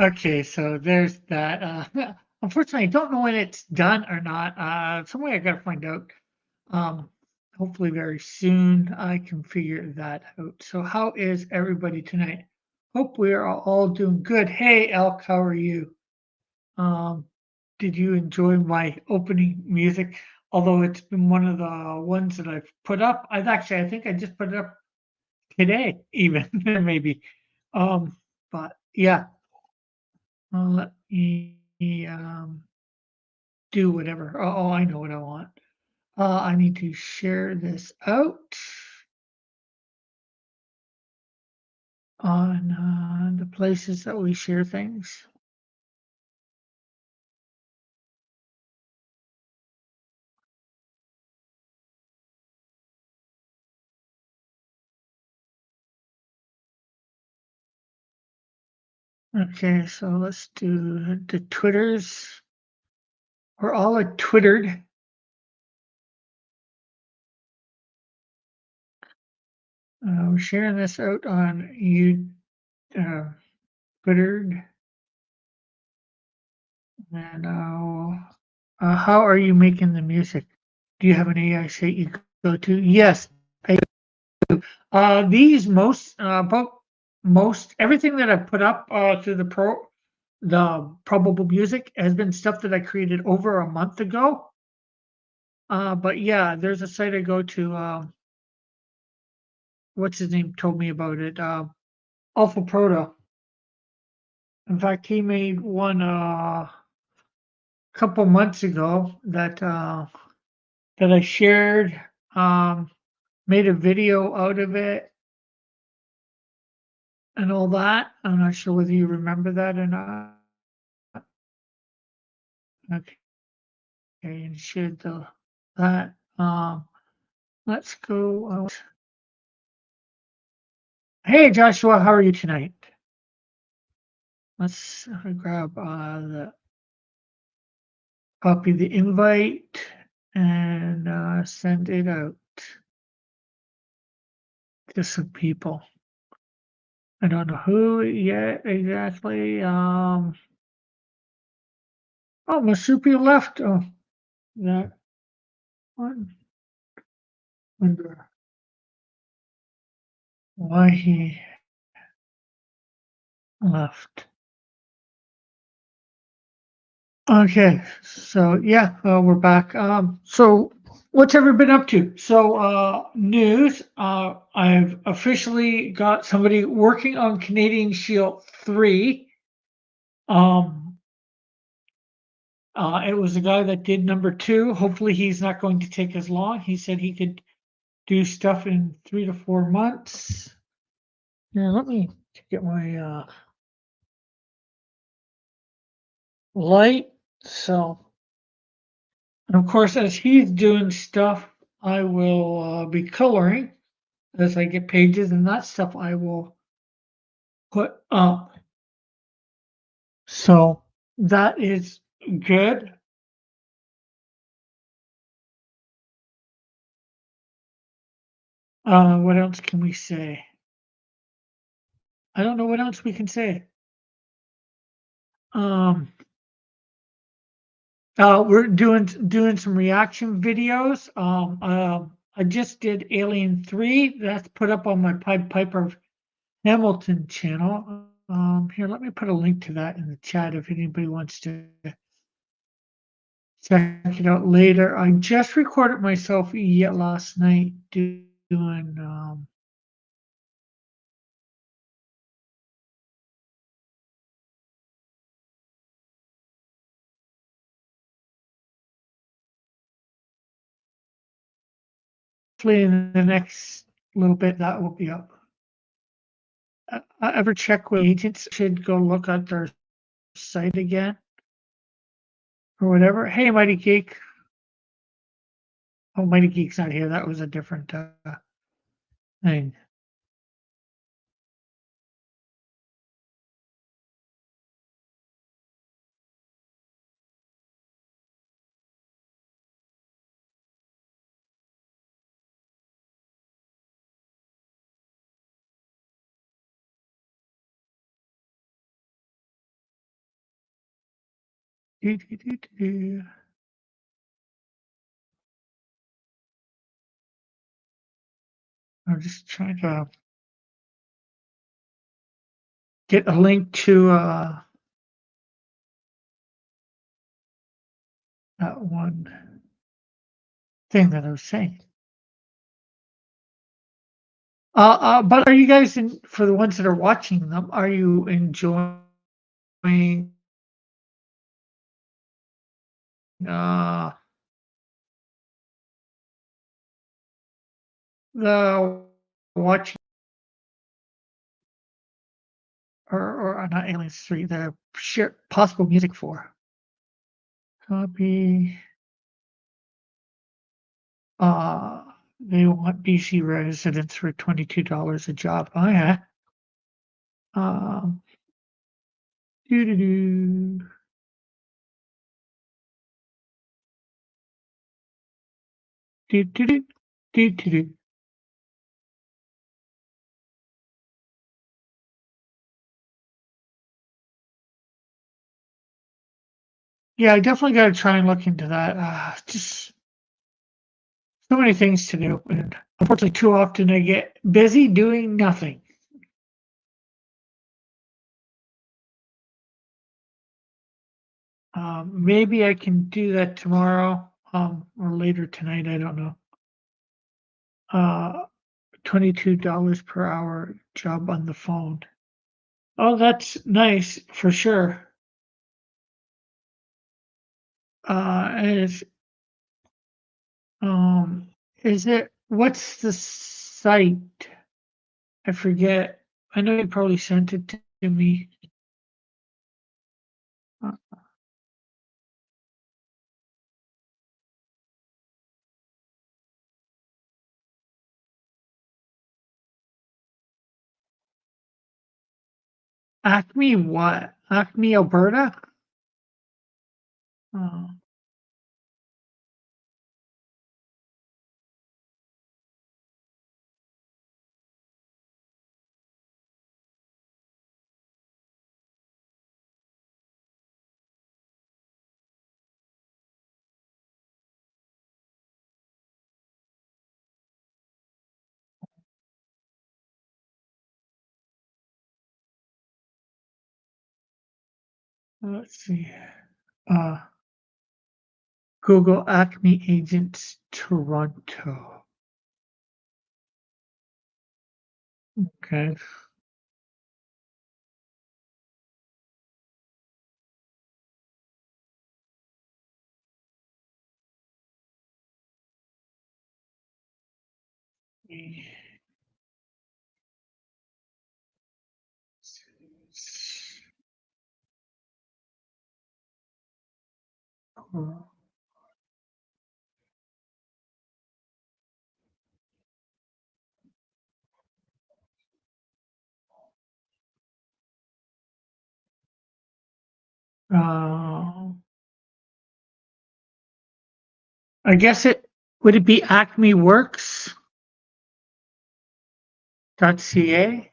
Okay, so there's that. Unfortunately, I don't know when it's done or not. Some way I gotta find out. Um, Hopefully very soon I can figure that out. So how is everybody tonight? Hope we are all doing good. Hey, Elk, how are you? Um, did you enjoy my opening music? Although it's been one of the ones that I've put up. I think I just put it up today, even maybe. Um, but yeah, let me do whatever. Oh, I know what I want. I need to share this out on the places that we share things. Okay, so let's do the Twitters. We're all are Twittered. We're sharing this out on you, uh, Twittered. And how are you making the music? Do you have an AI site you go to? Yes, I these about most everything that I put up to the probable music has been stuff that I created over a month ago. But yeah, there's a site I go to. What's his name told me about it. Alpha Proto. In fact, he made one a couple months ago that I shared. Um, Made a video out of it and all that. I'm not sure whether you remember that or not. Okay, and shared that. Let's go. Hey, Joshua, how are you tonight? Let's grab the copy the invite and send it out to some people. I don't know who yet exactly. Oh, Masupio left. Oh, that one. Wonder why he left. Okay, so yeah, we're back. So what's everyone been up to? So news. I've officially got somebody working on Canadian Shield 3. Um, it was a guy that did number 2. Hopefully, he's not going to take as long. He said he could do stuff in 3 to 4 months. Yeah, let me get my light. So, and of course, as he's doing stuff, I will be coloring as I get pages, and that stuff I will put up. So that is good. What else can we say? I don't know what else we can say. Um, we're doing some reaction videos. I just did Alien 3. That's put up on my Pied Piper Hamilton channel. Here, let me put a link to that in the chat if anybody wants to check it out later. I just recorded myself yet last night doing hopefully in the next little bit that will be up. Ever check with agents should go look at their site again or whatever. Hey, Mighty Geek. Oh, Mighty Geek's not here. That was a different thing. Do, do, do, do, do. I'm just trying to get a link to that one thing that I was saying. But are you guys for the ones that are watching them? Are you enjoying uh, the watching or not Aliens 3, the share possible music for? Copy. Uh, they want BC residents for $22 a job. Oh yeah. Um, doo doo doo. Doo doo doo. Doo doo doo. Yeah, I definitely gotta try and look into that. Just so many things to do, and unfortunately, too often I get busy doing nothing. Maybe I can do that tomorrow, or later tonight. I don't know. Uh, $22 per hour job on the phone. Oh, that's nice for sure. Is um, is it? What's the site? I forget. I know you probably sent it to me. Uh, Acme what? Acme, Alberta? Oh, let's see. Uh, Google Acme Agents Toronto. Okay. Uh, I guess it would it be acmeworks.ca,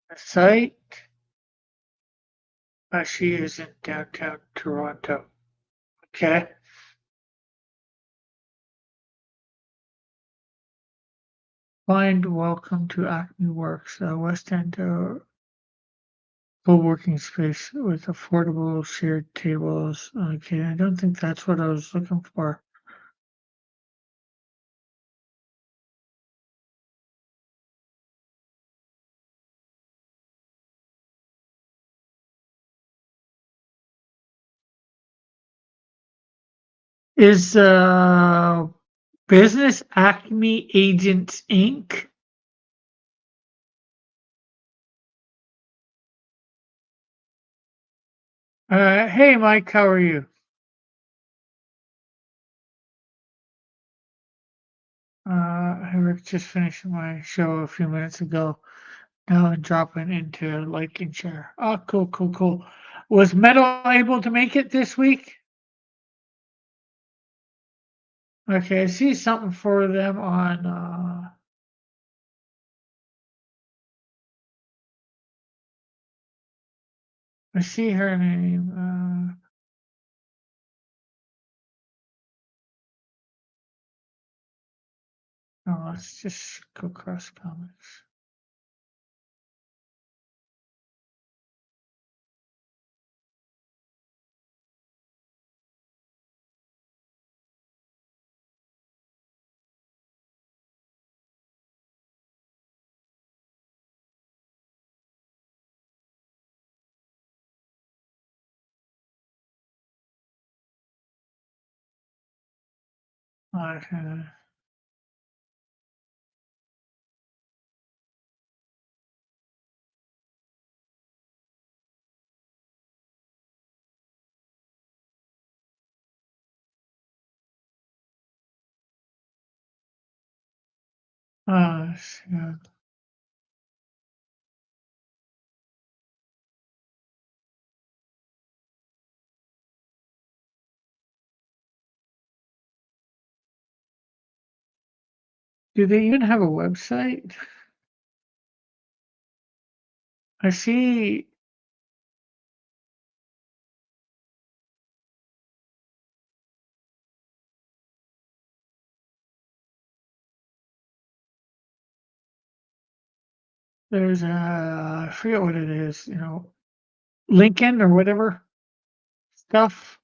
a site? She is in downtown Toronto. Okay. Find welcome to Acme Works, West End co-working space with affordable shared tables. Okay, I don't think that's what I was looking for. Is Business Acme Agents Inc. Hey Mike, how are you? I was just finishing my show a few minutes ago. Now I'm dropping into like and share. Oh, cool, cool, cool. Was Metal able to make it this week? Okay, I see something for them on. I see her name. Oh, let's just go across comments. Okay. Yeah. Do they even have a website? I see. There's I forget what it is. Lincoln or whatever stuff.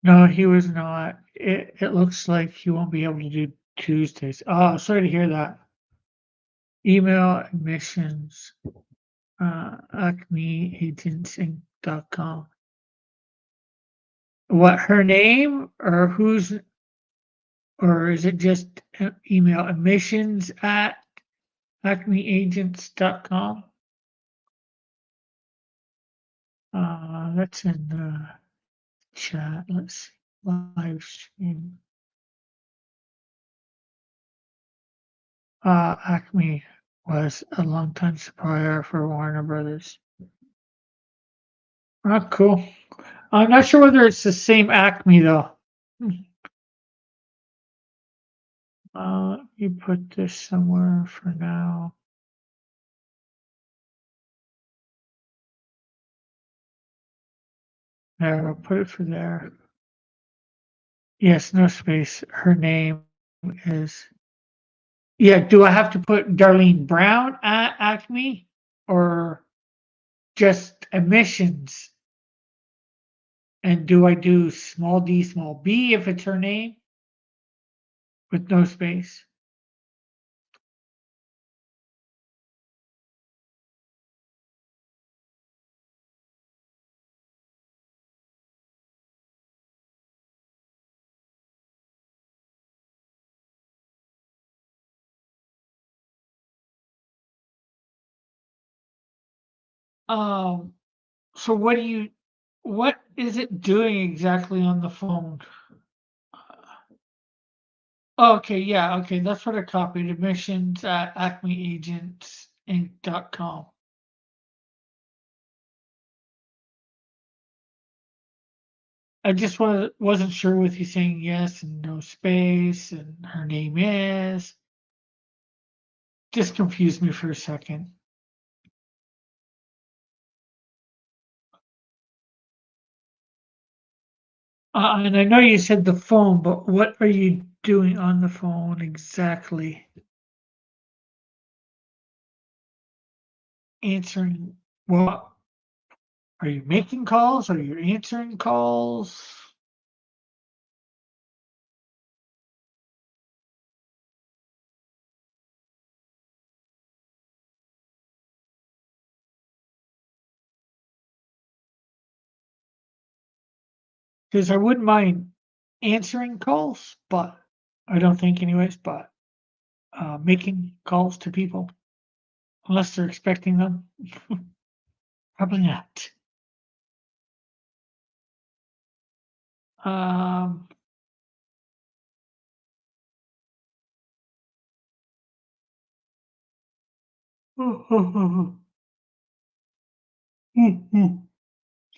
No, he was not. It looks like he won't be able to do Tuesdays. Oh, sorry to hear that. Email admissions, acmeagency.com. What, her name or who's, or is it just email admissions at acmeagents.com? That's in the chat. Let's see. Live stream. Acme was a longtime supplier for Warner Brothers. Oh, cool. I'm not sure whether it's the same Acme though. Let me put this somewhere for now. There, I'll put it for there. Yes, no space. Her name is. Yeah, do I have to put Darlene Brown at Acme or just admissions? And do I do small d, small b if it's her name with no space? Um, so what is it doing exactly on the phone? Okay, yeah, okay, that's what I copied. Admissions at acmeagentsiinc.com. I just wasn't sure with you saying yes and no space and her name is. Just confused me for a second. And I know you said the phone, but what are you doing on the phone exactly? Answering what? Are you making calls? Are you answering calls? Because I wouldn't mind answering calls, but I don't think anyways, but making calls to people unless they're expecting them. Probably not. Um,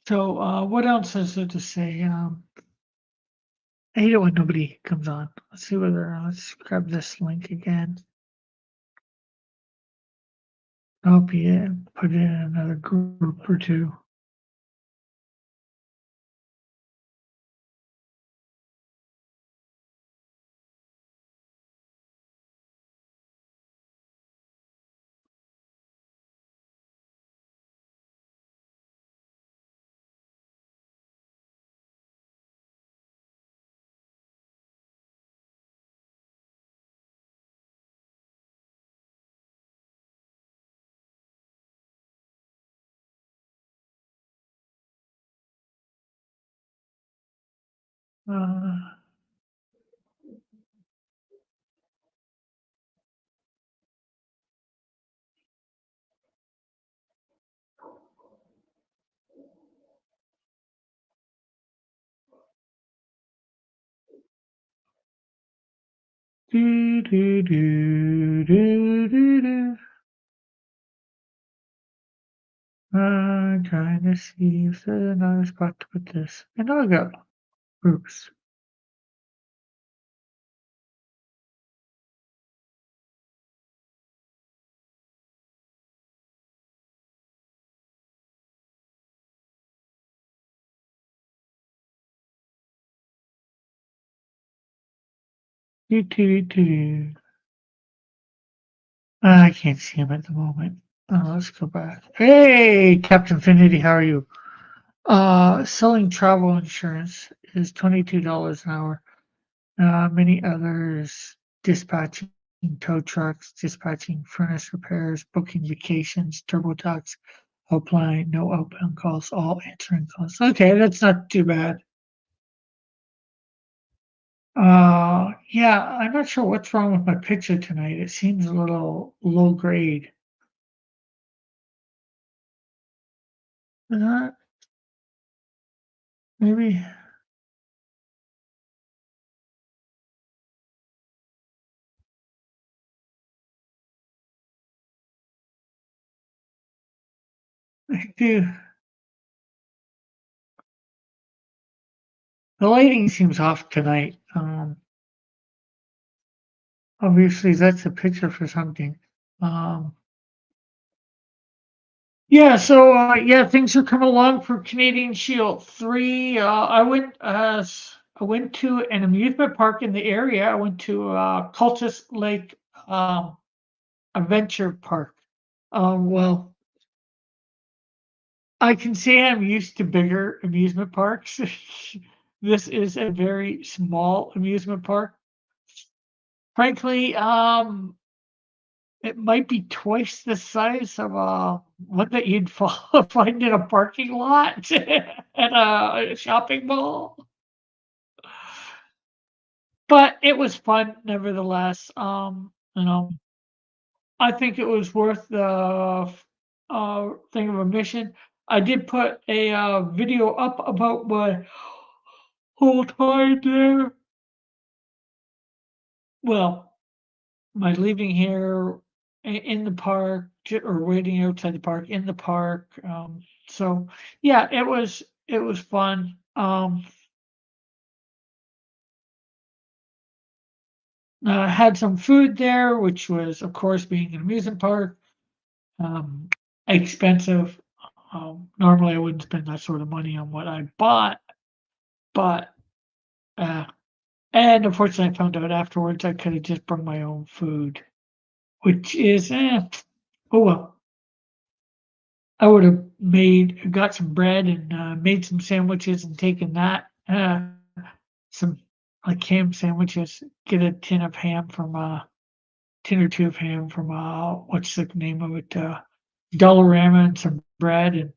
so what else is there to say? I hate it when nobody comes on. Let's see whether let's grab this link again. I'll be put in another group or two. Uh, do, do, do, do, do, do. I'm trying to see if there's another spot to put this. I know I got groups. Do, do, do. I can't see him at the moment. Let's go back. Hey, Captain Finity, how are you? Selling travel insurance is $22 an hour. Many others dispatching tow trucks, dispatching furnace repairs, booking vacations, TurboTax, helpline, no outbound calls, all answering calls. Okay, that's not too bad. Yeah, I'm not sure what's wrong with my picture tonight. It seems a little low grade. Uh, maybe I do. The lighting seems off tonight. Obviously that's a picture for something. Um, yeah, so yeah, things are coming along for Canadian Shield 3. I went to an amusement park in the area. I went to Cultus Lake um, Adventure Park. Well, I can say I'm used to bigger amusement parks. This is a very small amusement park. Frankly, it might be twice the size of one that you'd find in a parking lot at a shopping mall. But it was fun nevertheless. I think it was worth the thing of admission. I did put a video up about my whole time there. Well, my leaving here in the park or waiting outside the park in the park. So yeah, it was fun. Had some food there, which was of course being an amusement park, um, expensive. Normally I wouldn't spend that sort of money on what I bought, but uh, and unfortunately I found out afterwards I could have just brought my own food, which is oh well. I would have got some bread and made some sandwiches and taken that some like ham sandwiches. Get a tin of ham from tin or two of ham from what's the name of it? Dollarama and some bread, and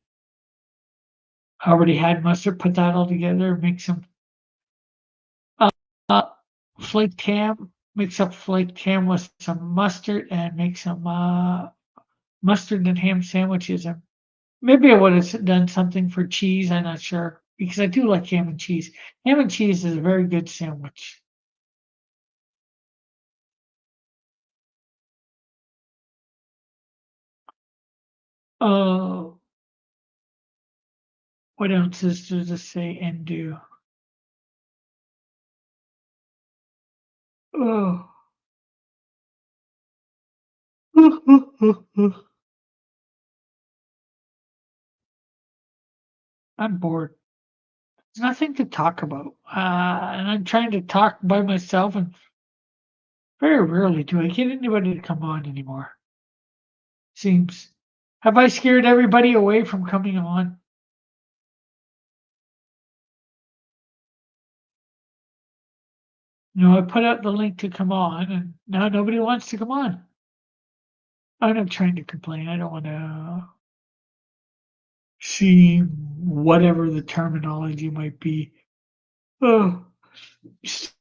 I already had mustard. Put that all together. Make some uh, uh, flaked ham. Mix up flaked ham with some mustard and make some mustard and ham sandwiches. And maybe I would have done something for cheese. I'm not sure because I do like ham and cheese. Ham and cheese is a very good sandwich. Uh, what else is there to say and do? Oh. I'm bored. There's nothing to talk about. And I'm trying to talk by myself, and very rarely do I get anybody to come on anymore. Seems. Have I scared everybody away from coming on? I put out the link to come on, and now nobody wants to come on. I'm not trying to complain. I don't want to see whatever the terminology might be. Oh, it's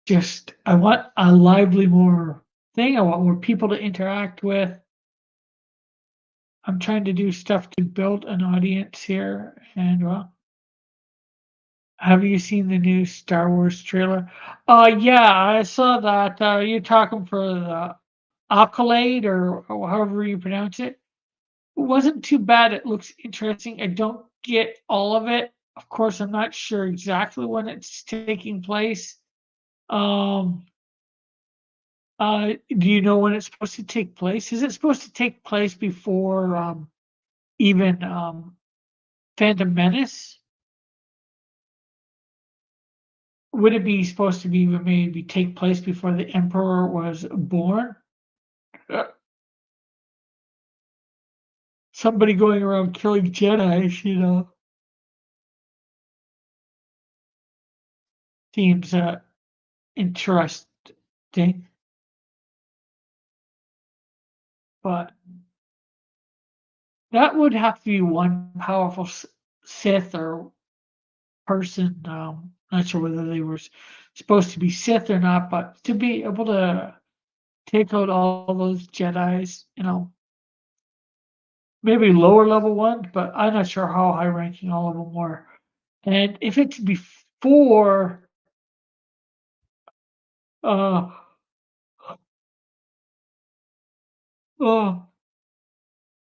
just I want a lively more thing. I want more people to interact with. I'm trying to do stuff to build an audience here. And well, have you seen the new Star Wars trailer? Yeah, I saw that. You're talking for the Accolade or however you pronounce it. It wasn't too bad. It looks interesting. I don't get all of it. Of course, I'm not sure exactly when it's taking place. Um, do you know when it's supposed to take place? Is it supposed to take place before even Phantom Menace? Would it be supposed to be even maybe take place before the Emperor was born? Uh, Somebody going around killing Jedi. Seems interesting, but that would have to be one powerful Sith or person. Not sure whether they were supposed to be Sith or not, but to be able to take out all those Jedi's, maybe lower level ones, but I'm not sure how high ranking all of them were. And if it's before uh, uh,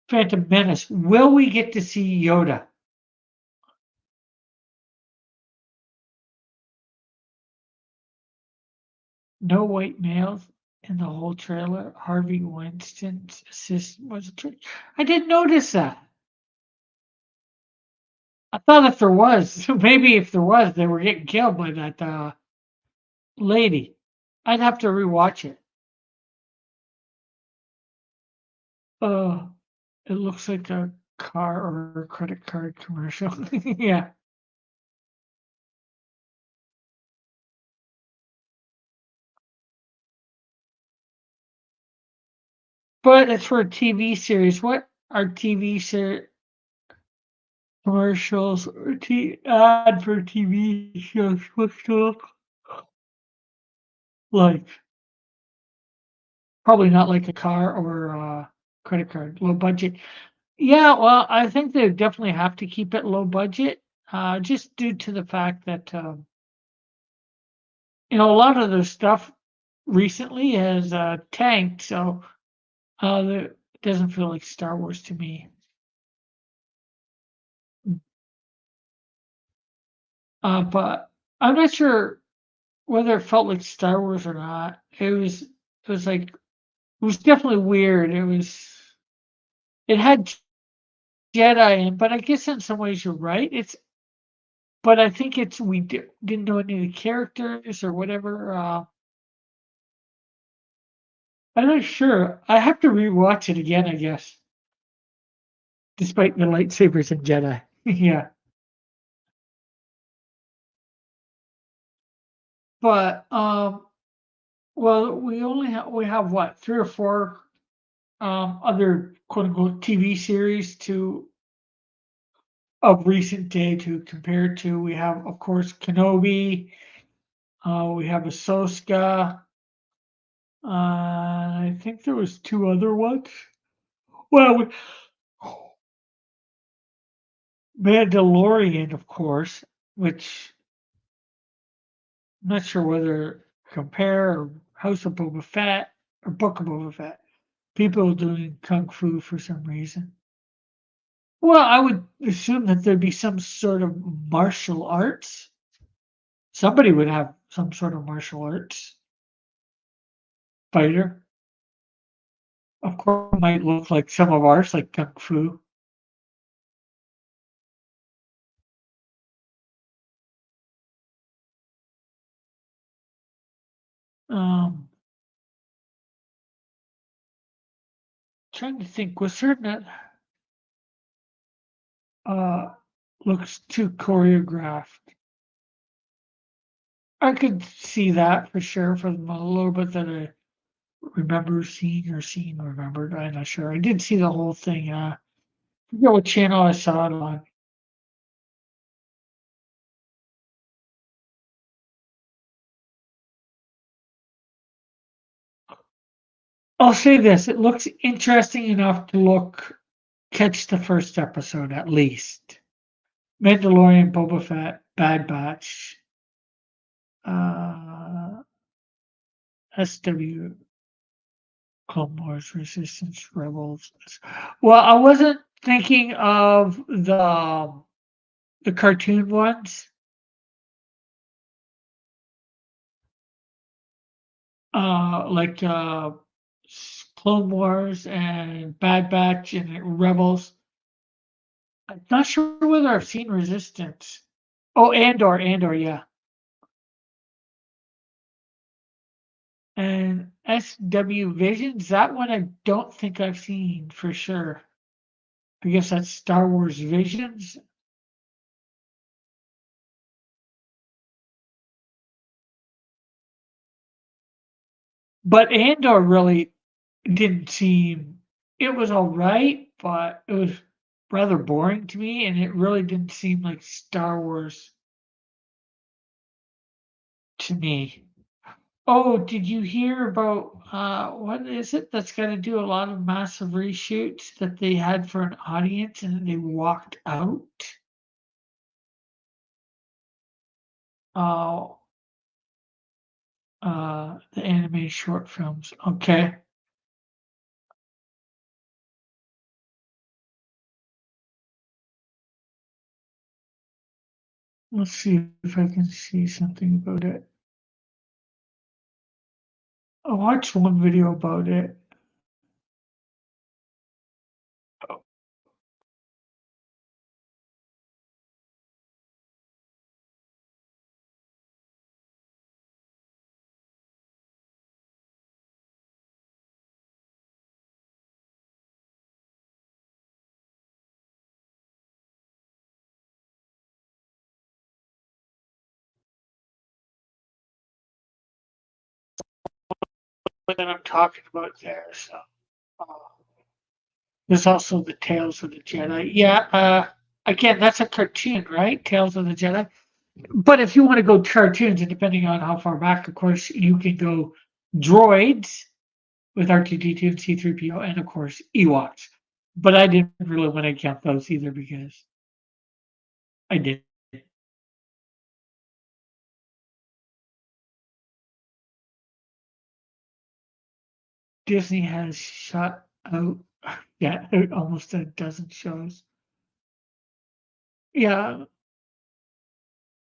Phantom Menace, will we get to see Yoda? No white males in the whole trailer. Harvey Weinstein's assistant was a trick. I didn't notice that. I thought if there was, maybe if there was, they were getting killed by that lady. I'd have to rewatch it. Uh, it looks like a car or a credit card commercial. Yeah, but it's for a TV series. What are TV commercials or ad for TV shows supposed to look like? Probably not like a car or a credit card, low budget. Yeah, well, I think they definitely have to keep it low budget, just due to the fact that a lot of the stuff recently has tanked, so it doesn't feel like Star Wars to me. But I'm not sure whether it felt like Star Wars or not. It was like it was definitely weird. It had Jedi in, but I guess in some ways you're right. But I think it's didn't know any of the characters or whatever. I'm not sure. I have to rewatch it again, I guess, despite the lightsabers and Jedi. Yeah, but well, we have what, 3 or 4 other quote unquote TV series to of recent day to compare to. We have, of course, Kenobi. We have Ahsoka. I think there was 2 other ones. Well, Mandalorian, of course, which I'm not sure whether compare or House of Boba Fett or Book of Boba Fett. People doing kung fu for some reason. Well, I would assume that there'd be some sort of martial arts. Somebody would have some sort of martial arts fighter. Of course, it might look like some of ours, like kung fu. Um, trying to think, was certain that uh looks too choreographed. I could see that for sure from a little bit that I remember seeing or seeing remembered. I'm not sure. I did see the whole thing. I forget what channel I saw it on. I'll say this: it looks interesting enough to catch the first episode at least. Mandalorian, Boba Fett, Bad Batch, uh, SW, Clone Wars, Resistance, Rebels. Well, I wasn't thinking of the cartoon ones. Like Clone Wars and Bad Batch and Rebels. I'm not sure whether I've seen Resistance. Oh, Andor, yeah. And SW Visions, that one I don't think I've seen for sure. I guess that's Star Wars Visions. But Andor really didn't seem, it was all right, but it was rather boring to me, and it really didn't seem like Star Wars to me. Oh, did you hear about what is it that's got to do a lot of massive reshoots that they had for an audience and they walked out? Uh, the animated short films. Okay, let's see if I can see something about it. I watched one video about it. But then I'm talking about there. So uh, there's also the Tales of the Jedi. Yeah. Again, that's a cartoon, right? Tales of the Jedi. But if you want to go cartoons, and depending on how far back, of course, you can go droids with R2D2 and C3PO, and of course Ewoks. But I didn't really want to count those either because I did. Disney has shot out, yeah, almost a dozen shows. Yeah.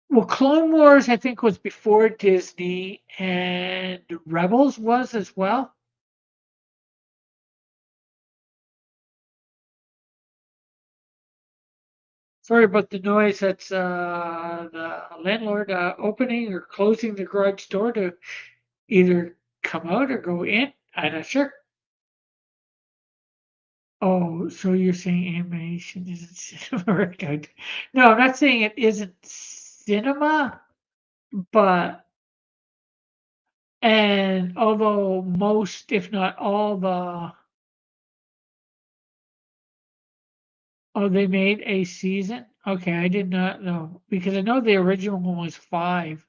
Well, Clone Wars, I think, was before Disney, and Rebels was as well. Sorry about the noise. That's the landlord opening or closing the garage door to either come out or go in. I'm not sure. Oh, so you're saying animation isn't cinema? Right? No, I'm not saying it isn't cinema, but and although most, if not all, the oh, they made a season. Okay, I did not know because I know the original one was 5.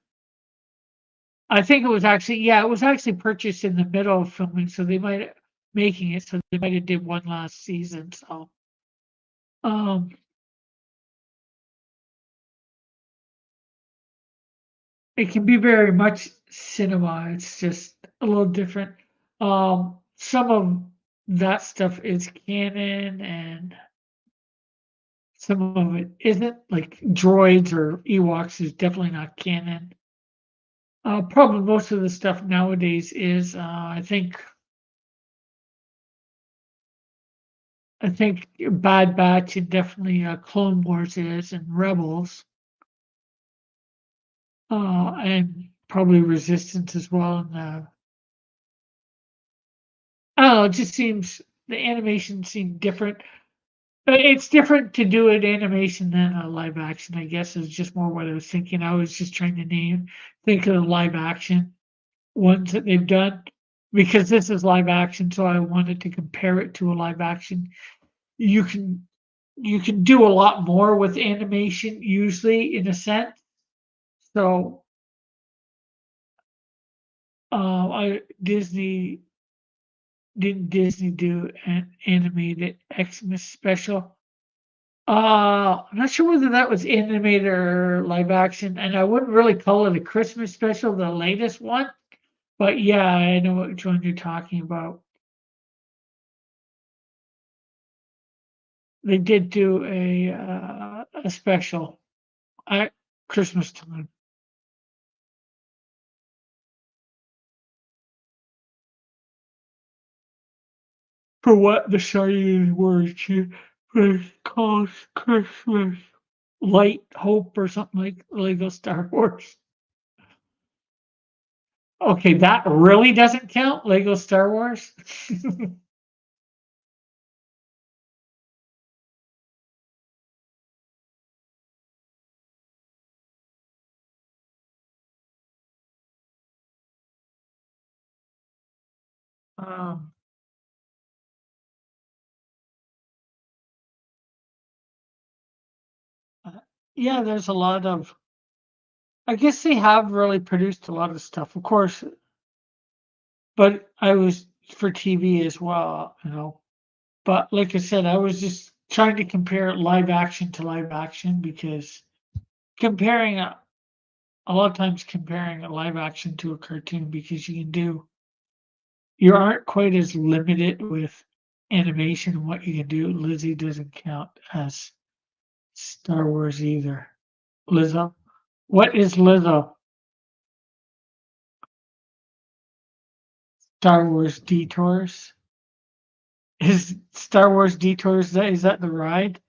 I think it was actually, yeah, it was actually purchased in the middle of filming, so they might making it, so they might have did one last season. So, um, it can be very much cinema. It's just a little different. Some of that stuff is canon, and some of it isn't. Like droids or Ewoks is definitely not canon. Probably most of the stuff nowadays is. I think Bad Batch and definitely Clone Wars is, and Rebels. And probably Resistance as well. And I don't know, it just seems the animation seemed different. But it's different to do an animation than a live action, I guess, is just more what I was thinking. I was just trying to think of the live action ones that they've done because this is live action, so I wanted to compare it to a live action. You can you can do a lot more with animation usually in a sense. So I Disney do an animated Xmas special? I'm not sure whether that was animated or live action, and I wouldn't really call it a Christmas special, the latest one. But yeah, I know which one you're talking about. They did do a special at Christmas time. For what the Chinese word calls Christmas. Light Hope or something like Lego Star Wars. Okay, that really doesn't count, Lego Star Wars? Um, uh, yeah, there's a lot of I guess they have really produced a lot of stuff, of course, but I was for TV as well, you know. But like I said, I was just trying to compare live action to live action because comparing a lot of times comparing a live action to a cartoon because you aren't quite as limited with animation and what you can do. Lizzie doesn't count as Star Wars either. Lizzo? What is Lizzo? Star Wars Detours? Is Star Wars Detours, is that the ride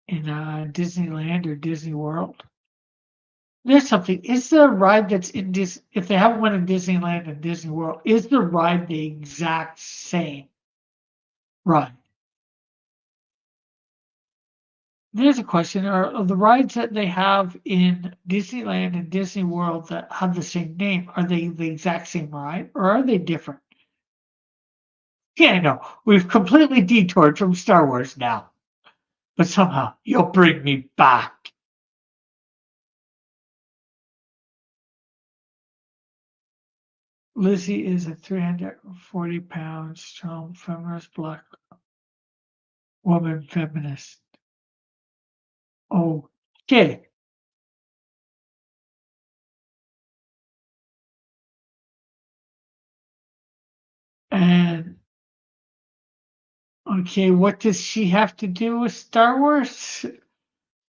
in, Disneyland or Disney World? There's something is the ride that's in if they have one in Disneyland and Disney World, is the ride the exact same ride? There's a question, are the rides that they have in Disneyland and Disney World that have the same name, are they the exact same ride, or are they different? Yeah, I know, we've completely detoured from Star Wars now, but somehow you'll bring me back. Lizzie is a 340-pound strong feminist black woman feminist. Okay. And okay, what does she have to do with Star Wars?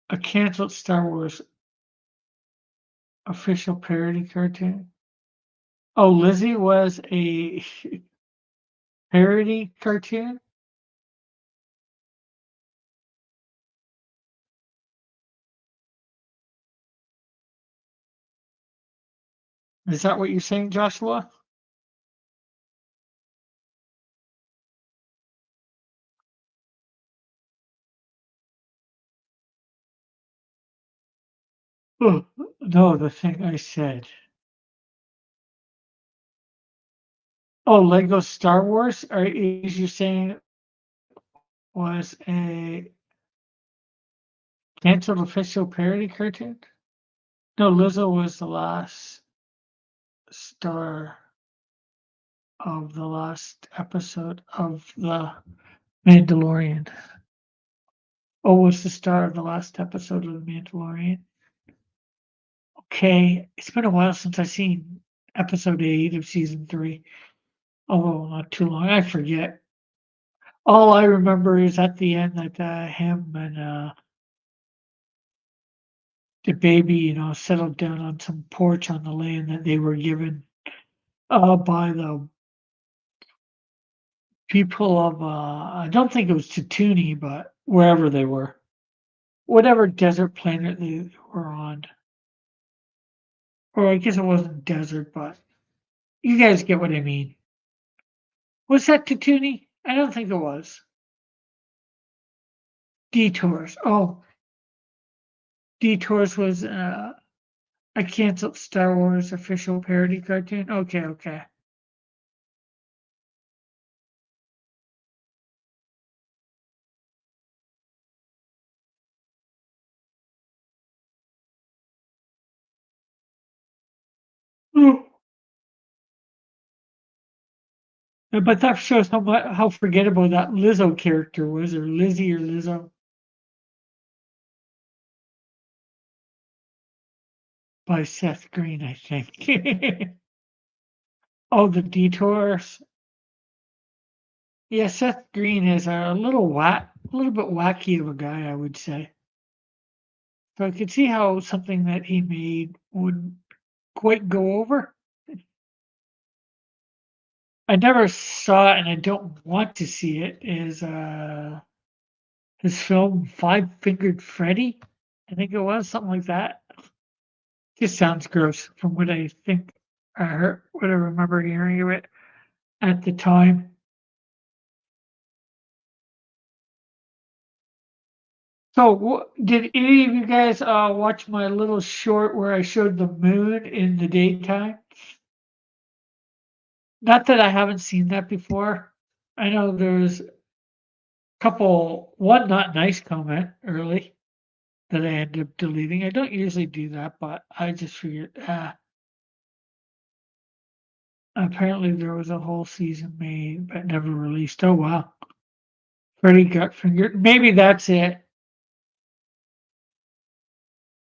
A canceled Star Wars official parody cartoon. Oh, Lizzie was a parody cartoon? Is that what you're saying, Joshua? Oh, no, the thing I said. Oh, Lego Star Wars? Is you saying was a canceled official parody cartoon? No, Lizzo was the last star of the last episode of The Mandalorian. Oh, was the star of the last episode of The Mandalorian. Okay, it's been a while since I've seen episode 8 of season 3. Oh, not too long. I forget. All I remember is at the end that him and the baby, settled down on some porch on the land that they were given by the people of I don't think it was Tatooine, but wherever they were, whatever desert planet they were on. Or I guess it wasn't desert, but you guys get what I mean. Was that Tatooine? I don't think it was. Detours. Oh, Detours was a canceled Star Wars official parody cartoon. Okay, okay. Mm. But that shows how forgettable that Lizzo character was, or Lizzie or Lizzo, by Seth Green, I think. Oh, the Detours. Yeah, Seth Green is a little bit wacky of a guy, I would say. So I could see how something that he made would quite go over. I never saw it and I don't want to see it, is his film Five Fingered Freddy. I think it was something like that. Just sounds gross from what I think I heard, what I remember hearing of it at the time. So, did any of you guys watch my little short where I showed the moon in the daytime? Not that I haven't seen that before. I know there's a one not nice comment early that I ended up deleting. I don't usually do that, but I just figured, apparently there was a whole season made but never released. Oh wow. Freddy got fingered. Maybe that's it.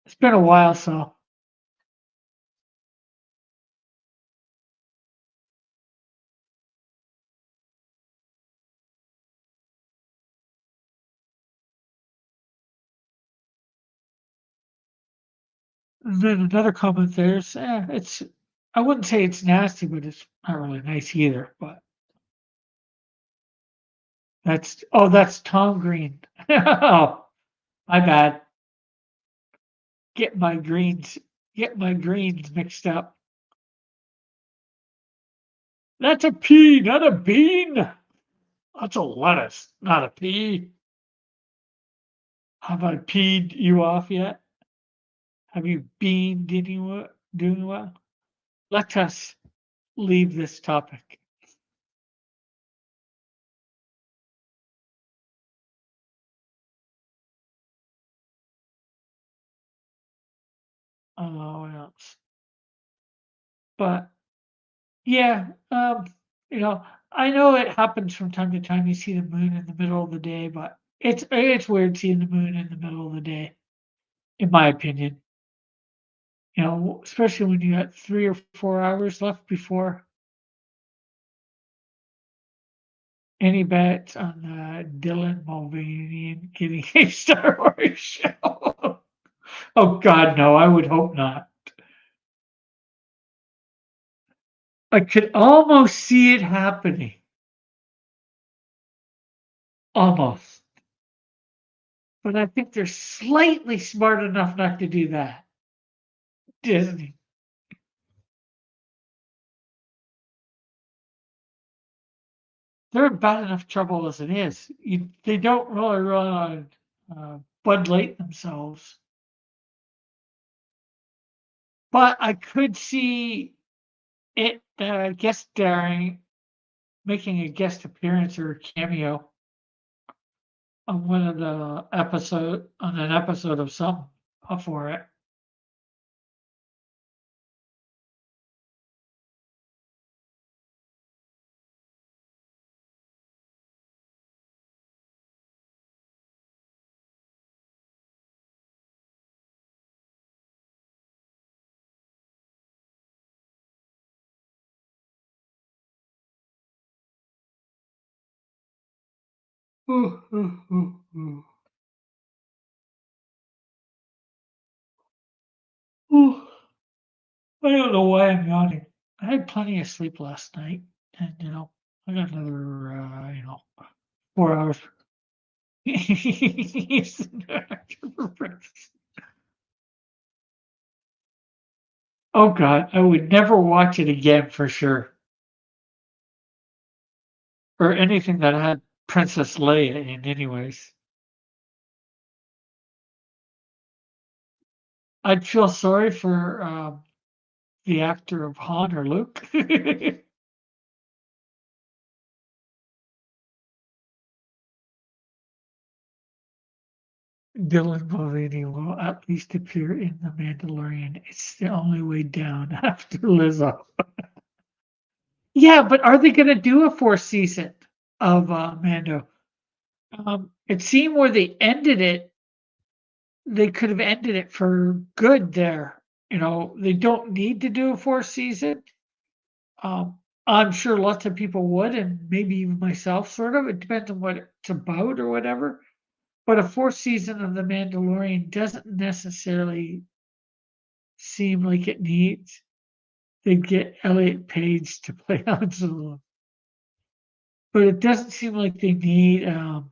It's been a while, so and then another comment there's it's I wouldn't say it's nasty, but it's not really nice either. But that's Tom Green. Oh, my bad. Get my greens get my greens mixed up. That's a pea, not a bean. That's a lettuce, not a pea. Have I peed you off yet? Have you been doing well? Let us leave this topic. What else? But yeah, you know, I know it happens from time to time. You see the moon in the middle of the day, but it's weird seeing the moon in the middle of the day, in my opinion. You know, especially when you got 3 or 4 hours left before any bets on Dylan Mulvaney getting a Star Wars show. Oh God, no! I would hope not. I could almost see it happening. Almost. But I think they're slightly smart enough not to do that. Disney. They're in bad enough trouble as it is. They don't really run on Bud Light themselves. But I could see it guest starring, making a guest appearance or a cameo on an episode of something for it. I don't know why I'm yawning. I had plenty of sleep last night, and I got another 4 hours. Oh god, I would never watch it again for sure. Or anything that had Princess Leia in anyways. I'd feel sorry for, the actor of Han or Luke. Dylan Mulvaney will at least appear in The Mandalorian. It's the only way down after Lizzo. Yeah, but are they gonna do a 4th season of, Mando? It seemed where they could have ended it for good there. They don't need to do a 4th season. I'm sure lots of people would, and maybe even myself, sort of. It depends on what it's about or whatever. But a 4th season of The Mandalorian doesn't necessarily seem like it needs. They get Elliot Page to play Han Solo, but it doesn't seem like they need a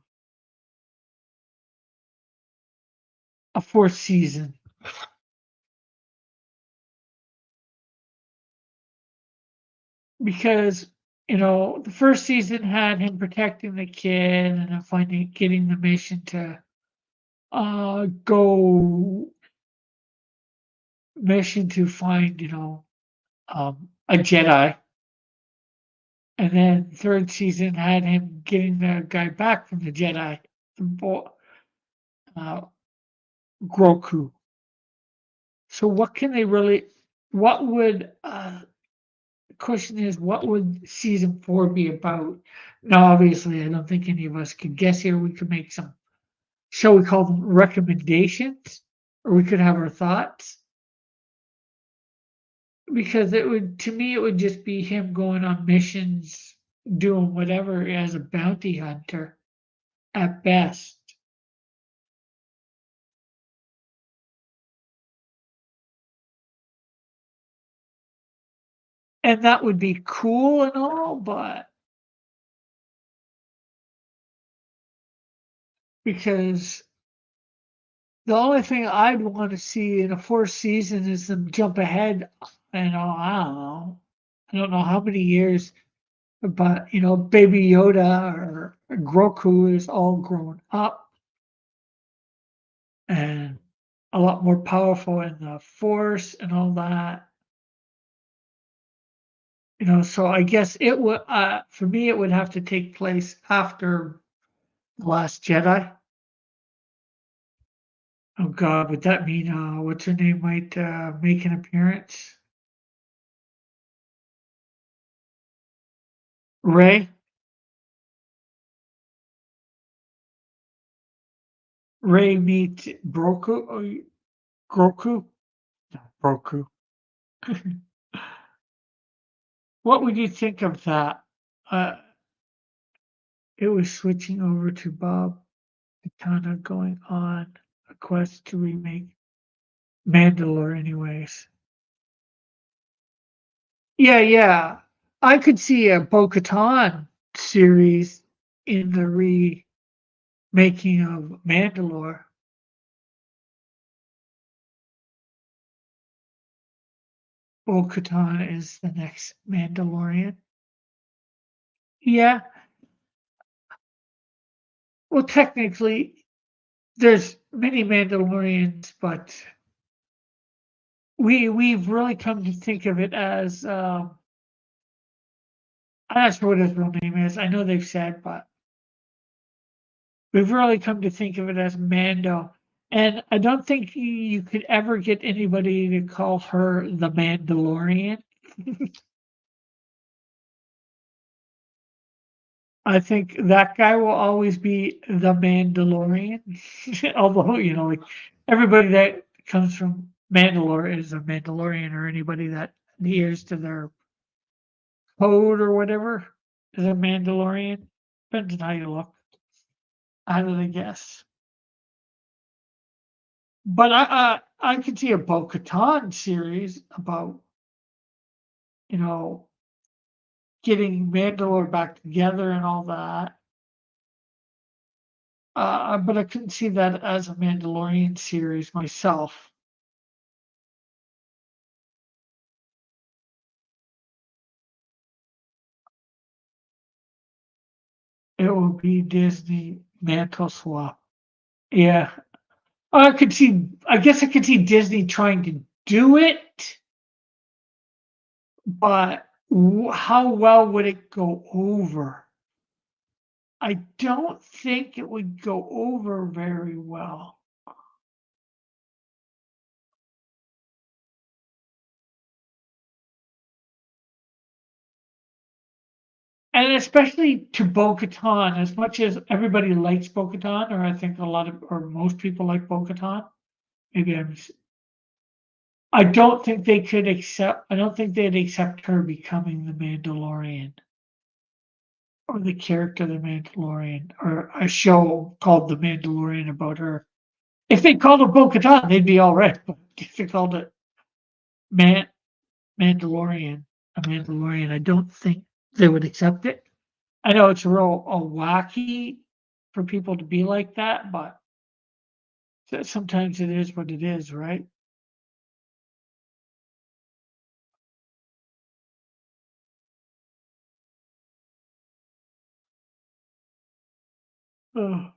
4th season because the 1st season had him protecting the kid and then finding getting the mission to go mission to find a Jedi, and then 3rd season had him getting the guy back from the Jedi, the uh, Groku. So what can they really? What would the question is? What would season 4 be about? Now, obviously, I don't think any of us could guess here. We could make some, shall we call them recommendations, or we could have our thoughts. Because it would, to me, it would just be him going on missions, doing whatever as a bounty hunter at best. And that would be cool and all, but because the only thing I'd want to see in a 4th season is them jump ahead, I don't know. I don't know how many years, but Baby Yoda or Grogu is all grown up and a lot more powerful in the Force and all that. So I guess it would, for me, it would have to take place after The Last Jedi. Oh God, would that mean, what's her name might, make an appearance? Ray? Ray meets Broku, Groku? No, Broku. What would you think of that? Uh, it was switching over to Bob Katana going on a quest to remake Mandalore anyways. Yeah, yeah. I could see a Bo-Katan series in the remaking of Mandalore. Bo-Katan is the next Mandalorian. Yeah. Well, technically, there's many Mandalorians, but we've really come to think of it as I'm not sure what his real name is. I know they've said, but we've really come to think of it as Mando. And I don't think you could ever get anybody to call her the Mandalorian. I think that guy will always be the Mandalorian. Although, like everybody that comes from Mandalore is a Mandalorian, or anybody that adheres to their code or whatever is a Mandalorian. Depends on how you look. How do they guess? But I could see a Bo-Katan series about, you know, getting Mandalore back together and all that. But I couldn't see that as a Mandalorian series myself. It will be Disney mantle swap. Yeah. I could see I guess I could see Disney trying to do it, but how well would it go over? I don't think it would go over very well. And especially to Bo-Katan, as much as everybody likes Bo-Katan, or I think a lot of, or most people like Bo-Katan, maybe I don't think they'd accept her becoming the Mandalorian or the character the Mandalorian or a show called The Mandalorian about her. If they called her Bo-Katan, they'd be all right. But if they called it Man Mandalorian, a Mandalorian, I don't think they would accept it. I know it's real wacky for people to be like that, but sometimes it is what it is, right? Ugh.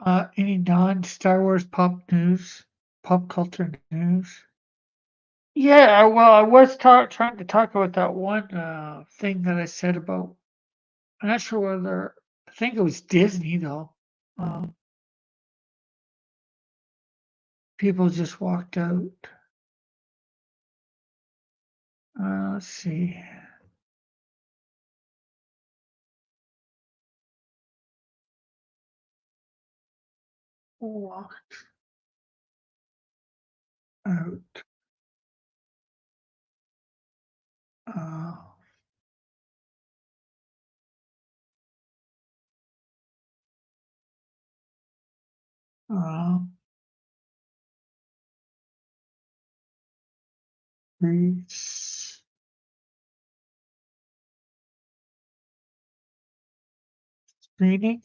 Uh, any non-Star Wars pop culture news? Yeah, well, I was trying to talk about that one thing that I said about. I'm not sure whether I think it was Disney though. Um, People just walked out. Let's see. Walked out. Uh, uh, Greece. Screening.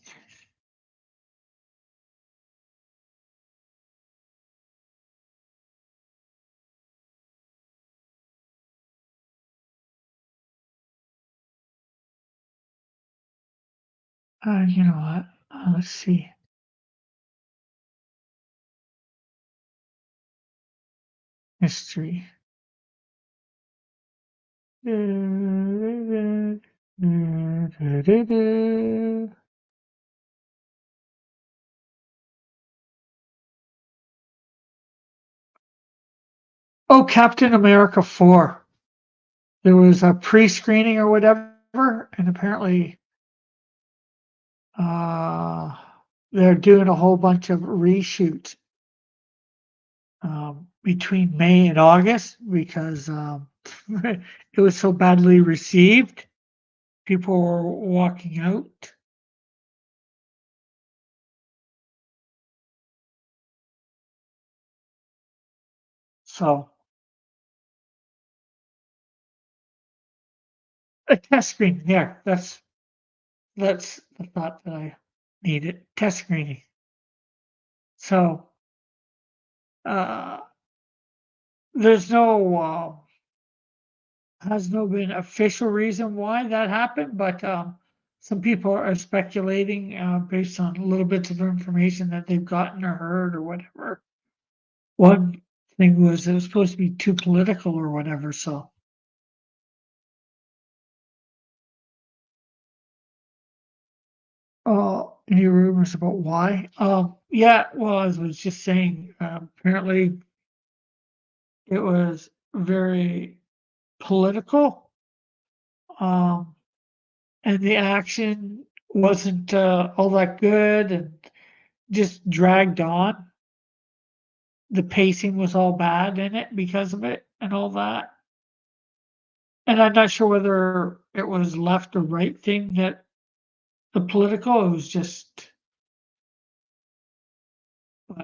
You know what? Let's see. History. Oh, Captain America 4. There was a pre-screening or whatever, and apparently uh, they're doing a whole bunch of reshoots between May and August because it was so badly received. People were walking out. So a test screening, yeah, that's the thought that I needed. Test screening. So uh, there's no has no been official reason why that happened, but some people are speculating based on little bits of information that they've gotten or heard or whatever. One thing was it was supposed to be too political or whatever. So, any rumors about why? Yeah, well, as I was just saying, apparently it was very political. Um, and the action wasn't all that good and just dragged on. The pacing was all bad in it because of it and all that. And I'm not sure whether it was left or right thing that the political, it was just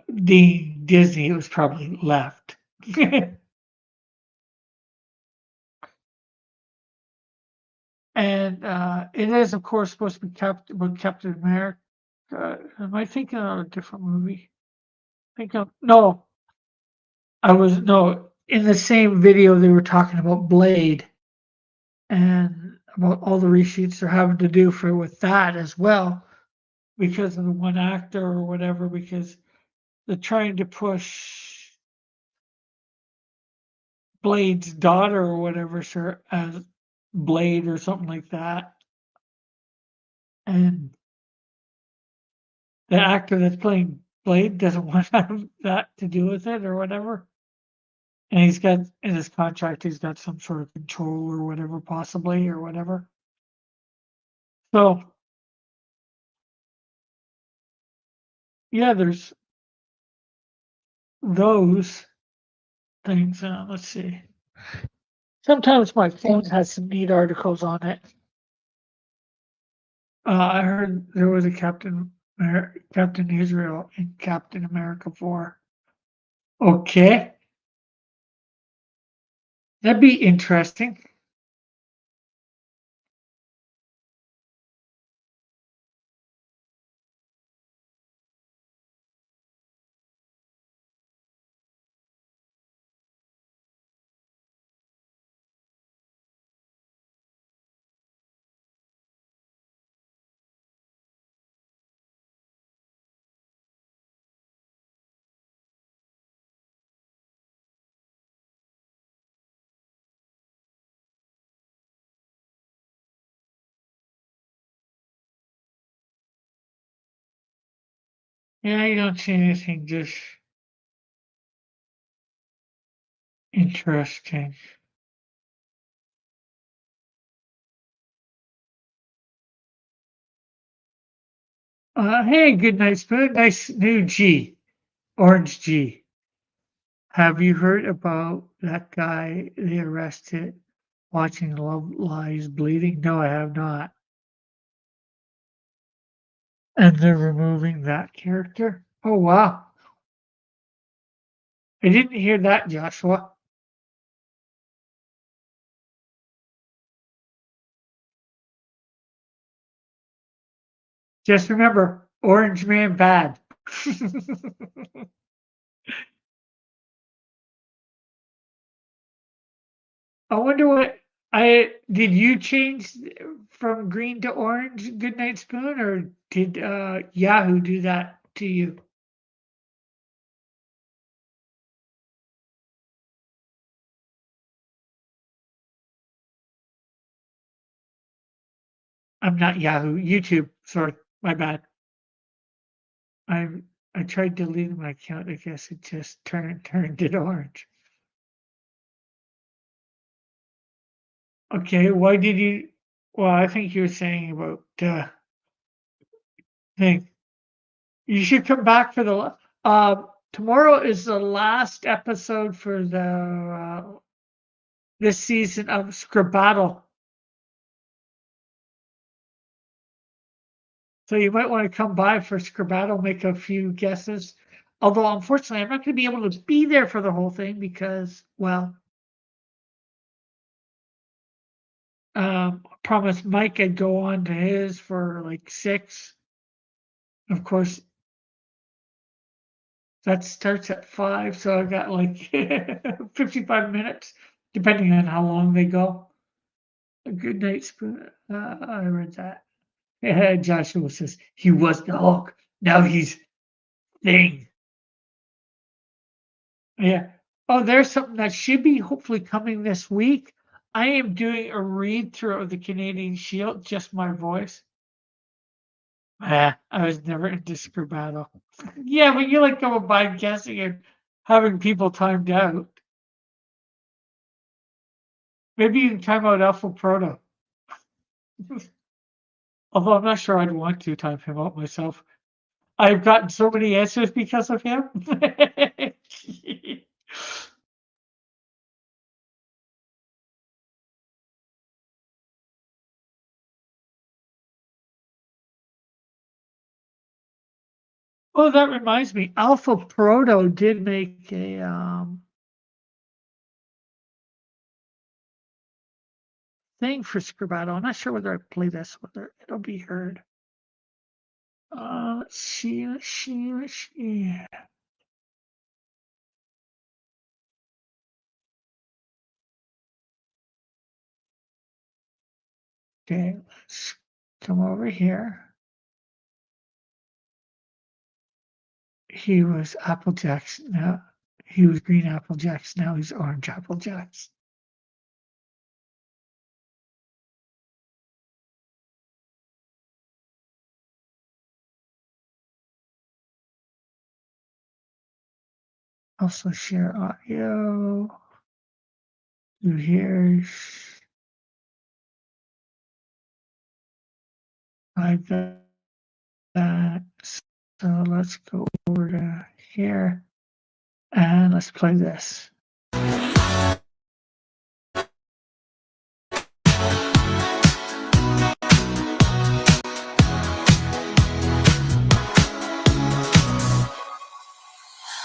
the Disney, it was probably left. And it is, of course, supposed to be about Captain America. Am I thinking of a different movie? Think of no, I was no in the same video they were talking about Blade and about all the reshoots they're having to do for with that as well because of the one actor or whatever because they're trying to push Blade's daughter or whatever sir as Blade or something like that. And the actor that's playing Blade doesn't want to have that to do with it or whatever. And he's got in his contract, he's got some sort of control or whatever, possibly or whatever. So yeah, there's those things. Let's see. Sometimes my phone has some neat articles on it. I heard there was a Captain Israel in Captain America 4. Okay, that'd be interesting. Yeah, you don't see anything just interesting. Hey, good night, Spoon. Nice new G, Orange G. Have you heard about that guy they arrested watching Love Lies Bleeding? No, I have not. And they're removing that character? Oh, wow. I didn't hear that, Joshua. Just remember, Orange Man bad. I wonder what I did you change from green to orange, Goodnight Spoon, or did Yahoo do that to you? I'm not Yahoo, YouTube. Sorry, my bad. I I tried deleting my account. I guess it just turned it orange. Okay, why did you? Well, I think you were saying about thing. You should come back for the. Tomorrow is the last episode for the this season of Scribbattle. So you might want to come by for Scribbattle, make a few guesses. Although unfortunately, I'm not going to be able to be there for the whole thing because, well, I promised Mike I'd go on to his for like 6. Of course, that starts at 5, so I got like 55 minutes, depending on how long they go. A good night, Spoon. I read that. Joshua says he was the Hulk. Now he's Thing. Yeah. Oh, there's something that should be hopefully coming this week. I am doing a read through of the Canadian Shield, just my voice. I was never into Screw Battle. Yeah, but you like going by guessing and having people timed out. Maybe you can time out Alpha Proto. Although I'm not sure I'd want to time him out myself. I've gotten so many answers because of him. Oh, that reminds me, Alpha Proto did make a, thing for Scribado. I'm not sure whether I play this, whether it'll be heard. Let's see. Okay, let's come over here. He was Apple Jacks. Now he was green Apple Jacks. Now he's orange Apple Jacks. Also share audio. Through here. Like that. So let's go over to here and let's play this.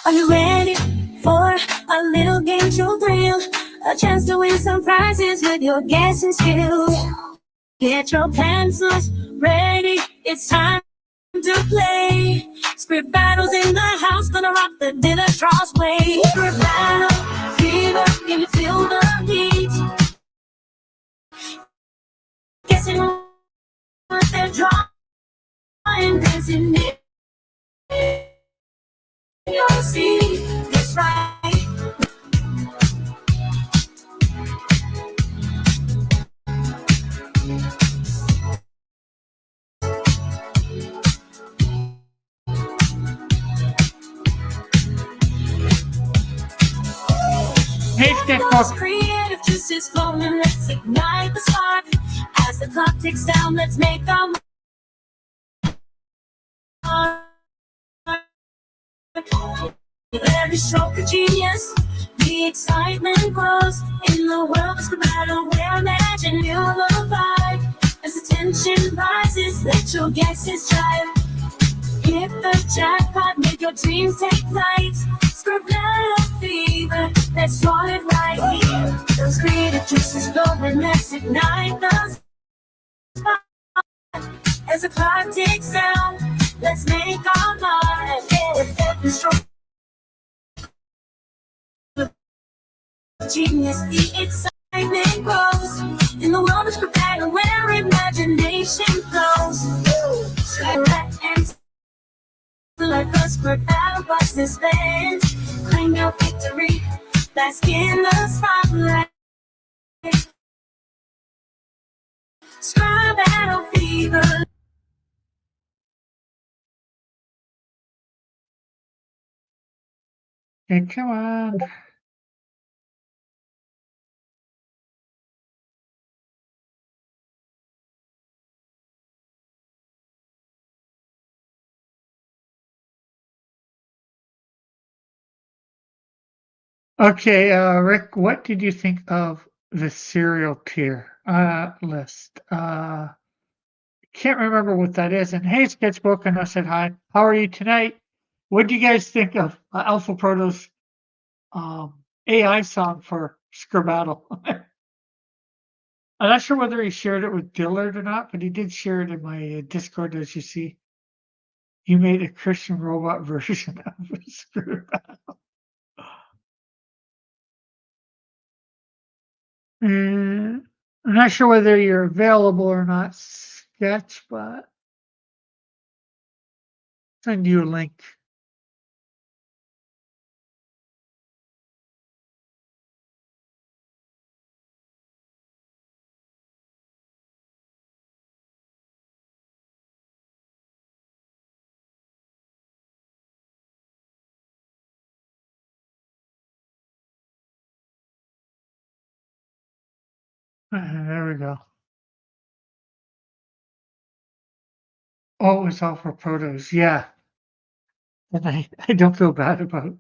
Are you ready for a little game show thrill? A chance to win some prizes with your guessing skills. Get your pencils ready, it's time to play. Script battles in the house, gonna rock the dinner draws way. Script battle, fever, can you feel the heat? Guessing what they're drawing, dancing in your seat. That's right. Hey, Those creative juices flowing, let's ignite the spark. As the clock ticks down, let's make our mark. With every stroke of genius, the excitement grows. In the world of Scribado, where imagine you'll vibe. As the tension rises, let your guesses drive. Hit the jackpot, make your dreams take flight. Scribado fever, let's draw it right. Those creative juices flowing, let's ignite the spark. As the clock ticks down, let's make our mark. With every stroke of genius, the excitement grows. In the world of Scribado, where imagination flows. And like a Scribado bus this band, claim your victory, bask in the spotlight. Scribado fever. Okay, come on. Okay, Rick, what did you think of the serial tier list? Can't remember what that is. And hey, Sketchbook, and I said hi. How are you tonight? What do you guys think of Alpha Proto's AI song for Scribado? I'm not sure whether he shared it with Dillard or not, but he did share it in my Discord, as you see. He made a Christian robot version of Scribado. I'm not sure whether you're available or not, Sketch, but send you a link. There we go. Oh, it's all for protos, yeah. And I don't feel bad about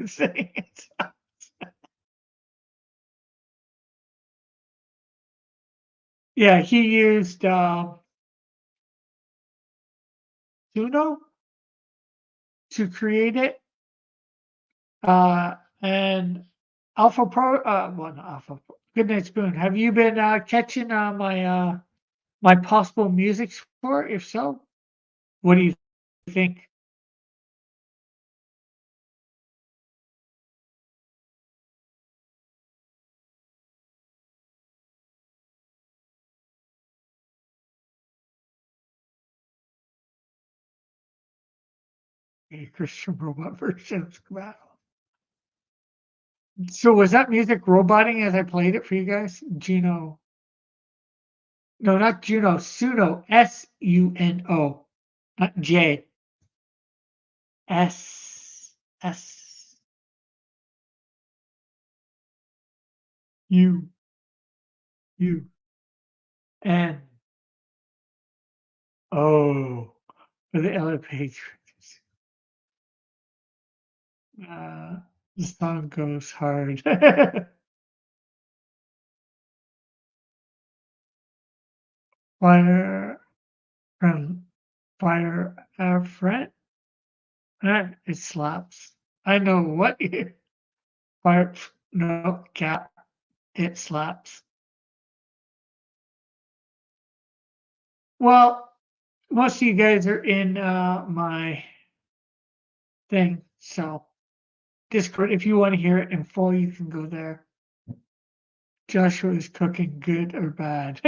saying it. Yeah, he used, Suno to create it, uh, and Alpha Pro, well, not Alpha Pro, Goodnight Spoon. Have you been, catching, my possible music score? If so, what do you think? A Christian robot version of Scrabble. So was that music roboting as I played it for you guys? Juno. No, not Juno. Suno. Suno. Not J. S. U. U. N. O. For the Ella Page. Uh, the song goes hard. Fire from Fire Friend. It slaps. I know what you fire. No cat. It slaps. Well, most of you guys are in my thing, so Discord. If you want to hear it in full, you can go there. Joshua is cooking good or bad.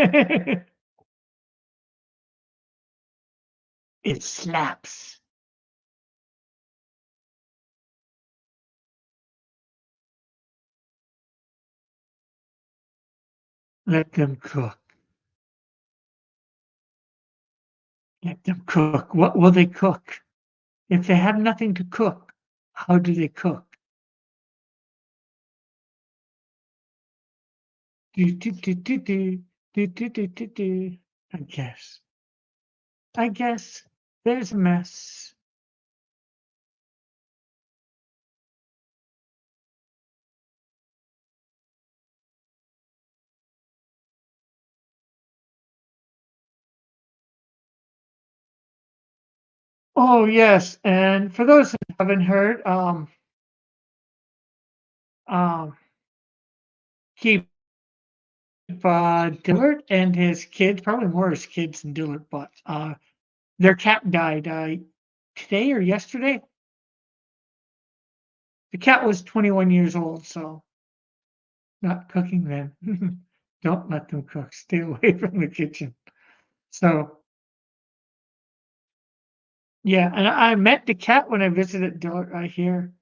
It slaps. Let them cook. Let them cook. What will they cook? If they have nothing to cook, how do they cook? Do, do, do, do, do, do, do, do, do, do. I guess. I guess there's a mess. Oh yes, and for those that haven't heard, um, keep Dillard and his kids, probably more his kids than Dillard, but their cat died today or yesterday. The cat was 21 years old, so not cooking then. Don't let them cook. Stay away from the kitchen. So yeah, and I met the cat when I visited Dillard. I hear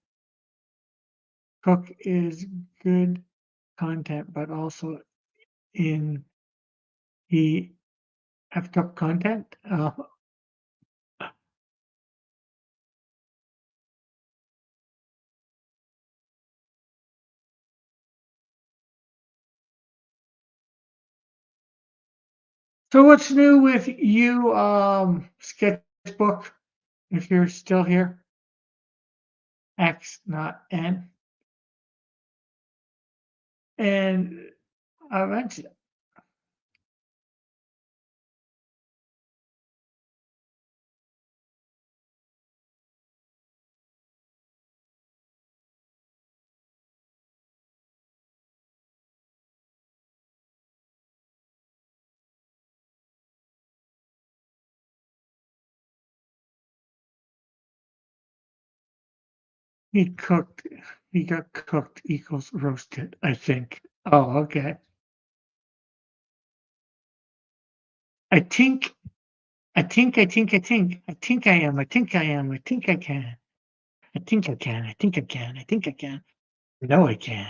Cook is good content, but also in the effed up content. So what's new with you, Sketchbook? If you're still here, X, not N. And I mentioned he cooked. He got cooked equals roasted. I think. Oh, okay. I think. I think. I think. I think. I think I am. I think I am. I think I can. I think I can. I think I can. I think I can. I know I can.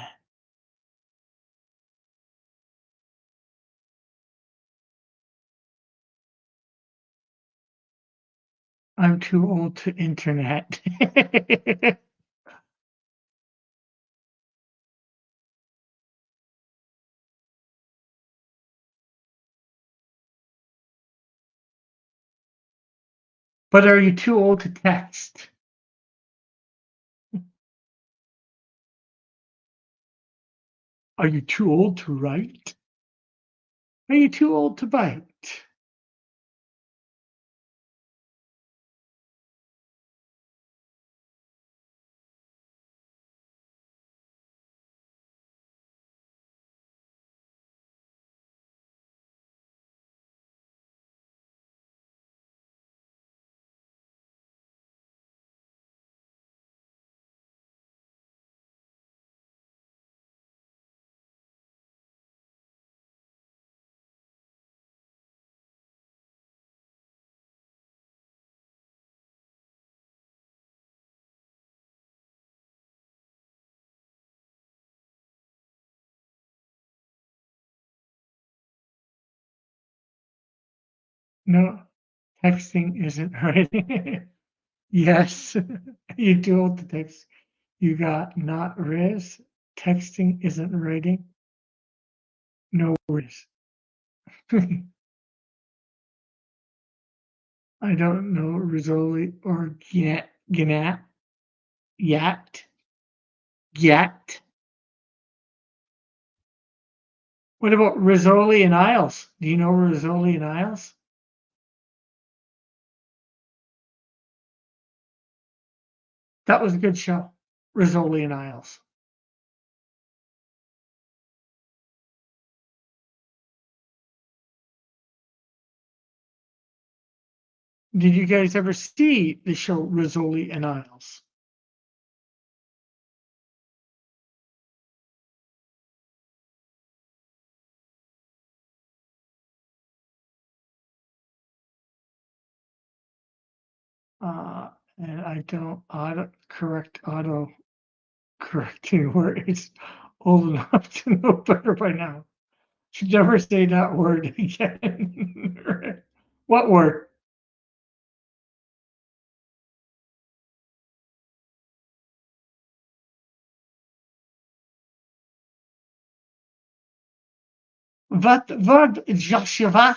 I'm too old to internet. But are you too old to text? Are you too old to write? Are you too old to bite? No, texting isn't writing. Yes, you too old to text. You got not Riz. Texting isn't writing. No worries. I don't know Rizzoli or Gnat, Yat. What about Rizzoli and Isles? Do you know Rizzoli and Isles? That was a good show. Rizzoli and Isles. Did you guys ever see the show Rizzoli and Isles? And I don't auto correcting words old enough to know better by now. Should never say that word again. What word? What word, Joshua?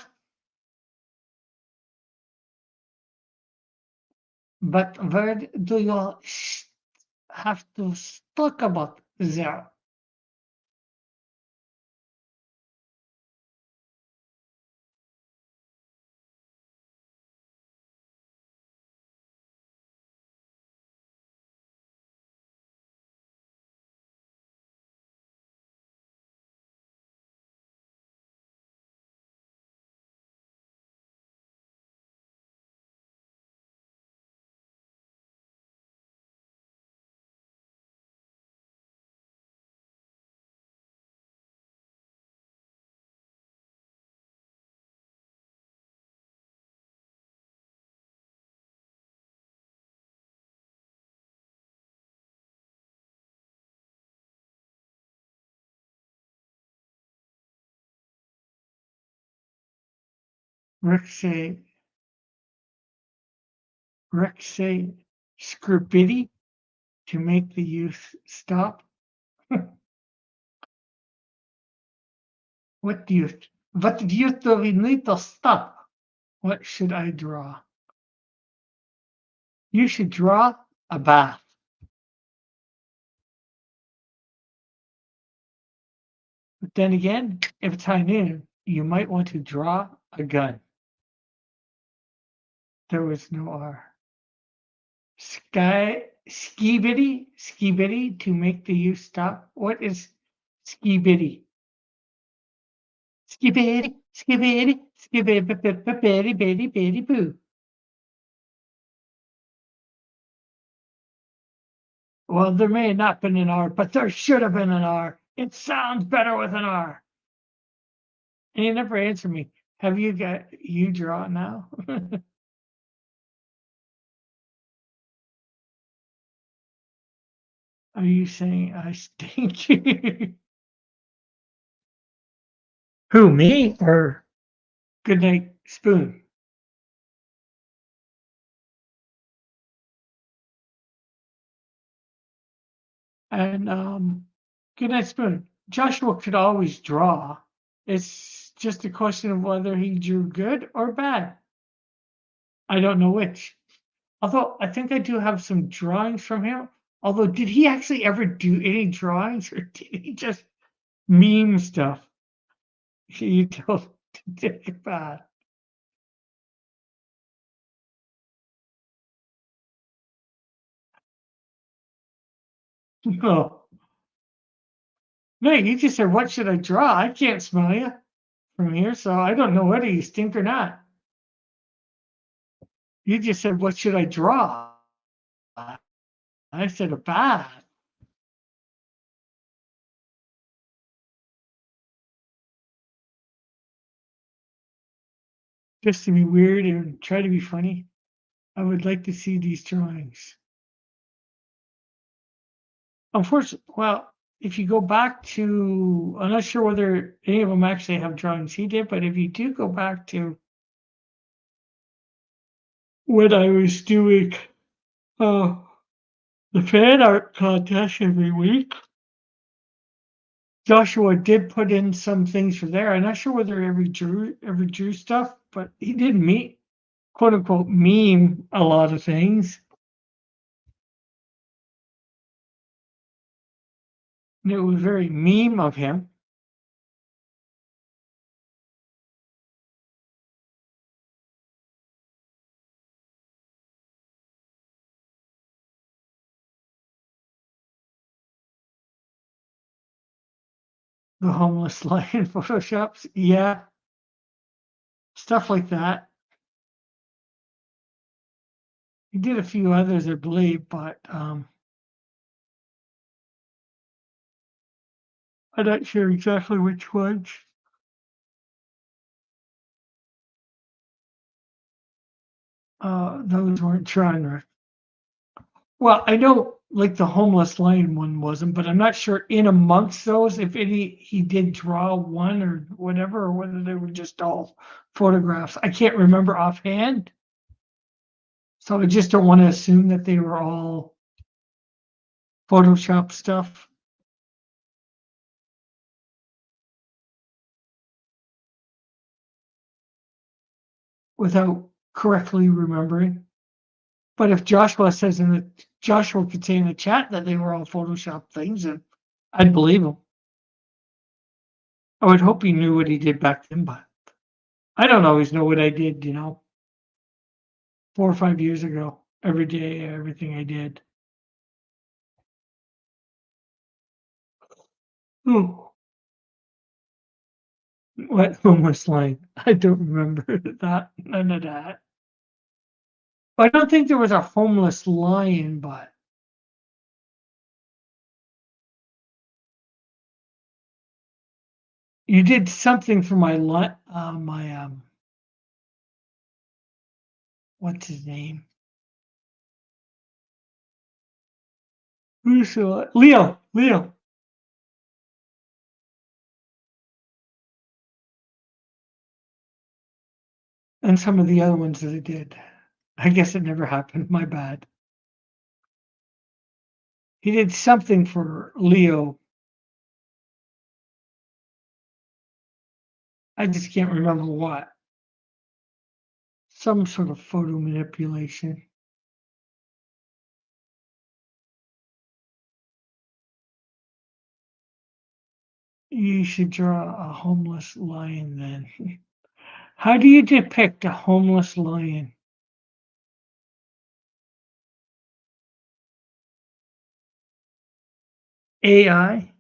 What word do you have to talk about there? Rick say scribity to make the youth stop. What do you we need to stop? What should I draw? You should draw a bath. But then again, if it's high noon, you might want to draw a gun. There was no R. Skibidi to make the youth stop. What is skibidi? Skibidi, boo. Well, there may have not been an R, but there should have been an R. It sounds better with an R. And you never answer me. Have you draw now? Are you saying I stink? Who, me or Goodnight Spoon? And Goodnight Spoon. Joshua could always draw. It's just a question of whether he drew good or bad. I don't know which. Although I think I do have some drawings from him. Although, did he actually ever do any drawings, or did he just meme stuff? You told take it back. No, no, you just said, "What should I draw?" I can't smell you from here, so I don't know whether you stink or not. You just said, "What should I draw?" I said, "A bath." Just to be weird and try to be funny. I would like to see these drawings. Unfortunately, well, if you go back to, I'm not sure whether any of them actually have drawings he did, but if you do go back to when I was doing uh, the fan art contest every week, Joshua did put in some things for there. I'm not sure whether every drew stuff, but he did meet quote unquote meme a lot of things. And it was very meme of him. The homeless lion photoshops. Yeah, stuff like that. He did a few others, I believe, but I'm not sure exactly which ones. Those weren't genre. Well, I know like the homeless lion one wasn't, but I'm not sure in amongst those if any he did draw one or whatever, or whether they were just all photographs. I can't remember offhand. So I just don't want to assume that they were all Photoshop stuff without correctly remembering. But if Joshua says in the Joshua could say in the chat that they were all Photoshop things, and I'd believe him. I would hope he knew what he did back then, but I don't always know what I did, 4 or 5 years ago, every day, everything I did. Oh, what homeless line? I don't remember that, none of that. I don't think there was a homeless lion, but you did something for my what's his name? Who's Leo, and some of the other ones that I did. I guess it never happened. My bad. He did something for Leo. I just can't remember what. Some sort of photo manipulation. You should draw a homeless lion then. How do you depict a homeless lion? AI?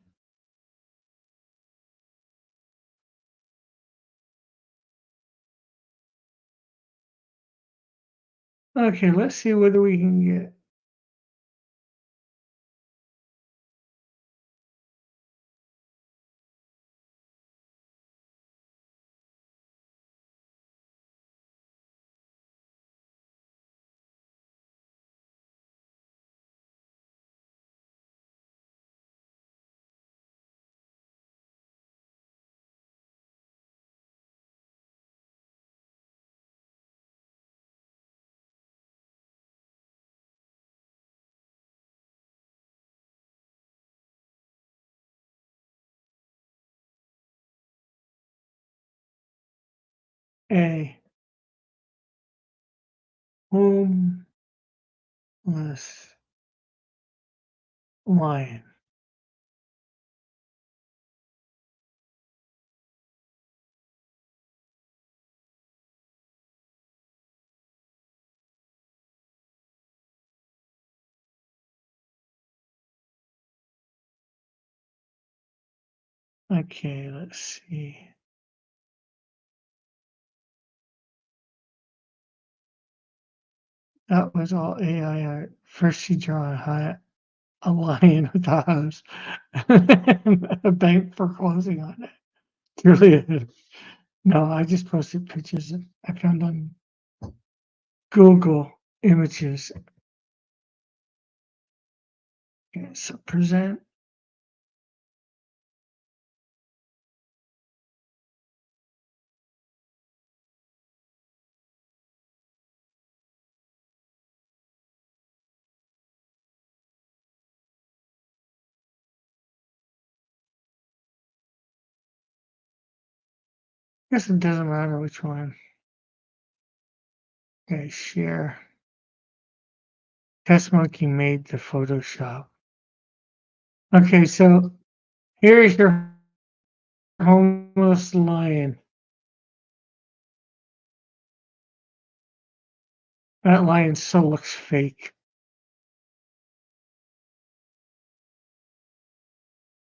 Okay, let's see whether we can get. A home Homeless lion. Okay, let's see. That was all AI art. First, you draw a lion with a house, and a bank foreclosing on it. Really? No, I just posted pictures that I found on Google Images. Okay, so present. Guess it doesn't matter which one. Okay, share. Test Monkey made the Photoshop. Okay, so here's your homeless lion. That lion so looks fake.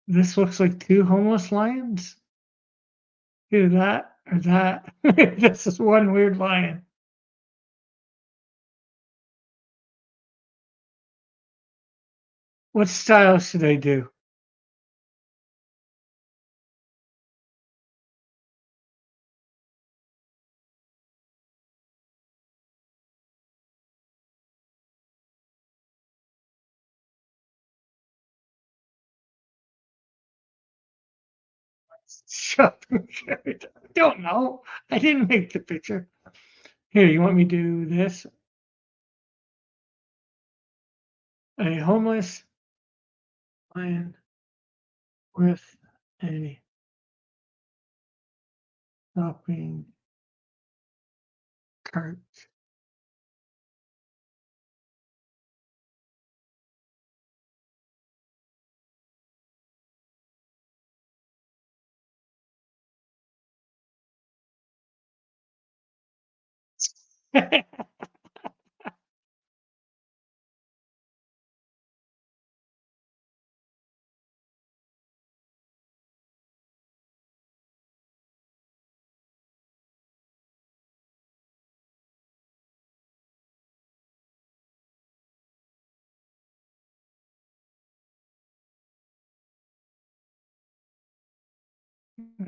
This looks like two homeless lions. Do that or that. This is one weird lion. What style should I do? Shopping cart. I don't know. I didn't make the picture. Here, you want me to do this? A homeless lion with a shopping cart.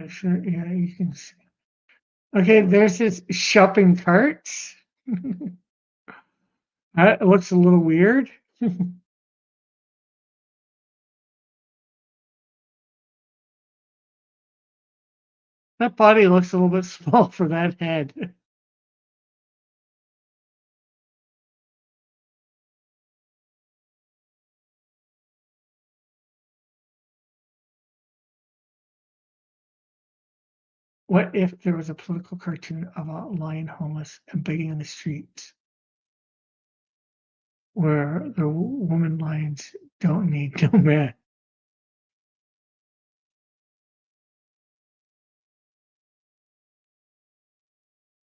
Sure, yeah, you can see. Okay, there's this shopping carts. That looks a little weird. That body looks a little bit small for that head. What if there was a political cartoon of a lion homeless and begging in the streets where the woman lions don't need no man?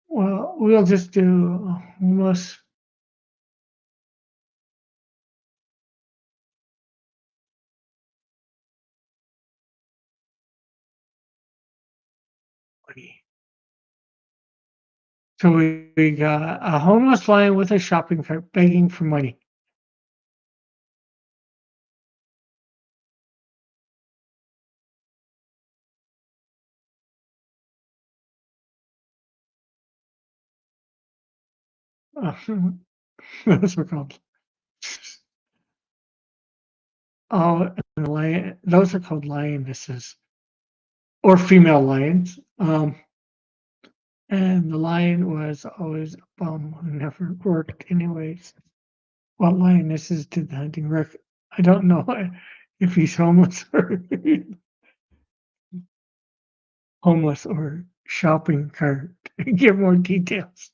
Well, we'll just do homeless. So we got a homeless lion with a shopping cart begging for money. Uh, those are called oh, and the lion. Those are called lionesses or female lions. And the lion was always a bum who never worked anyways. What lionesses did the hunting wreck? I don't know if he's homeless or homeless or shopping cart. Give more details.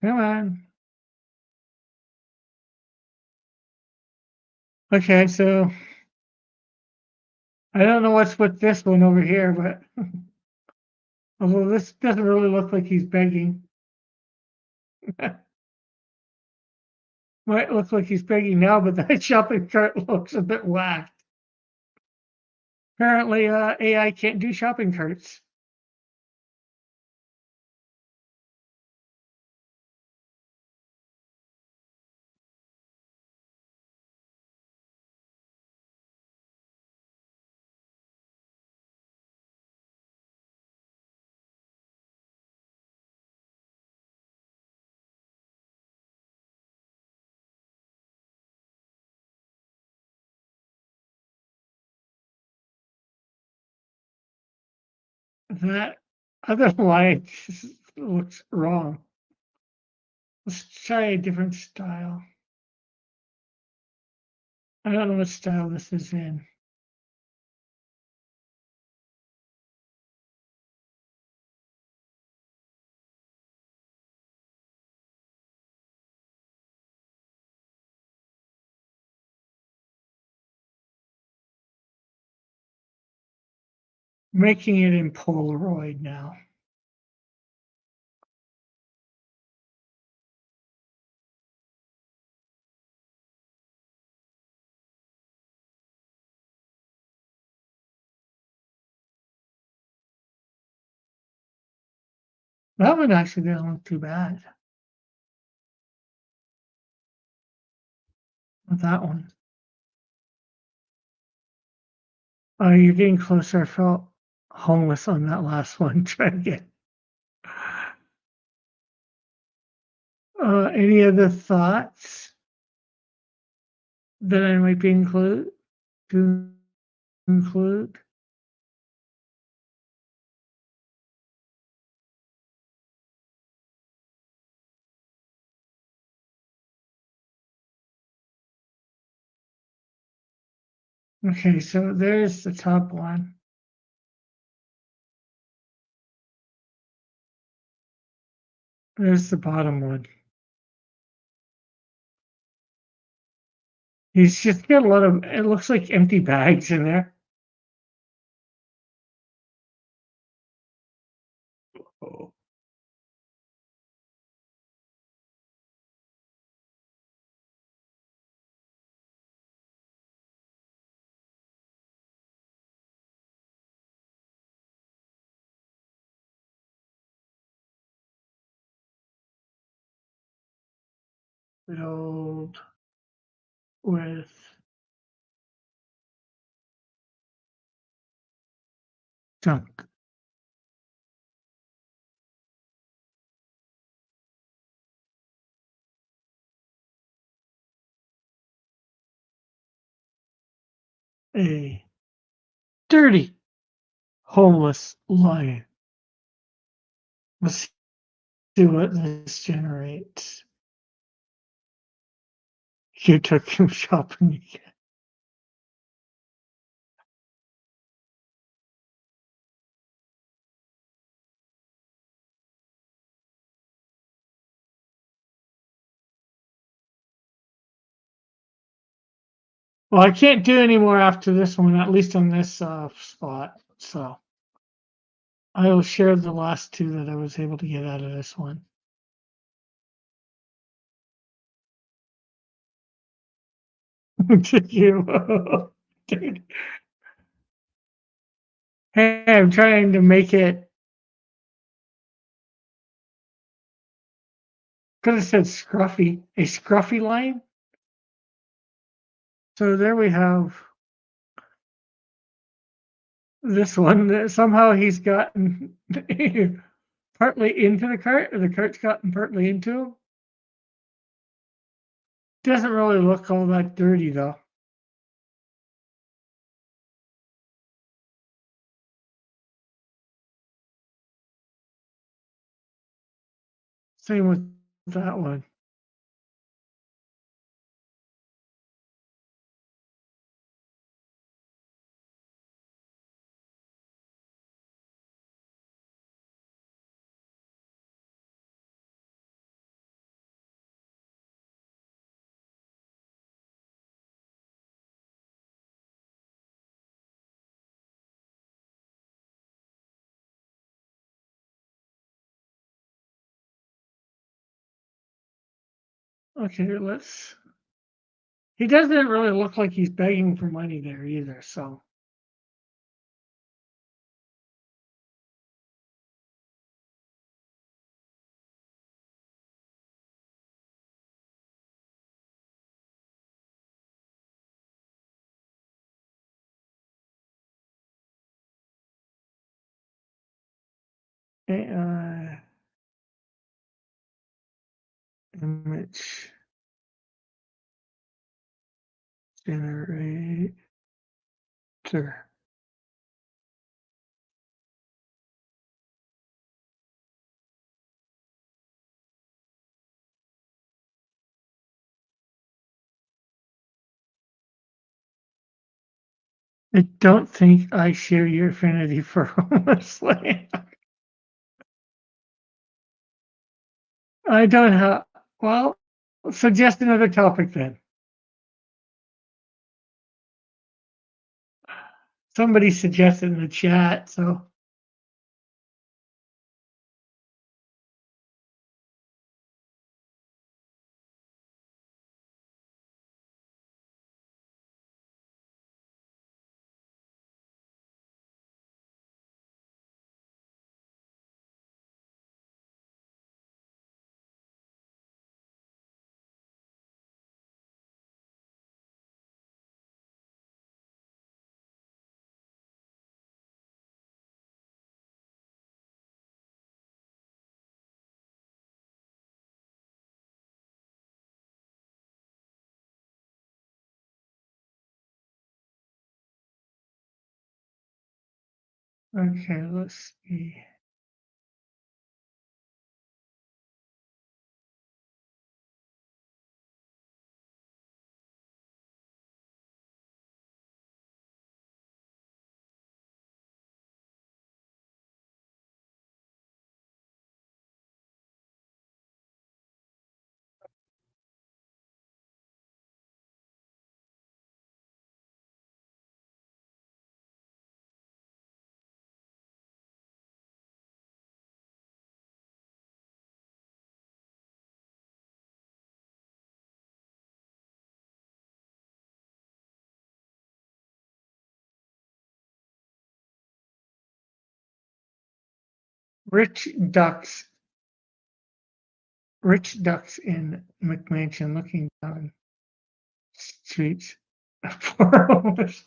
Come on. Okay, so I don't know what's with this one over here, but although this doesn't really look like he's begging. Might look like he's begging now, but that shopping cart looks a bit whacked. Apparently, AI can't do shopping carts. That otherwise looks wrong. Let's try a different style. I don't know what style this is in. Making it in Polaroid now. That one actually didn't look too bad with that one. Oh, you're getting closer. I felt homeless on that last one. Try again. Any other thoughts that I might be to include? Okay, so there's the top one. There's the bottom one. He's just got a lot of, it looks like empty bags in there. Oh. Filled with junk. A dirty, homeless lion. Let's see what this generates. You took him shopping again. Well, I can't do any more after this one, at least on this spot. So I will share the last two that I was able to get out of this one. To you, dude. Hey, I'm trying to make it. Could have said scruffy, a scruffy line. So there we have this one. Somehow he's gotten partly into the cart, or the cart's gotten partly into him. Doesn't really look all that dirty though. Same with that one. Okay, let's. He doesn't really look like he's begging for money there either. So AI image generator. I don't think I share your affinity for homeless land. I don't have. Well, suggest another topic then. Somebody suggested in the chat, so okay, let's see. Rich ducks, rich ducks in McMansion looking down streets for homeless.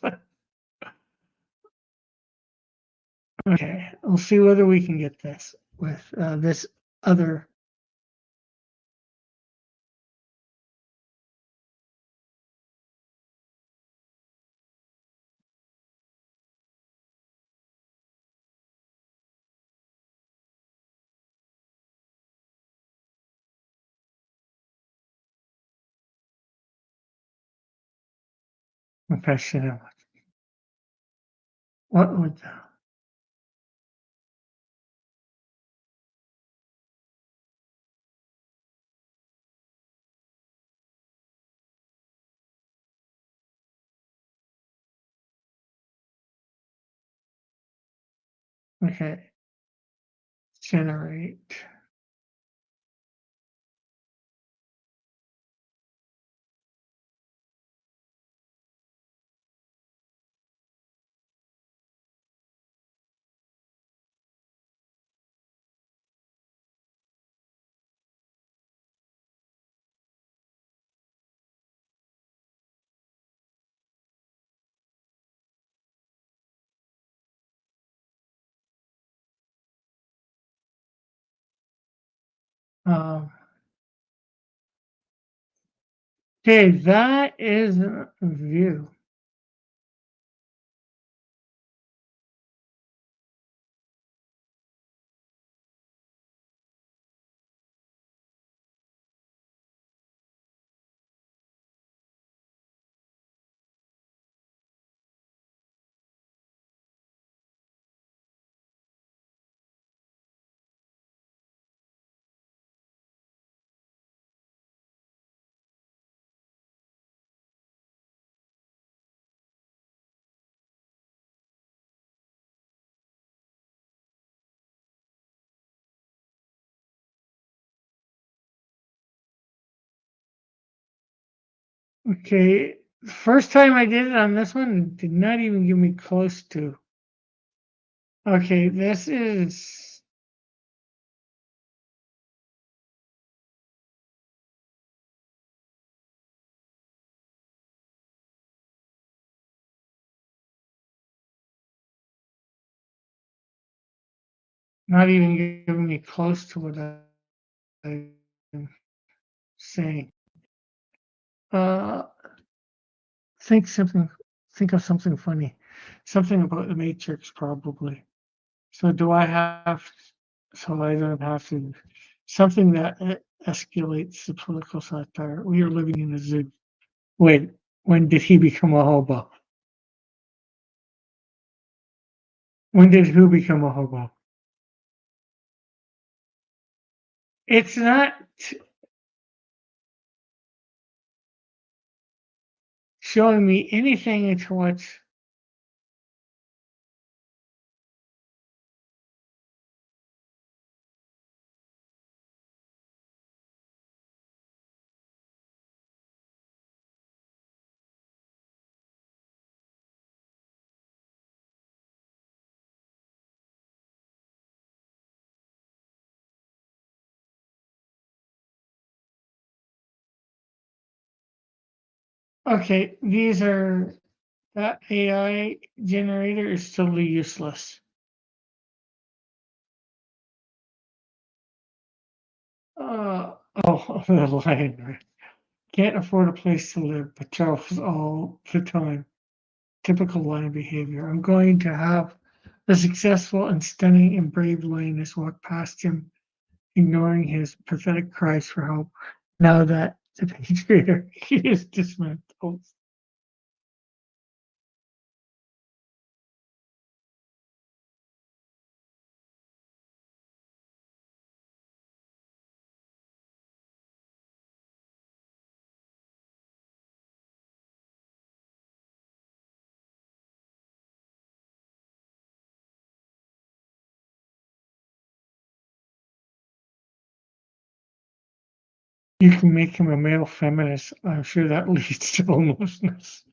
Okay, we'll see whether we can get this with this other. Confession. What would okay generate? Um, okay, that is a view. Okay, first time I did it on this one did not even give me close to. Okay, this is not even giving me close to what I'm saying. Uh, think something. Think of something funny. Something about the Matrix, probably. So do I have? So I don't have to. Something that escalates the political satire. We are living in a zoo. Wait, when did he become a hobo? When did who become a hobo? It's not showing me anything into what's okay. These are that AI generator is totally useless. Oh, the lion. Right? Can't afford a place to live, but travels all the time. Typical lion behavior. I'm going to have the successful and stunning and brave lioness walk past him, ignoring his pathetic cries for help. Now that the patriarchy is dismantled. You can make him a male feminist. I'm sure that leads to homelessness.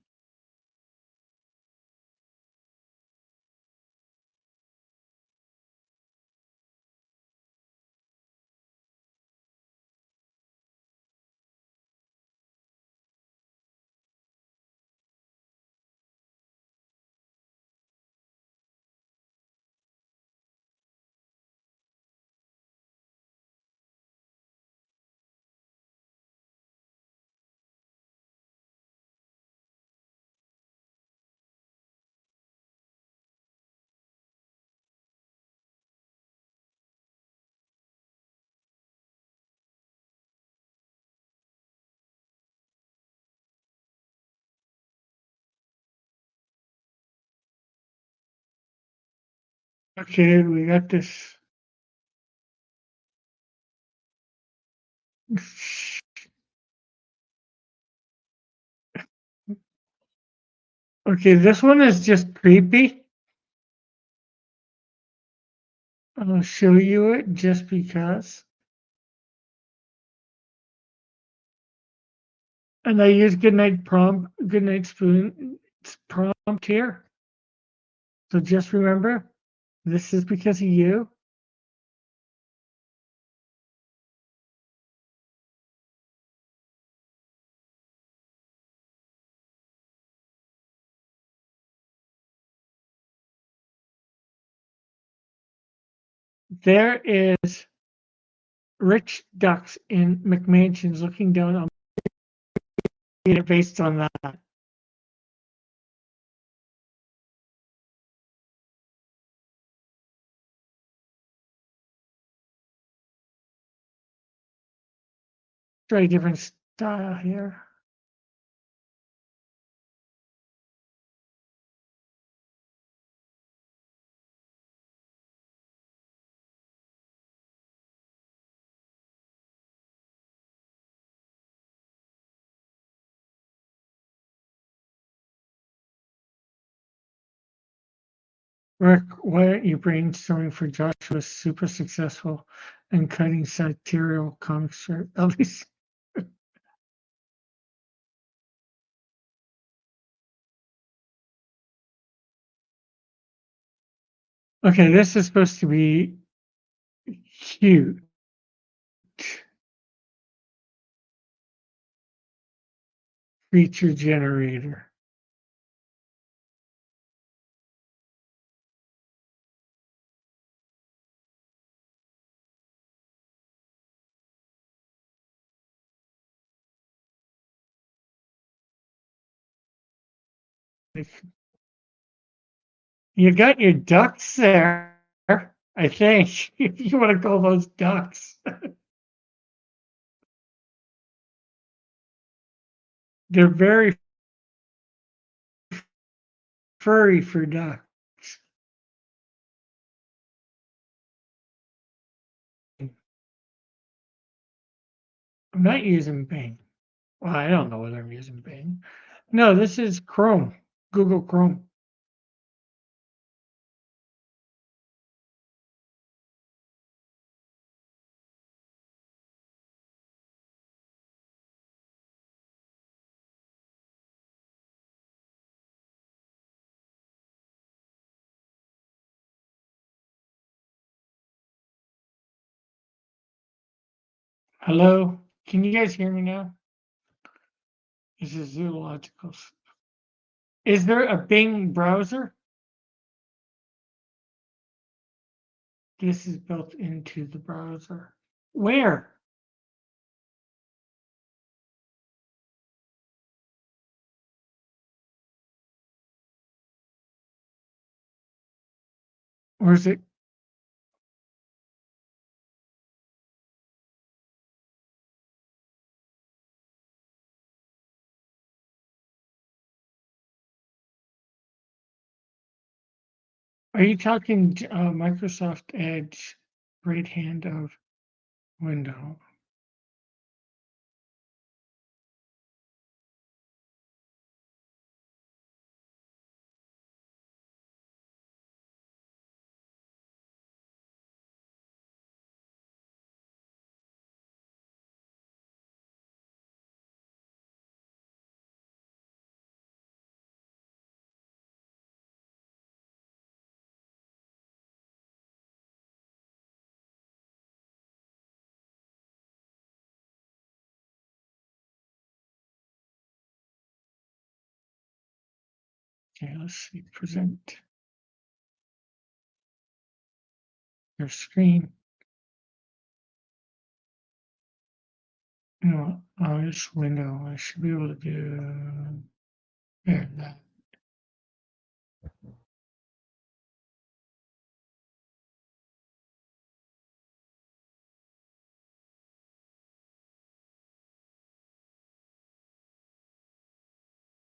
Okay, we got this. Okay, this one is just creepy. I'll show you it just because. And I use goodnight spoon prompt here. So just remember, this is because of you. There is rich ducks in McMansions looking down on it based on that. Try a different style here. Rick, why aren't you brainstorming for Joshua's super successful and cutting satirical comic strip? At least Okay, this is supposed to be cute. Feature generator. You got your ducks there, I think. If you want to call those ducks. They're very furry for ducks. I'm not using Bing. Well, I don't know whether I'm using Bing. No, this is Chrome, Google Chrome. Hello? Can you guys hear me now? This is Zoological. Is there a Bing browser? This is built into the browser. Where? Or is it? Are you talking Microsoft Edge, right hand of window? Okay, let's see. Present your screen. No, this window. I should be able to do there. That.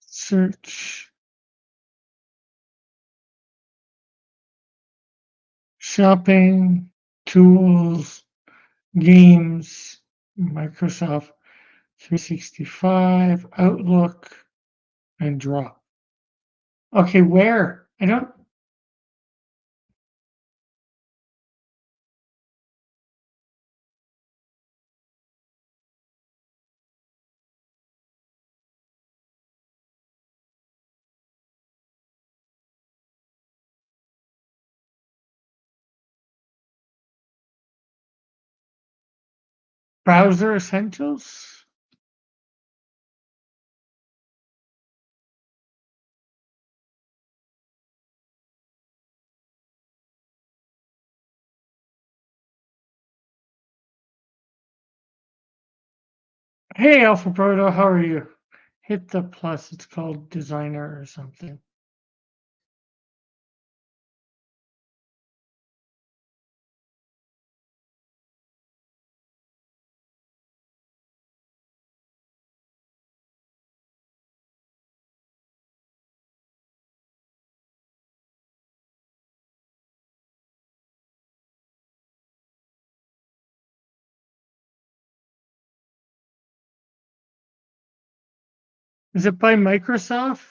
Search. Shopping, tools, games, Microsoft 365, Outlook, and Draw. Okay, where? I don't. Browser Essentials? Hey, Alpha Proto, how are you? Hit the plus. It's called Designer or something. Is it by Microsoft?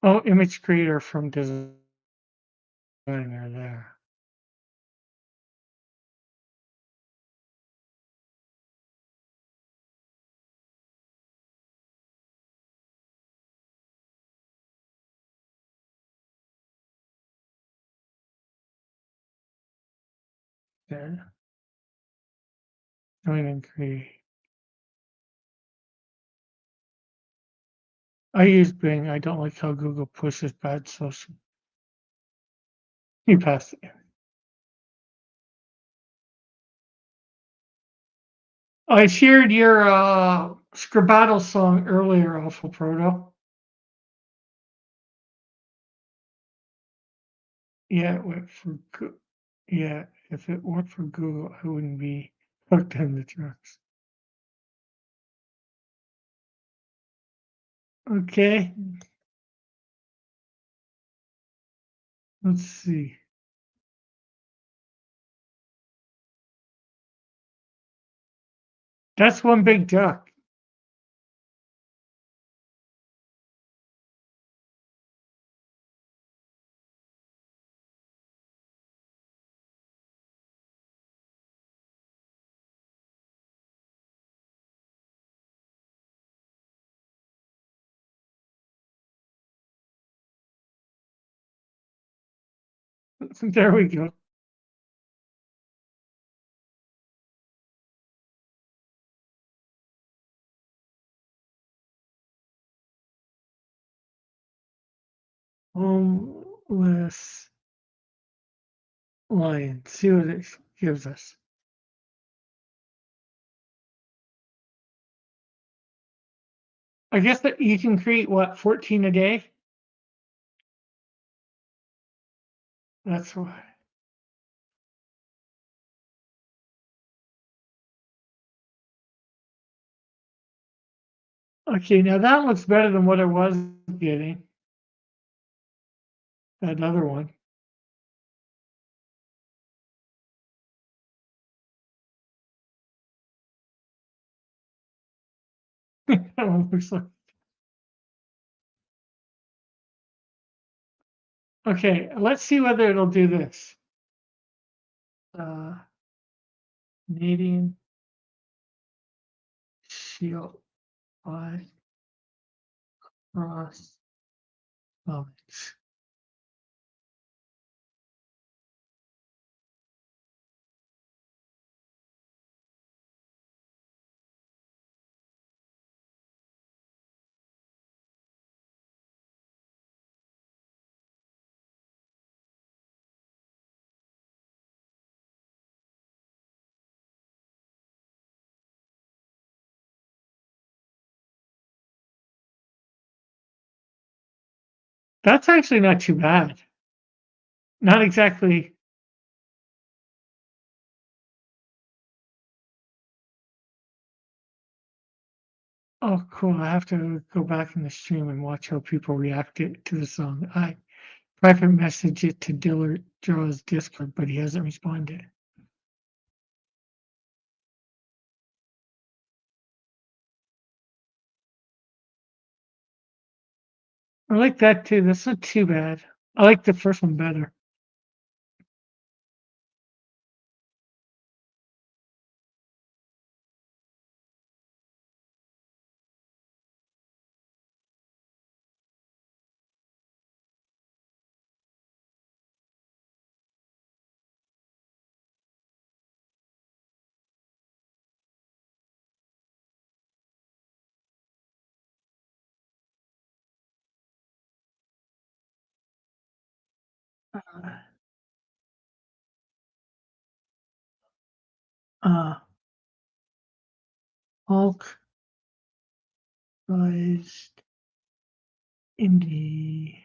Oh, image creator from designer there. There. Join and create. I use Bing. I don't like how Google pushes bad social. You passed it. I shared your Scribble song earlier, Alpha Proto. Yeah, it went for yeah. If it weren't for Google, I wouldn't be hooked on the trucks. Okay, let's see. That's one big duck. There we go. Homeless lion. See what it gives us. I guess that you can create what 14 a day. That's why. Okay, now that looks better than what I was getting. That other one. That one looks like. Okay, let's see whether it'll do this. Uh, Canadian Shield by Cross Comics. That's actually not too bad. Not exactly. Oh, cool. I have to go back in the stream and watch how people reacted to the song. I private message it to Dillard Jaw's Discord, but he hasn't responded. I like that too. That's not too bad. I like the first one better. Uh, Hulk sized indie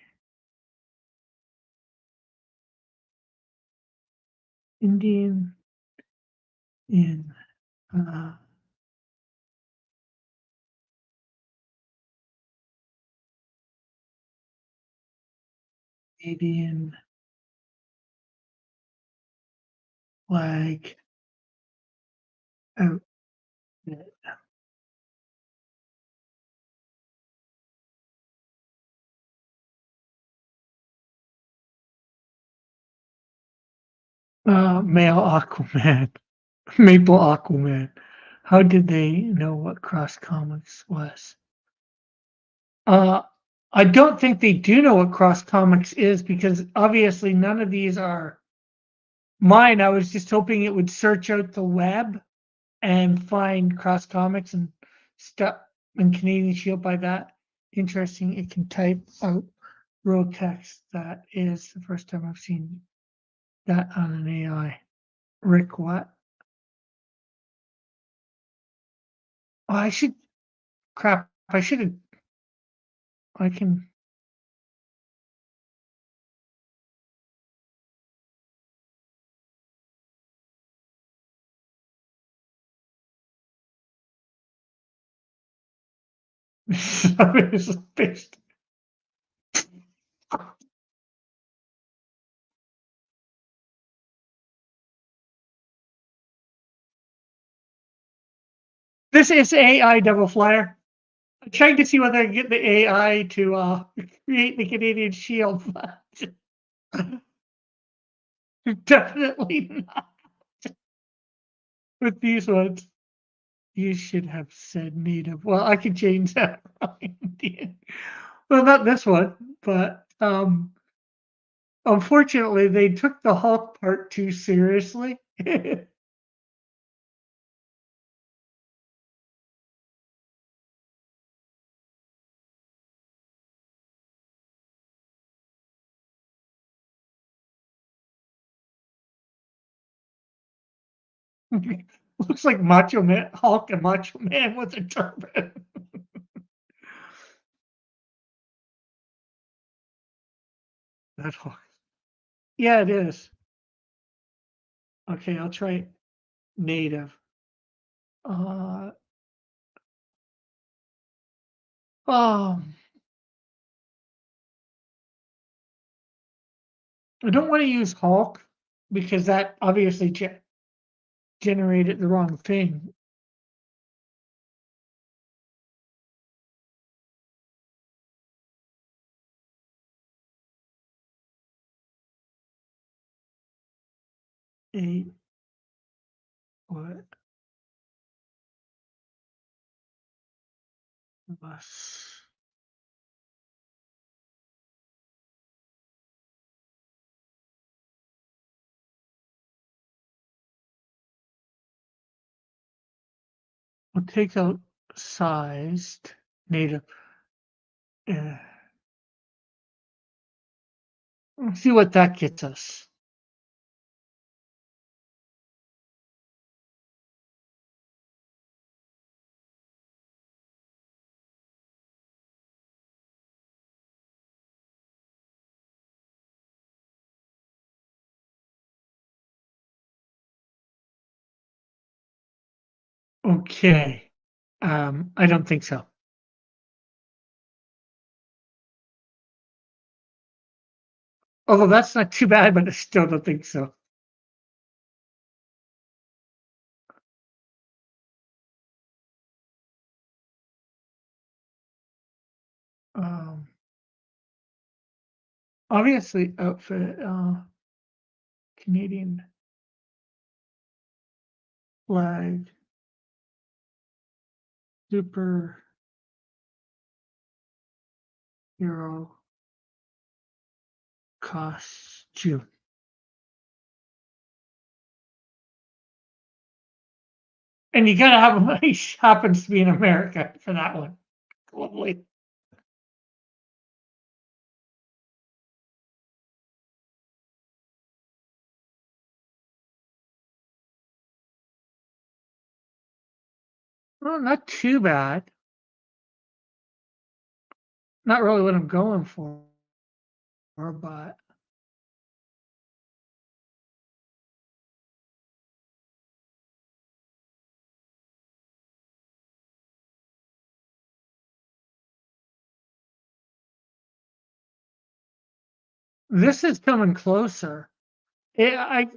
Indian in Canadian flag outfit. Male Aquaman, Maple Aquaman. How did they know what Cross Comics was? Uh, I don't think they do know what Cross Comics is because obviously none of these are mine. I was just hoping it would search out the web and find Cross Comics and stuff and Canadian Shield by that. Interesting. It can type out real text. That is the first time I've seen that on an AI. Rick, what? Oh, I should. Crap. I should have. I can. This is AI Double Flyer. I'm trying to see whether I can get the AI to create the Canadian Shield. Definitely not with these ones. You should have said native. Well, I can change that. Well, not this one, but unfortunately, they took the Hulk part too seriously. Looks like Macho Man, Hulk and Macho Man with a turban. That Hulk. Yeah, it is. Okay, I'll try native. Uh, um, I don't want to use Hulk because that obviously generated the wrong thing. A what bus? We'll take out sized native. Uh, let's see what that gets us. Okay. I don't think so. Although that's not too bad, but I still don't think so. Um, obviously, outfit Canadian flag, super hero costume. And you gotta have a he happens to be in America for that one. Lovely. Well, not too bad. Not really what I'm going for, but this is coming closer. I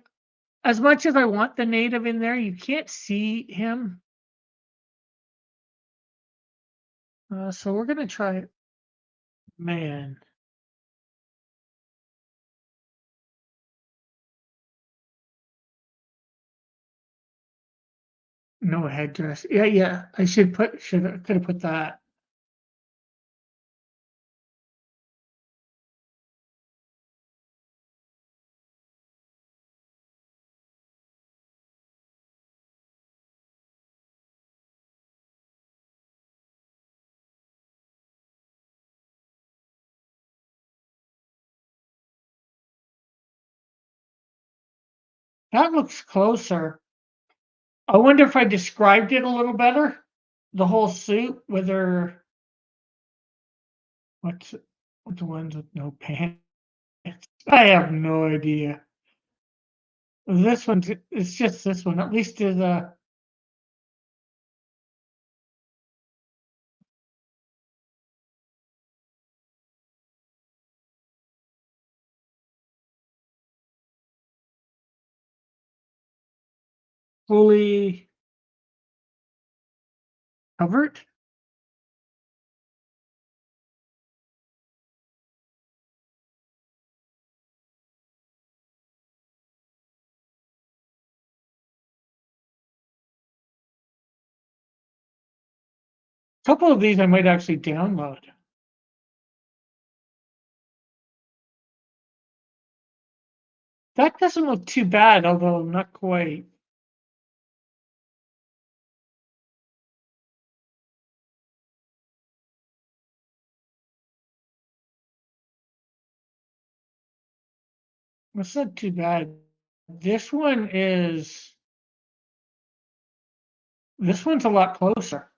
as much as I want the native in there, you can't see him. So we're gonna try man. No headdress. Yeah, yeah. I could have put that. That looks closer. I wonder if I described it a little better? The whole suit with her what's what's the ones with no pants? I have no idea. This one's it's just this one. At least there's a fully covered. A couple of these I might actually download. That doesn't look too bad, although not quite. That's not too bad. This one is this one's a lot closer.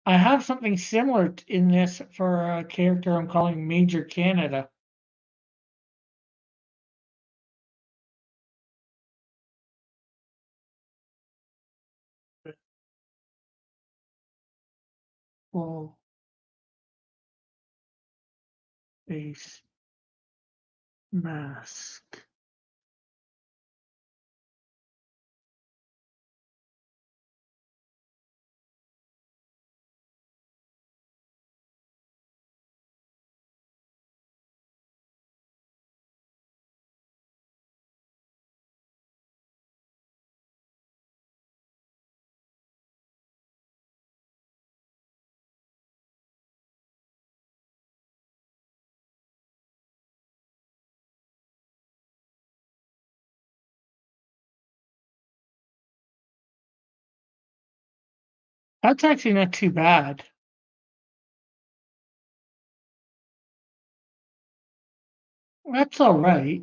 I have something similar in this for a character I'm calling Major Canada. Full face mask. That's actually not too bad. That's all right.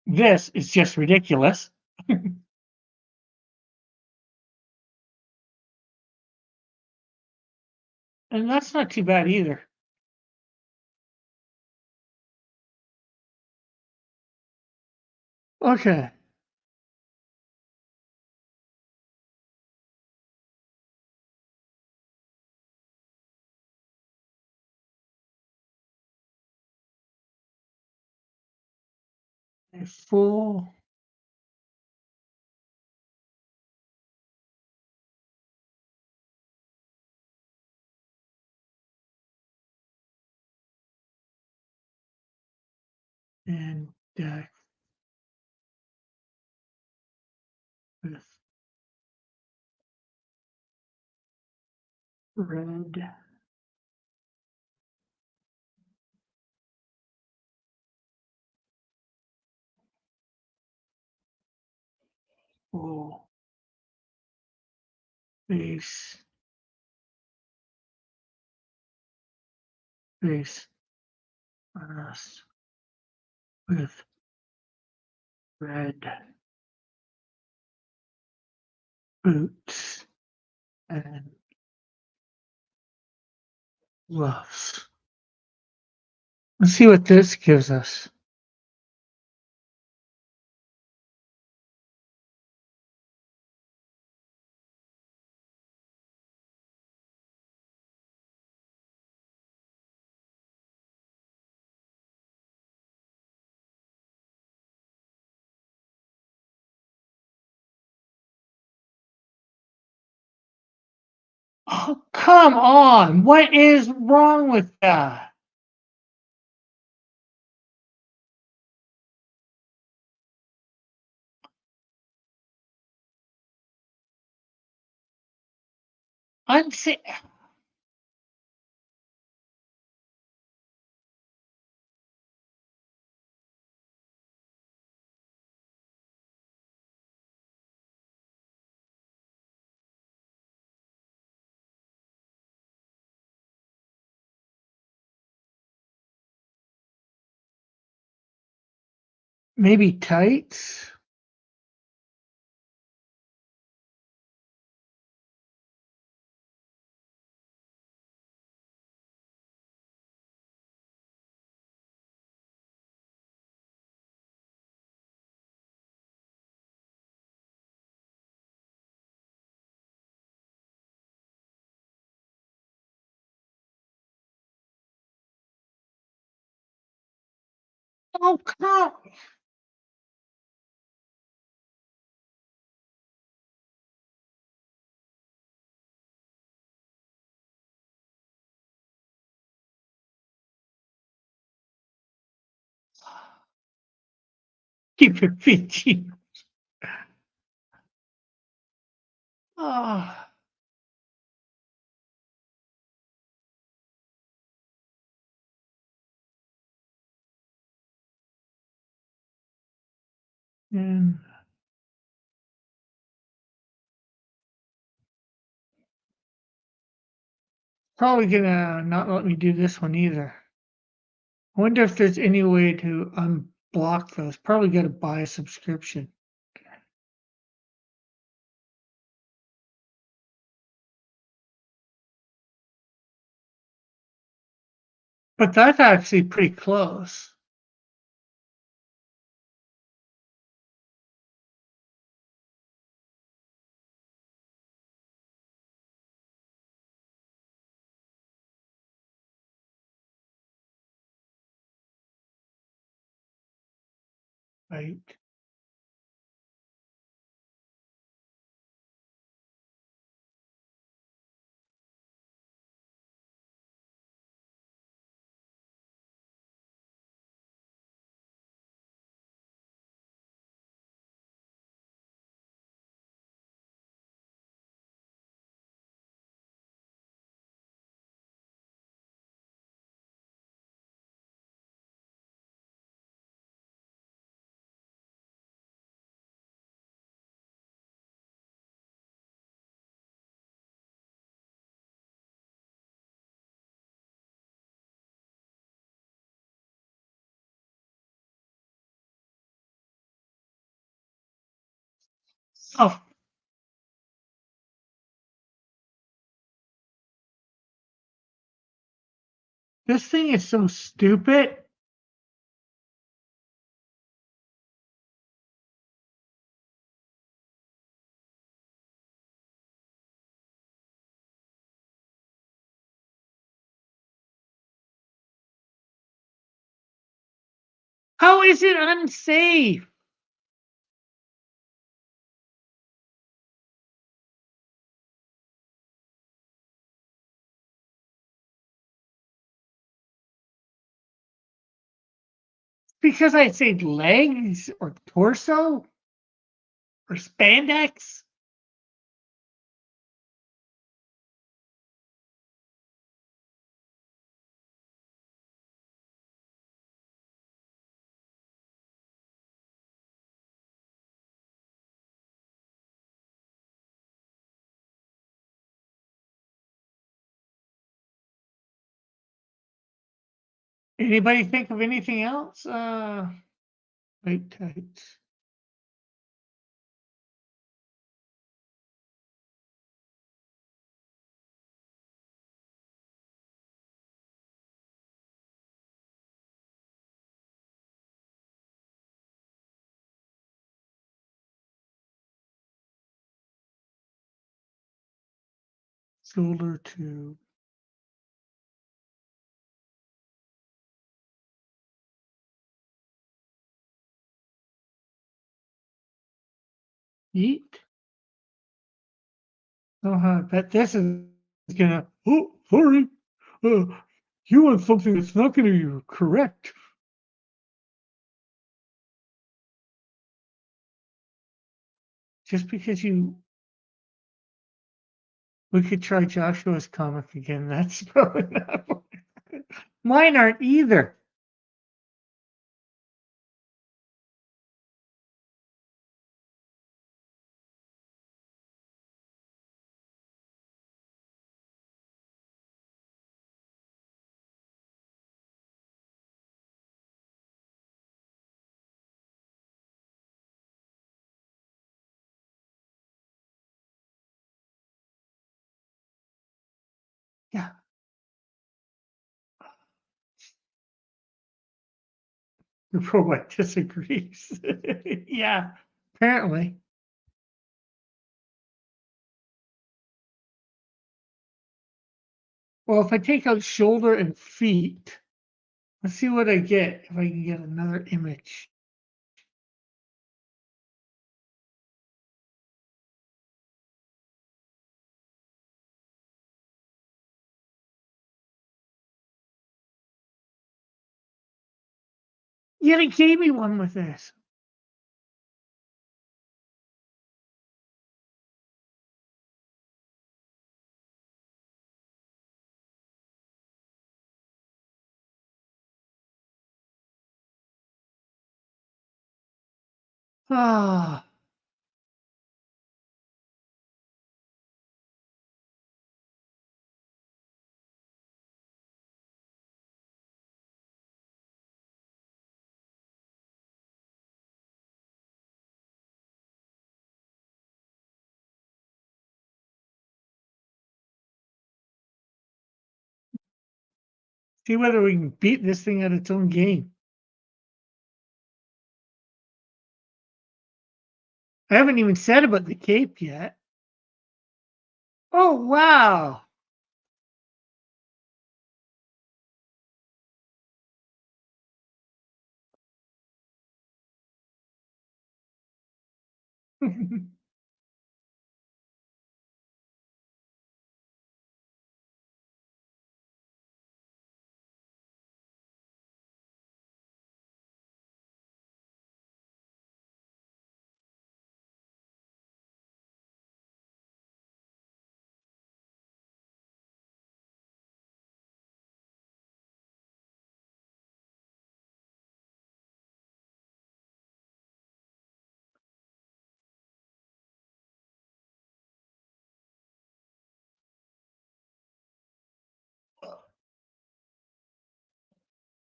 This is just ridiculous. And that's not too bad either. Okay. A full and deck with red full face face mask with red boots and gloves. Let's see what this gives us. Oh, come on. What is wrong with that? Unsa maybe tights? Oh, come keep it 15. Oh, and probably gonna not let me do this one either. I wonder if there's any way to unblock those. Probably gotta buy a subscription. But that's actually pretty close. Right. Oh, this thing is so stupid. How is it unsafe? Because I said legs or torso or spandex? Anybody think of anything else? Wait tights. Shoulder to eat. Bet this is gonna. Oh, sorry. Uh, you want something that's not gonna be correct. Just because you We could try Joshua's comic again. That's probably not. Mine aren't either. Yeah, the robot disagrees. Yeah, apparently. Well, if I take out shoulder and feet, let's see what I get if I can get another image. Yet it gave me one with this. Ah, see whether we can beat this thing at its own game. I haven't even said about the cape yet. Oh, wow.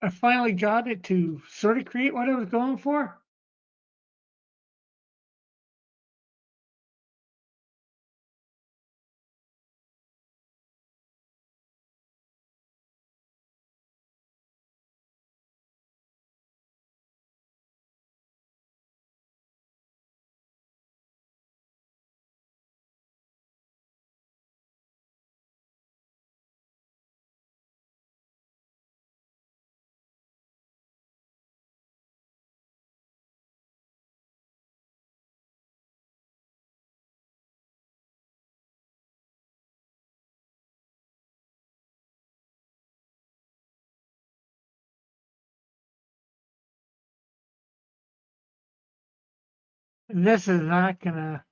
I finally got it to sort of create what I was going for. This is not gonna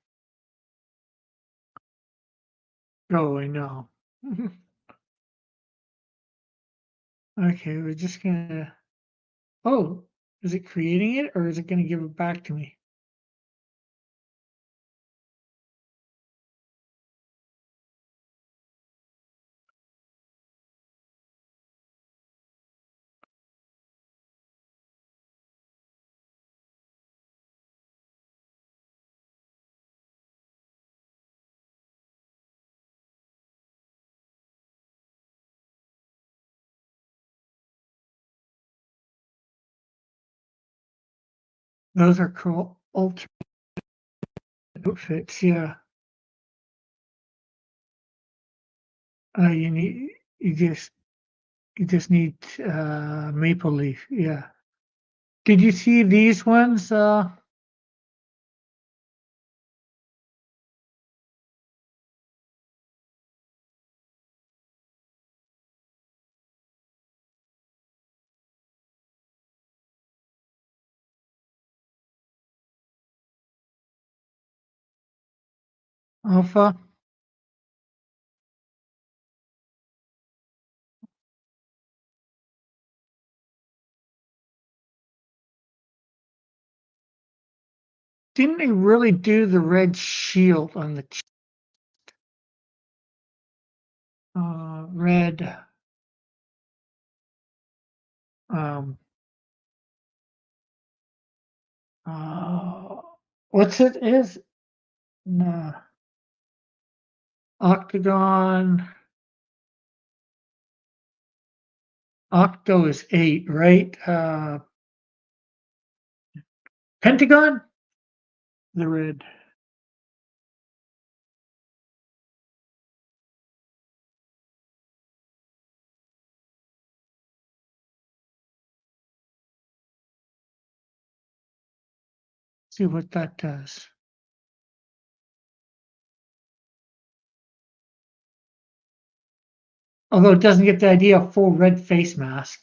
go away, no. Okay, we're just gonna. Oh, is it creating it or is it gonna give it back to me? Those are cool alternate outfits, yeah. You need you just you just need maple leaf, yeah. Did you see these ones? Alpha? didn't they really do the red shield on the red um uh what's it is? No, octagon. Octo is 8, right? Pentagon? The red. See what that does. Although it doesn't get the idea of full red face mask.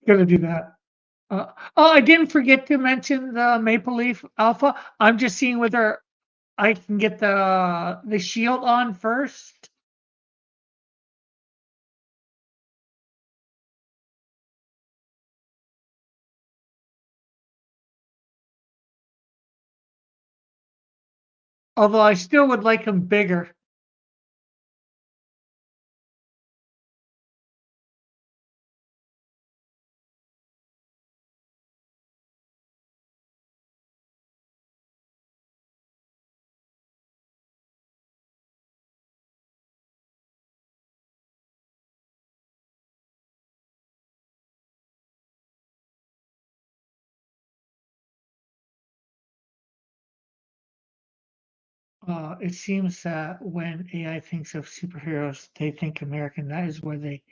Gonna do that. Oh, I didn't forget to mention the Maple Leaf Alpha. I'm just seeing whether I can get the shield on first. Although I still would like him bigger. It seems that when AI thinks of superheroes, they think American. That is why they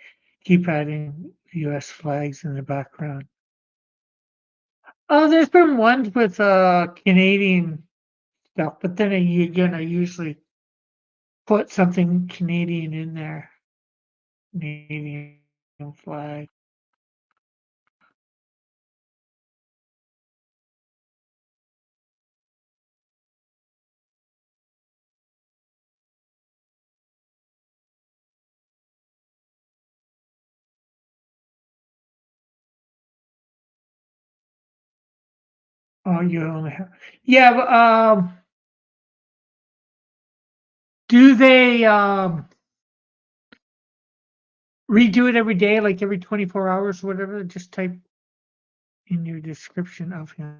keep adding US flags in the background. Oh, there's been ones with Canadian stuff, but then you're gonna usually put something Canadian in there. Canadian flag. Oh, you only have, yeah, but do they redo it every day, like every 24 hours, whatever? Just type in your description of him.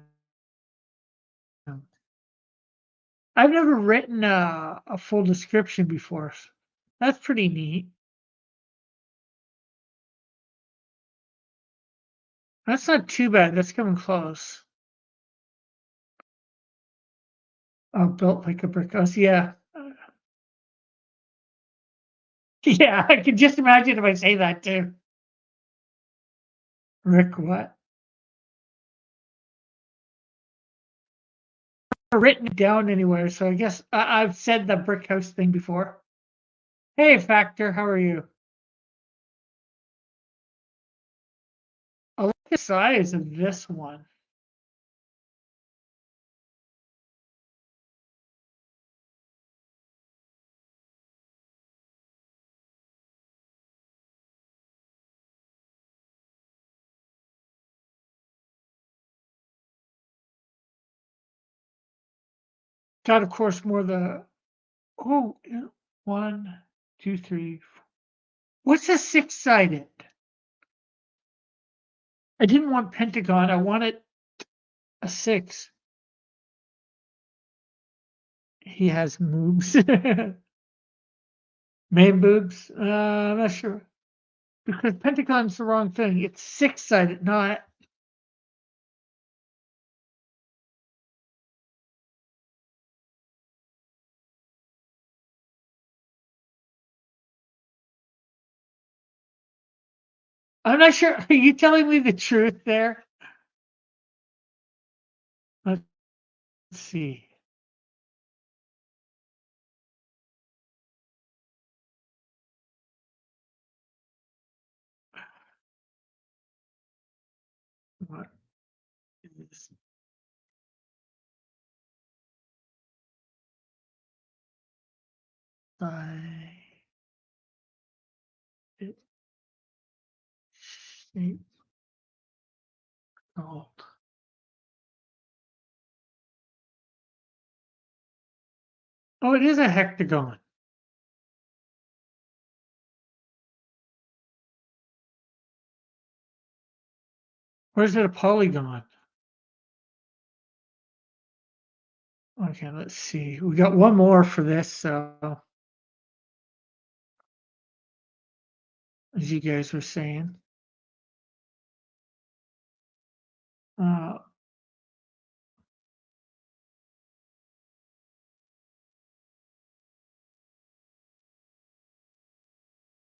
I've never written a full description before. That's pretty neat. That's not too bad. That's coming close. Oh, built like a brick house. Yeah. Yeah, I can just imagine if I say that too. Rick, what? Written it down anywhere, so I guess I've said the brick house thing before. Hey, Factor, how are you? I like the size of this one. Got, of course, more the oh, yeah, 1, 2, 3. What's a six-sided? I didn't want pentagon. I wanted a six. He has moves. Main boobs. I'm not sure because pentagon's the wrong thing. It's six-sided, not. I'm not sure. Are you telling me the truth there? Let's see. by shape called. Oh, it is a hectagon. Or is it a polygon? Okay, let's see. We got one more for this, so as you guys were saying. Uh,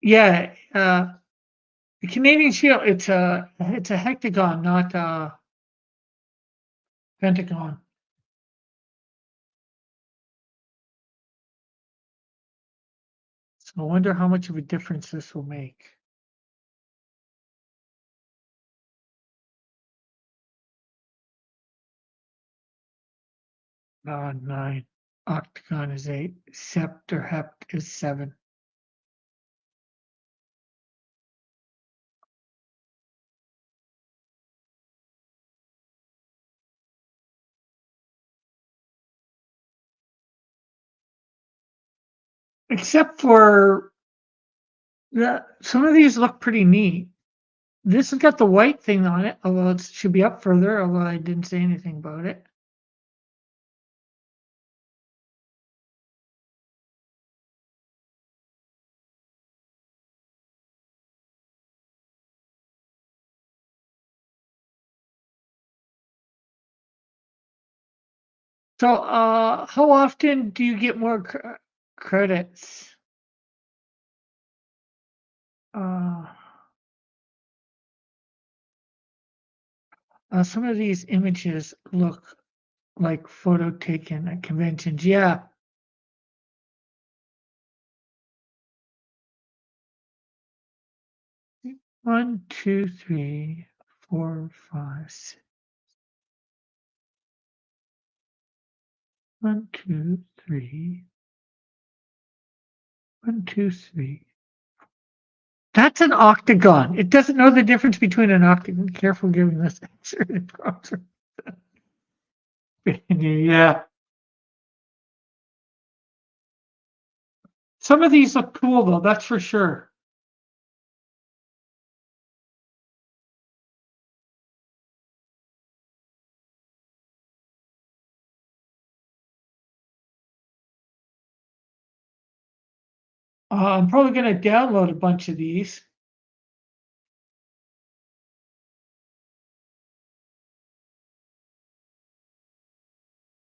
yeah, the Canadian Shield, it's a hectagon, not a pentagon. So I wonder how much of a difference this will make. 9. Octagon is 8. Sept or hept is 7. Except for some of these look pretty neat. This has got the white thing on it, although it should be up further, although I didn't say anything about it. So, how often do you get more credits? Uh, some of these images look like photo taken at conventions. Yeah. One, two, three, four, five, six. 1, 2, 3. 1, 2, 3. That's an octagon. It doesn't know the difference between an octagon. Careful giving this answer. Yeah. Some of these look cool though, that's for sure. I'm probably going to download a bunch of these.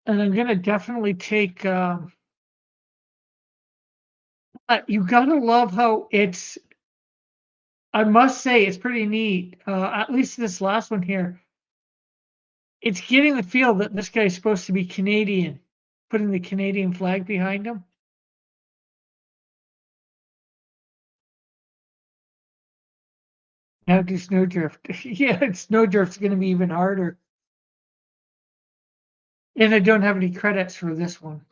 And I'm going to definitely take, you gotta love how I must say it's pretty neat. At least this last one here, it's getting the feel that this guy's supposed to be Canadian, putting the Canadian flag behind him. Now do Snowdrift. Yeah, Snowdrift's going to be even harder. And I don't have any credits for this one.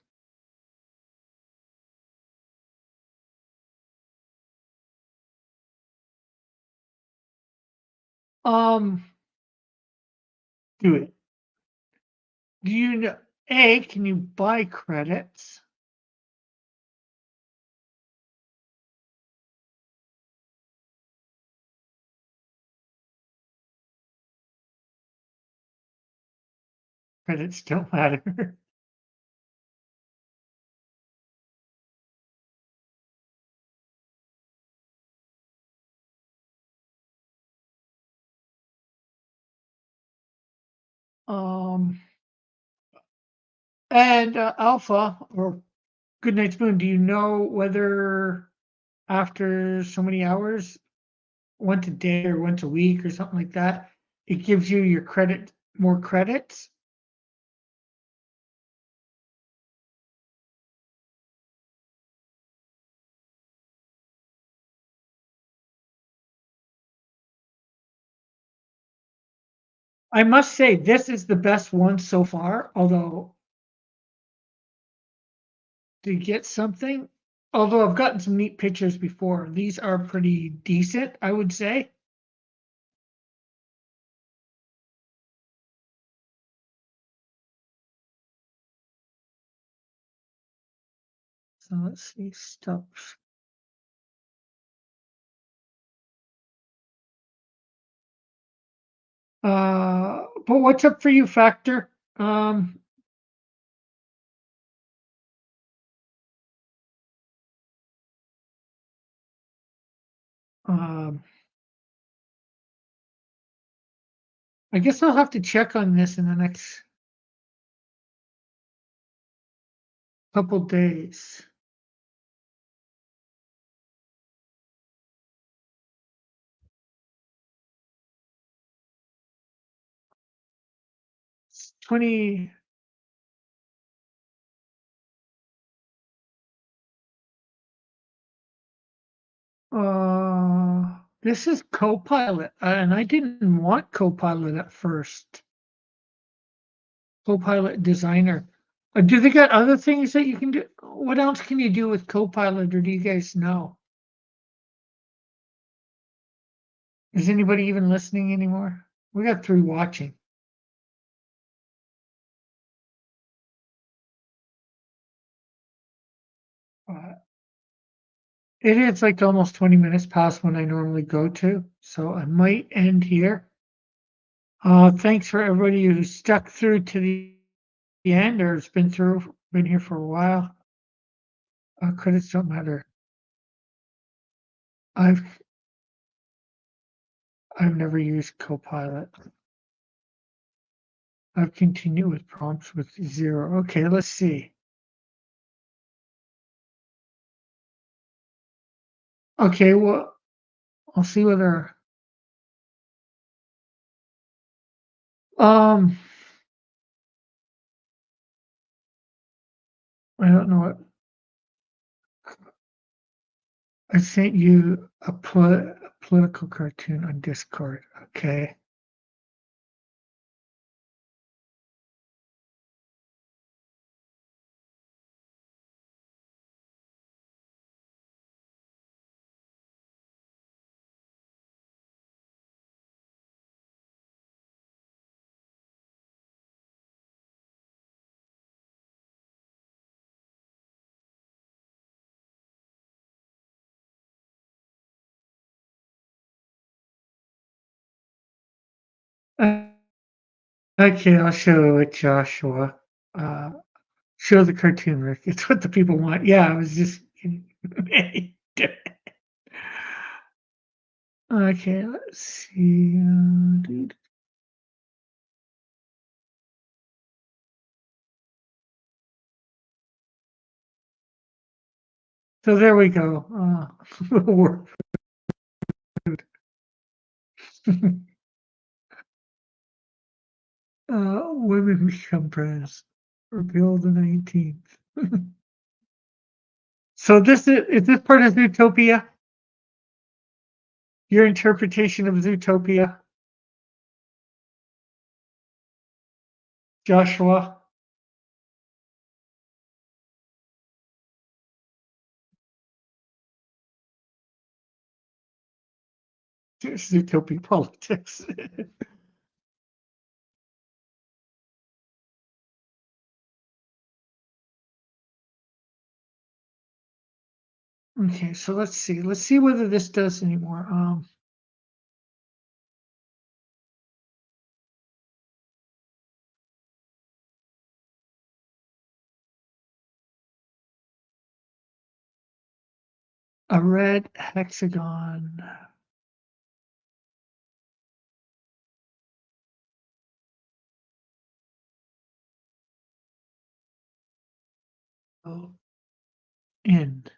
Do it. Do you know? Can you buy credits? Credits don't matter. um, and Alpha or Goodnight Spoon, do you know whether after so many hours, once a day or once a week or something like that, it gives you your more credits? I must say this is the best one so far, although to get something, Although I've gotten some neat pictures before. These are pretty decent, I would say. So let's see, stops. But what's up for you, Factor? Um, um, I guess I'll have to check on this in the next couple days. It's 20. This is Copilot, and I didn't want Copilot at first. Copilot Designer. Do they got other things that you can do? What else can you do with Copilot, or do you guys know? Is anybody even listening anymore? We got 3 watching. Uh, it is like almost 20 minutes past when I normally go to, so I might end here. Thanks for everybody who stuck through to the end or has been here for a while. Credits don't matter. I've I've never used Copilot. I've continued with prompts with 0. Okay, let's see. Okay, well, I'll see whether um I don't know what I sent you a political cartoon on Discord. Okay. Uh, okay, I'll show it, Joshua. Uh, show the cartoon, Rick. It's what the people want. Yeah, I was just kidding. Okay, let's see. So there we go. Word. Women become presidents. Repeal the 19th. So is this part of Zootopia? Your interpretation of Zootopia, Joshua? Zootopia politics. Okay, so let's see. Let's see whether this does anymore. A red hexagon. Oh, end.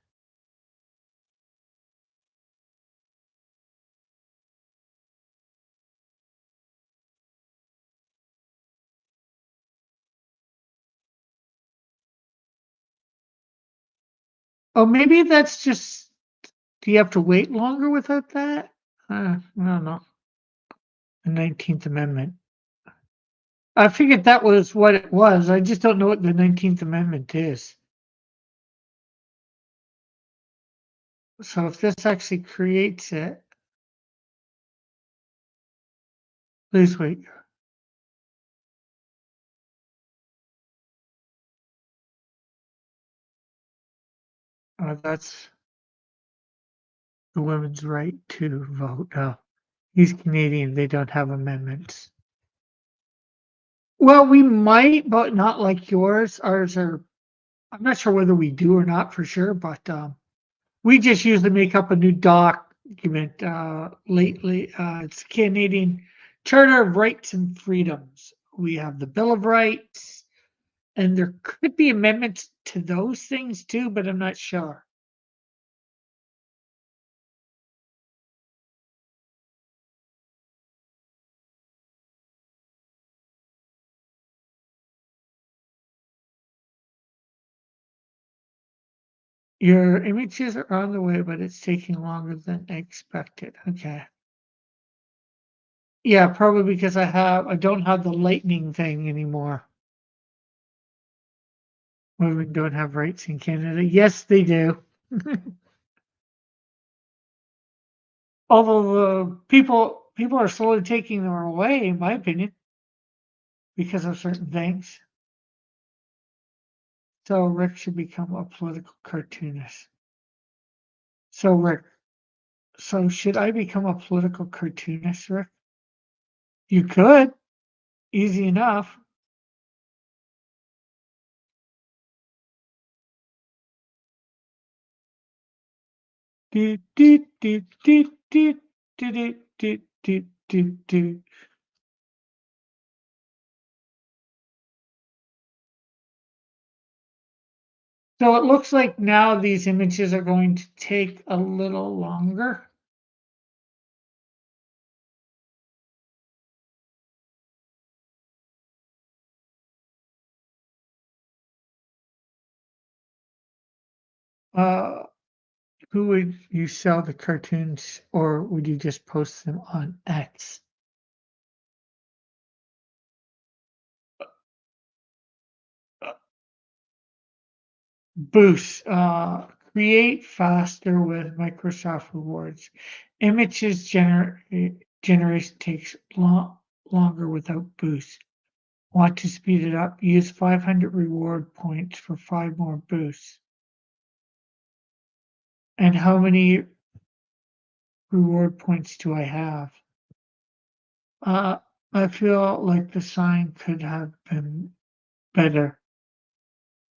Oh, maybe that's just. Do you have to wait longer without that? I don't know. The 19th Amendment. I figured that was what it was. I just don't know what the 19th Amendment is. So if this actually creates it, please wait. That's the women's right to vote. He's Canadian. They don't have amendments. Well, we might, but not like yours. Ours are, I'm not sure whether we do or not for sure, but we just usually make up a new document lately. It's Canadian Charter of Rights and Freedoms. We have the Bill of Rights, and there could be amendments to those things too, but I'm not sure. Your images are on the way, but it's taking longer than expected. Okay. Yeah, probably because I don't have the lightning thing anymore. Women don't have rights in Canada. Yes, they do. Although people are slowly taking them away, in my opinion, because of certain things. So Rick should become a political cartoonist. So Rick, so should I become a political cartoonist, Rick? You could, easy enough. Do, do, do, do, do, do, do, do, do, do, do. So it looks like now these images are going to take a little longer. Uh, who would you sell the cartoons, or would you just post them on X? Boost, create faster with Microsoft Rewards. Images generation takes longer without Boost. Want to speed it up? Use 500 reward points for 5 more boosts. And how many reward points do I have? Uh, I feel like the sign could have been better.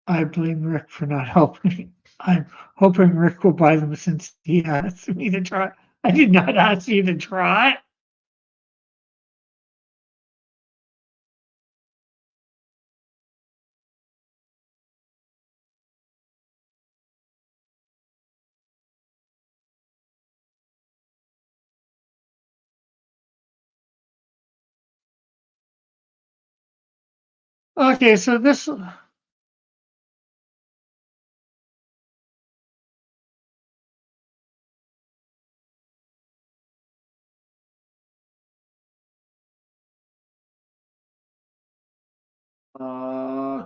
I blame Rick for not helping. I'm hoping Rick will buy them since he asked me to try. I did not ask you to try. Okay, so this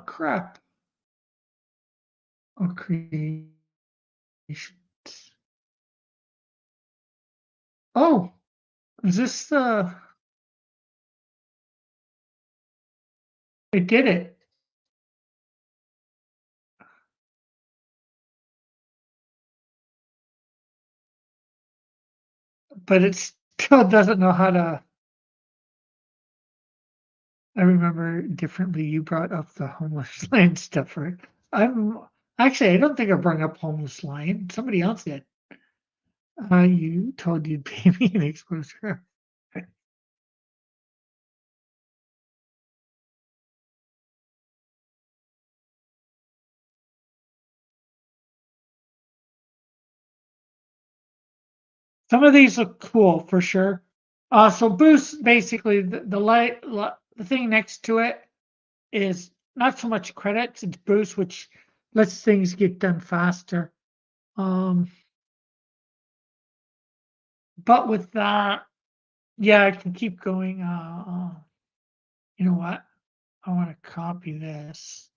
crap. Oh, creations. Oh, is this the? It did it, but it still doesn't know how to. I remember differently. You brought up the homeless lion stuff, right? I'm actually. I don't think I brought up homeless lion. Somebody else did. You told you'd pay me an exposure. Some of these look cool for sure. So boost basically the the thing next to it is not so much credits, it's boost, which lets things get done faster. Um, but with that, yeah, I can keep going. You know what? I want to copy this.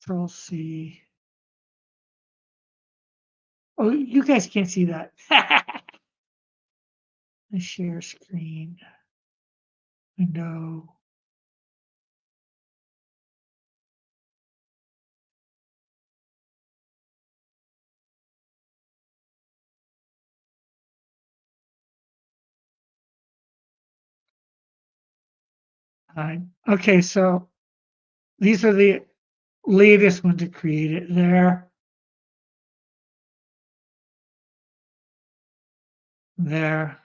Control C. Oh, you guys can't see that. The share screen window. Okay, so these are the latest ones to create it. There, there,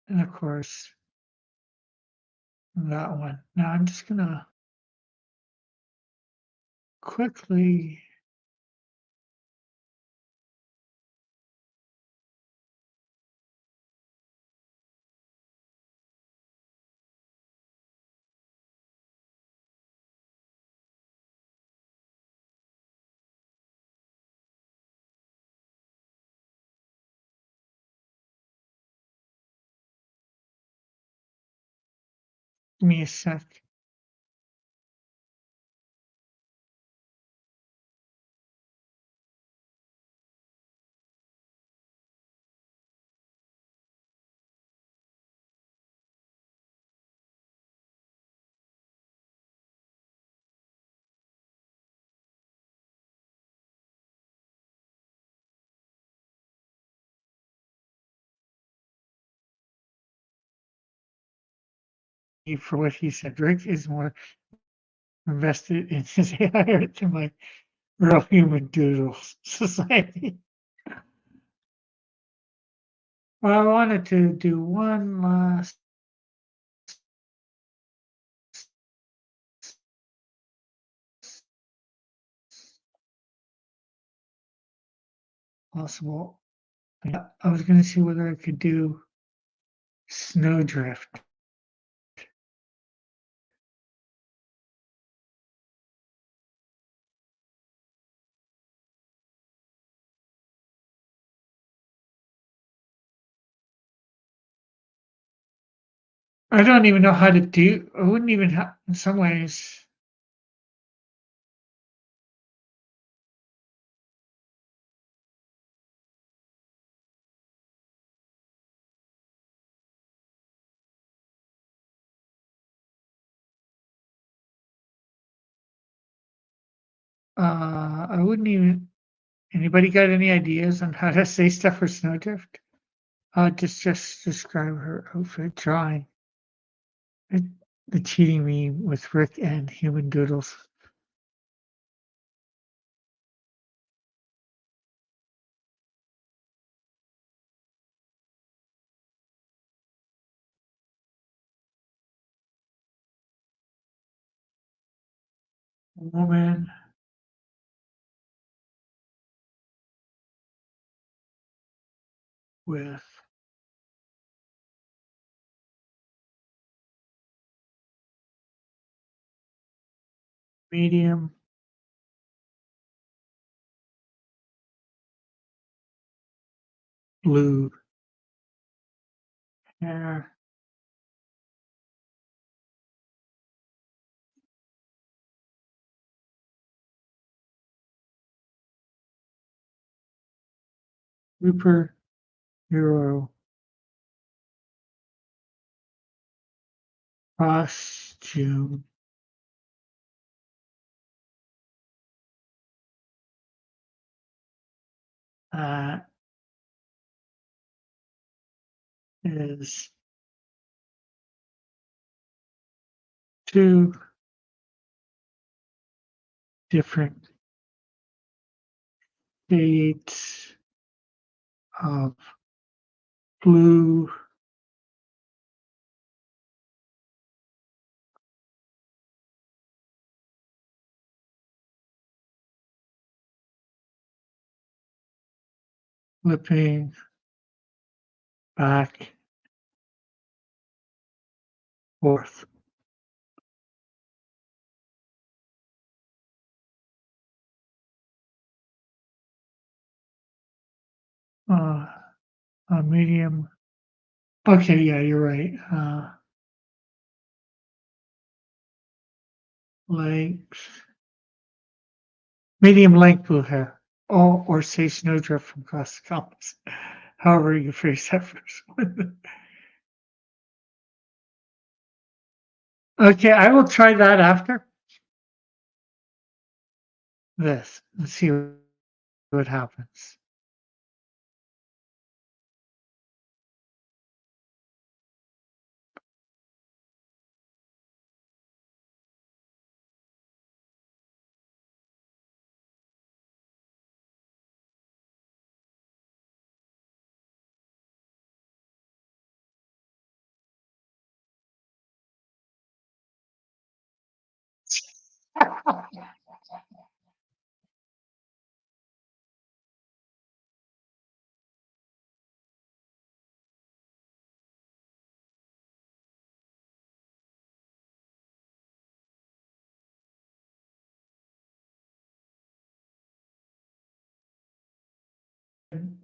and of course that one. Now I'm just gonna quickly. Give me a sec. For what he said, Rick is more invested in his AI than my real human doodles society. Well, I wanted to do one last possible. Yeah, I was going to see whether I could do snowdrift. I don't even know how to do. I wouldn't even have, in some ways. I wouldn't even. Anybody got any ideas on how to say stuff for snowdrift? Just describe her outfit drawing. It, the cheating me with Rick and human doodles. Woman with medium blue hair. Superhero costume. Uh, is two different shades of blue flipping back forth. Uh, a medium. Okay, yeah, you're right. length, medium length blue hair. Or say snowdrift from across the comments. However you phrase that first one. Okay, I will try that after this and see what happens.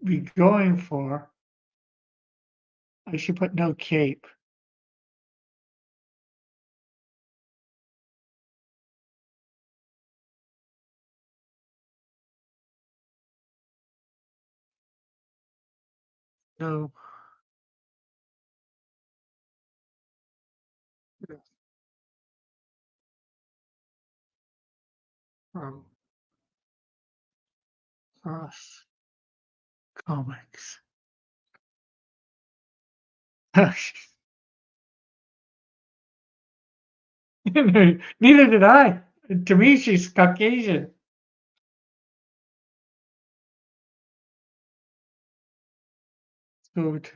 Be going for, I should put no cape. No. From Cross Comics. Neither did I. To me, she's Caucasian. So it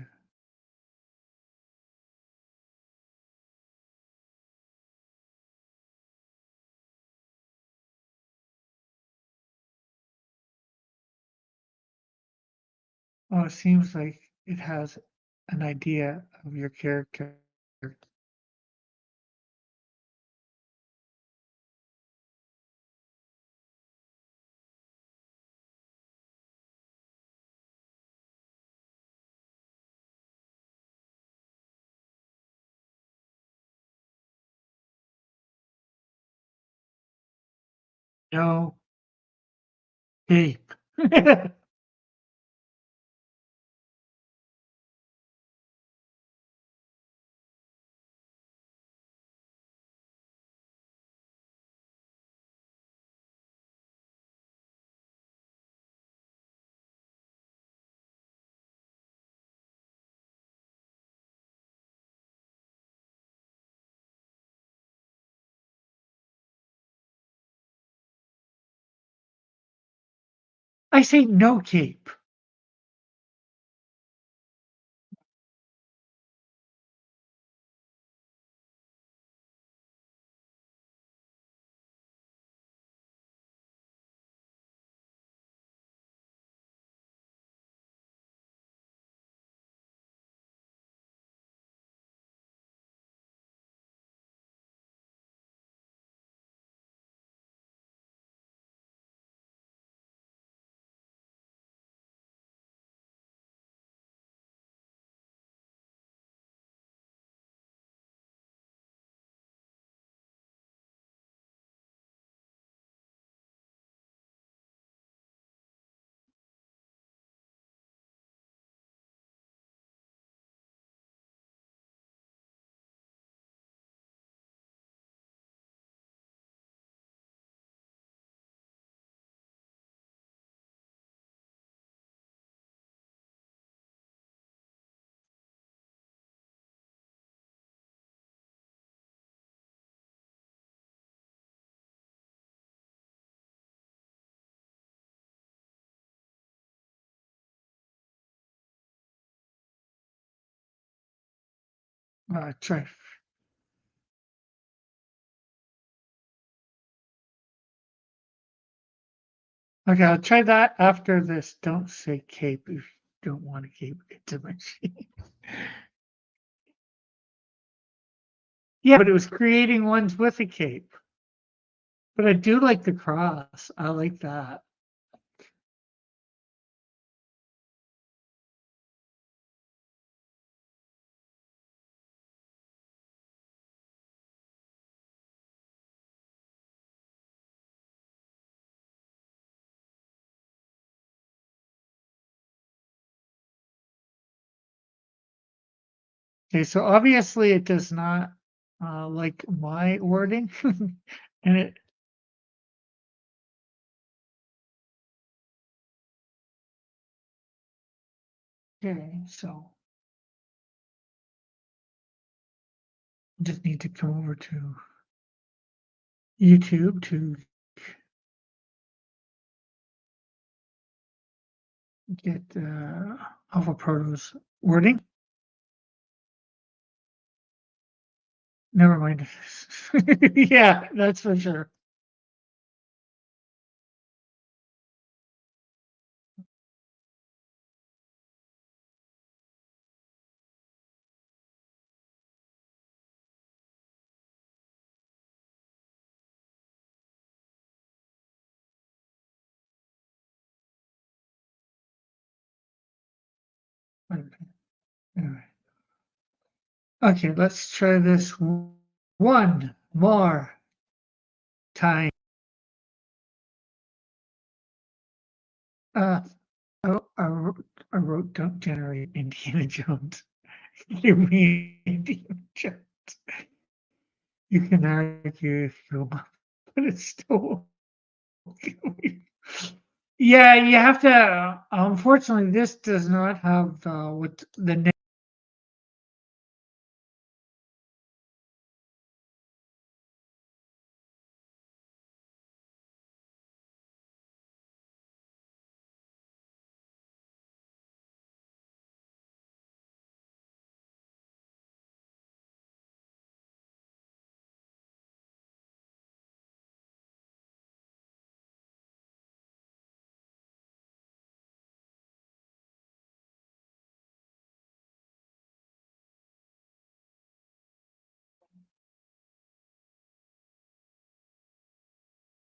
seems like it has an idea of your character. No cape. I say no cape. Try. Okay, I'll try that after this. Don't say cape if you don't want a cape into my sheet. Yeah, but it was creating ones with a cape. But I do like the cross. I like that. Okay, so obviously it does not like my wording, and it okay. So just need to come over to YouTube to get Alpha Proto's wording. Never mind. Yeah, that's for sure. Anyway. Okay, let's try this one more time. Uh, I wrote "Don't generate Indiana Jones." Give me Indiana Jones. You can argue if you want, but it's still. Yeah, you have to. Unfortunately, this does not have what the name.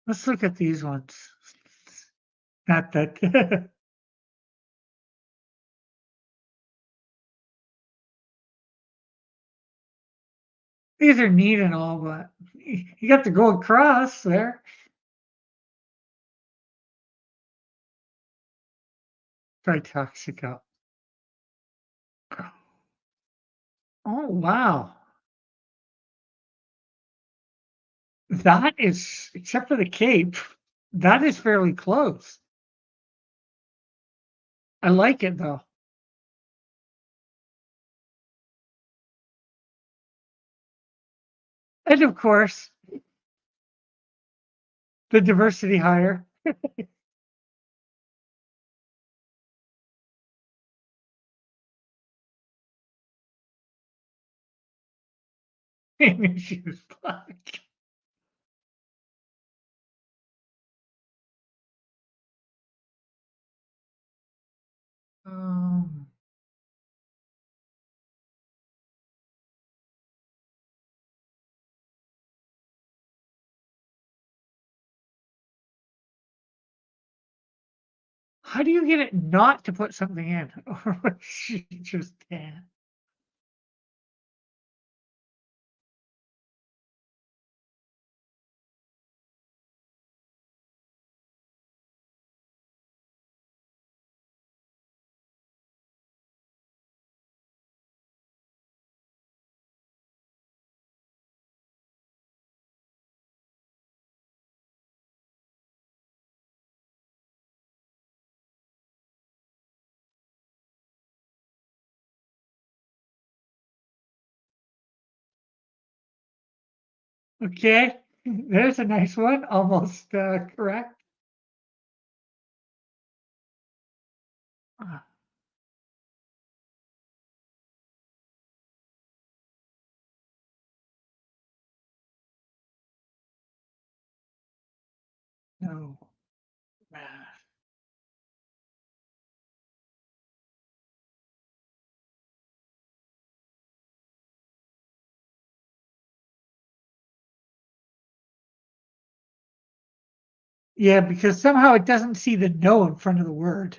Let's look at these ones. Not that. These are neat and all, but you got to go across there. Try Toxico. Oh, wow. That is, except for the cape, that is fairly close. I like it though. And of course, the diversity hire. She was black. Um, how do you get it not to put something in? Or she just can't. Okay, there's a nice one, almost correct. Ah, no. Ah. Yeah, because somehow it doesn't see the no in front of the word.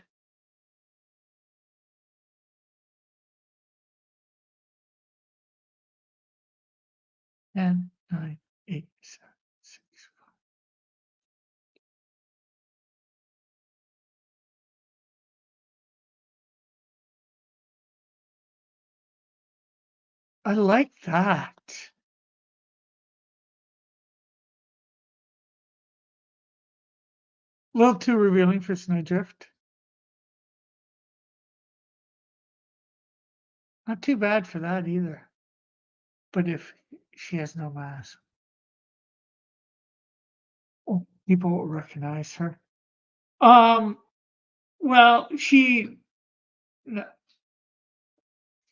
10, 9, 8, 7, 6. I like that. A little too revealing for Snowdrift. Not too bad for that either. But if she has no mask, oh, people will recognize her. Um, well, she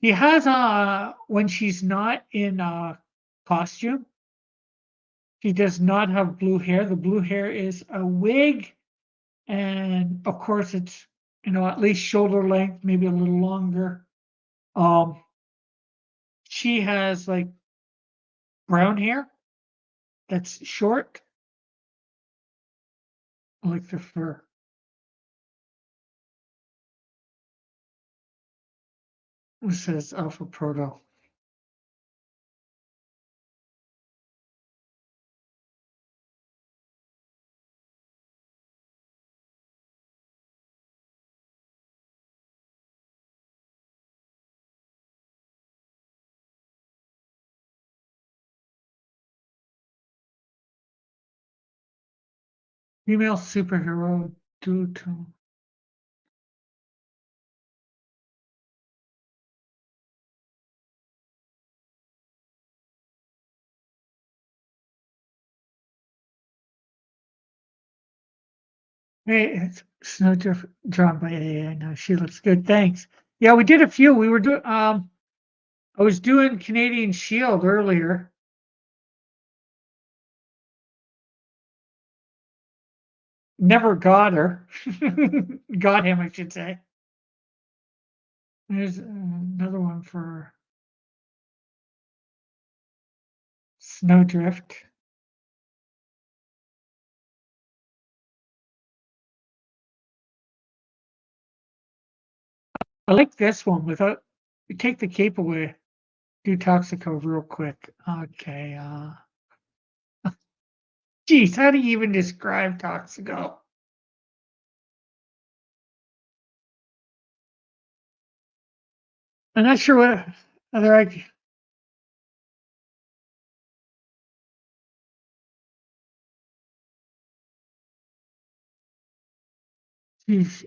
has when she's not in costume, she does not have blue hair. The blue hair is a wig, and of course it's at least shoulder length, maybe a little longer. Um, she has like brown hair that's short, like the fur. It says Alpha Proto. Female superhero due to hey, it's Snowdrift drawn by AI. Now she looks good. Thanks. Yeah, we did a few. We were doing I was doing Canadian Shield earlier. Never got her. Got him, I should say. There's another one for Snowdrift. I like this one without you take the cape away. Do Toxico real quick. Okay, geez, how do you even describe Toxico? I'm not sure what other geez,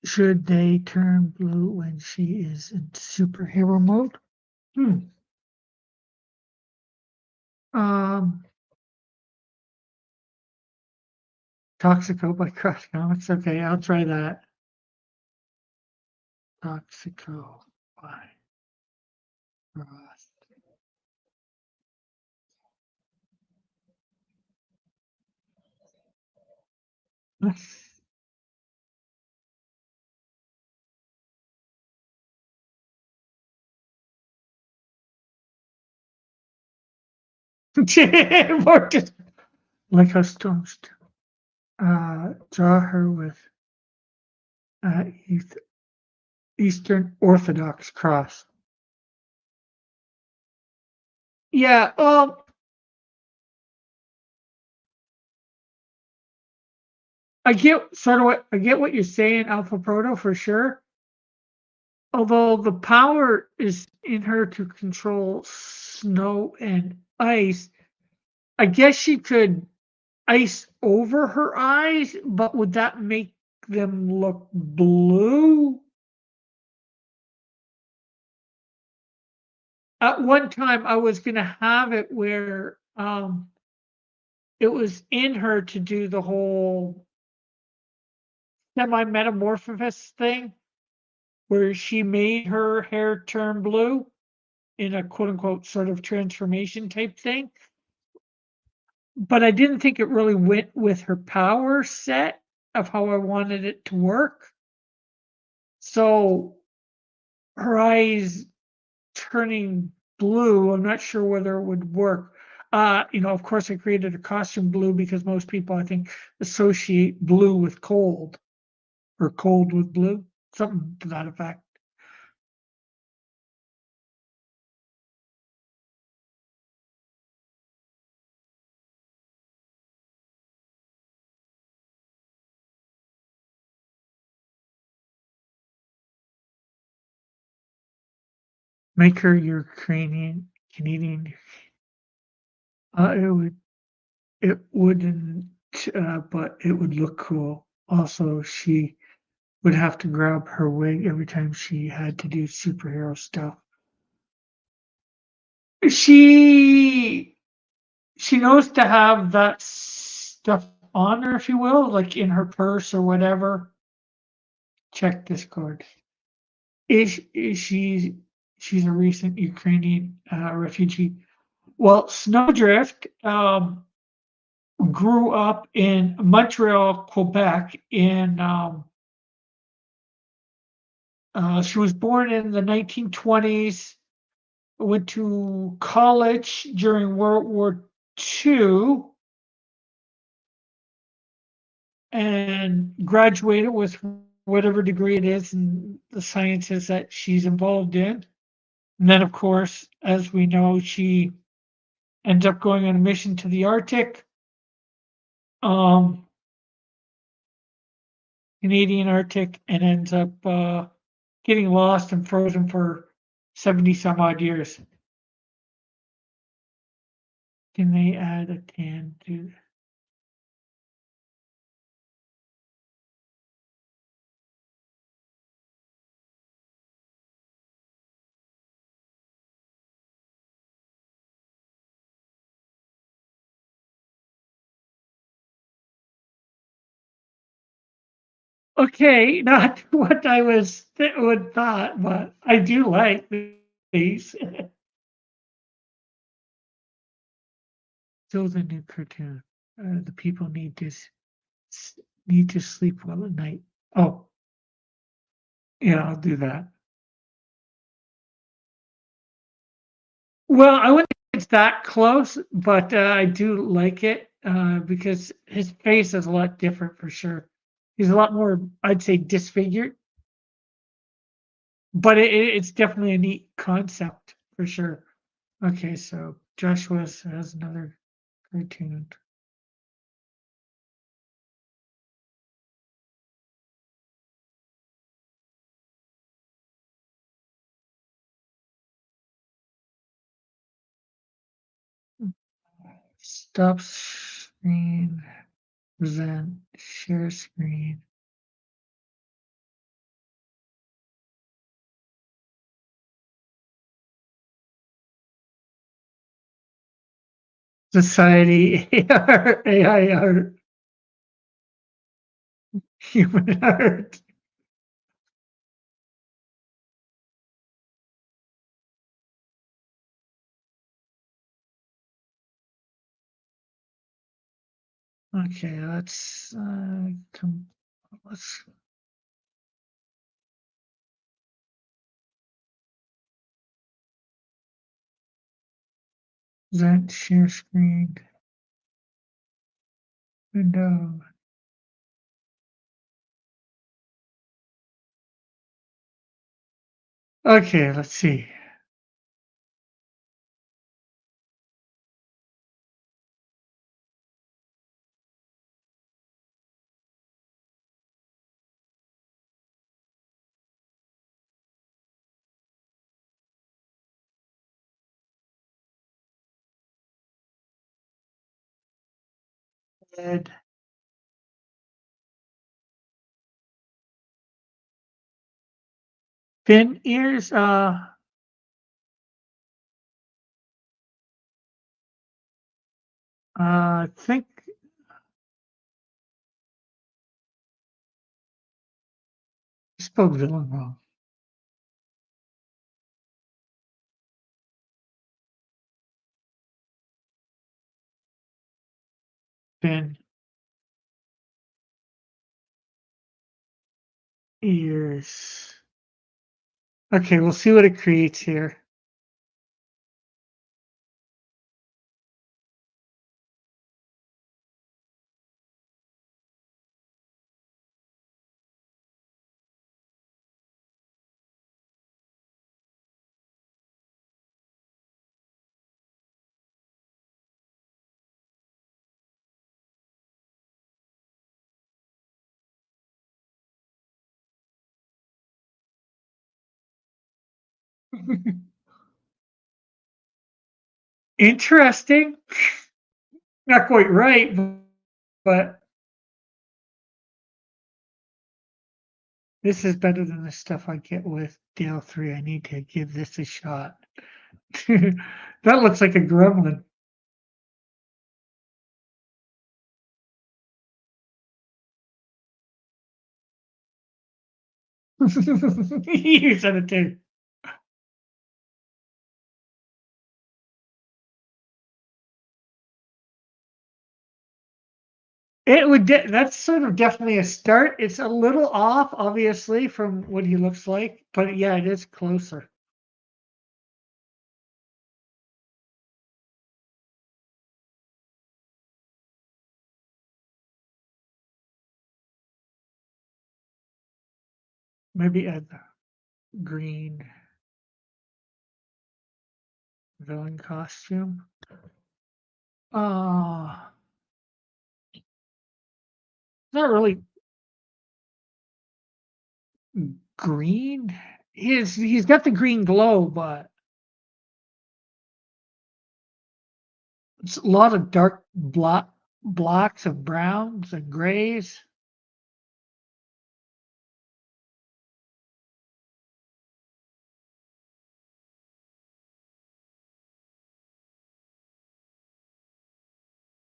should they turn blue when she is in superhero mode? Hmm. Um, Toxico by Crush Comics. Okay, I'll try that. Toxico by Crush. Marcus, like how storms do. Draw her with uh, Eastern Orthodox cross. Yeah, I get what you're saying, Alpha Proto for sure. Although the power is in her to control snow and ice, I guess she could ice over her eyes, but would that make them look blue? At one time, I was gonna have it where it was in her to do the whole semi-metamorphosis thing, where she made her hair turn blue in a quote unquote sort of transformation type thing. But I didn't think it really went with her power set of how I wanted it to work. So her eyes turning blue, I'm not sure whether it would work. Of course, I created a costume blue because most people, I think, associate blue with cold or cold with blue, something to that effect. make her Ukrainian Canadian. It would it wouldn't, but it would look cool. Also, she would have to grab her wig every time she had to do superhero stuff. She she knows to have that stuff on her, if you will, like in her purse or whatever. Check Discord. Is she's a recent Ukrainian refugee. Well, Snowdrift grew up in Montreal, Quebec. She was born in the 1920s. Went to college during World War II and graduated with whatever degree it is in the sciences that she's involved in. And then, of course, as we know, she ends up going on a mission to the Arctic, um, Canadian Arctic, and ends up getting lost and frozen for 70 some odd years. Can they add a tan to okay, not what I would thought, but I do like these. Still the new cartoon. The people need to sleep well at night. Oh, yeah, I'll do that. Well, I wouldn't think it's that close, but I do like it because his face is a lot different for sure. He's a lot more, I'd say, disfigured, but it's definitely a neat concept for sure. Okay, so Joshua has another cartoon. Stop screen, present, share screen. Society, AR, AI art, human art. Okay, let's present, share screen, window. Okay, let's see. Ed, fin ears, I think I spelled villain wrong. Fin ears. Okay, we'll see what it creates here. Interesting. Not quite right, but this is better than the stuff I get with Dale 3. I need to give this a shot. That looks like a gremlin. You said it too. That's sort of definitely a start. It's a little off, obviously, from what he looks like, but yeah, it is closer. Maybe a green villain costume. Uh, not really green. He's got the green glow, but it's a lot of dark blocks of browns and grays.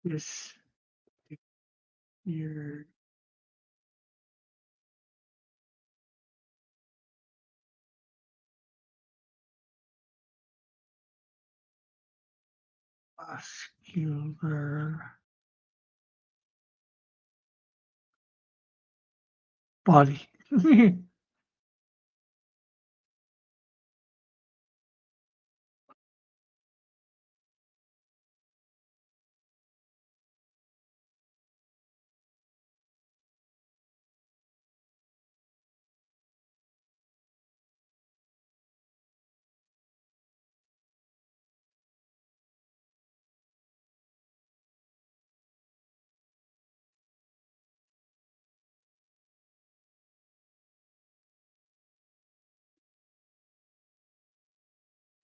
This your muscular body.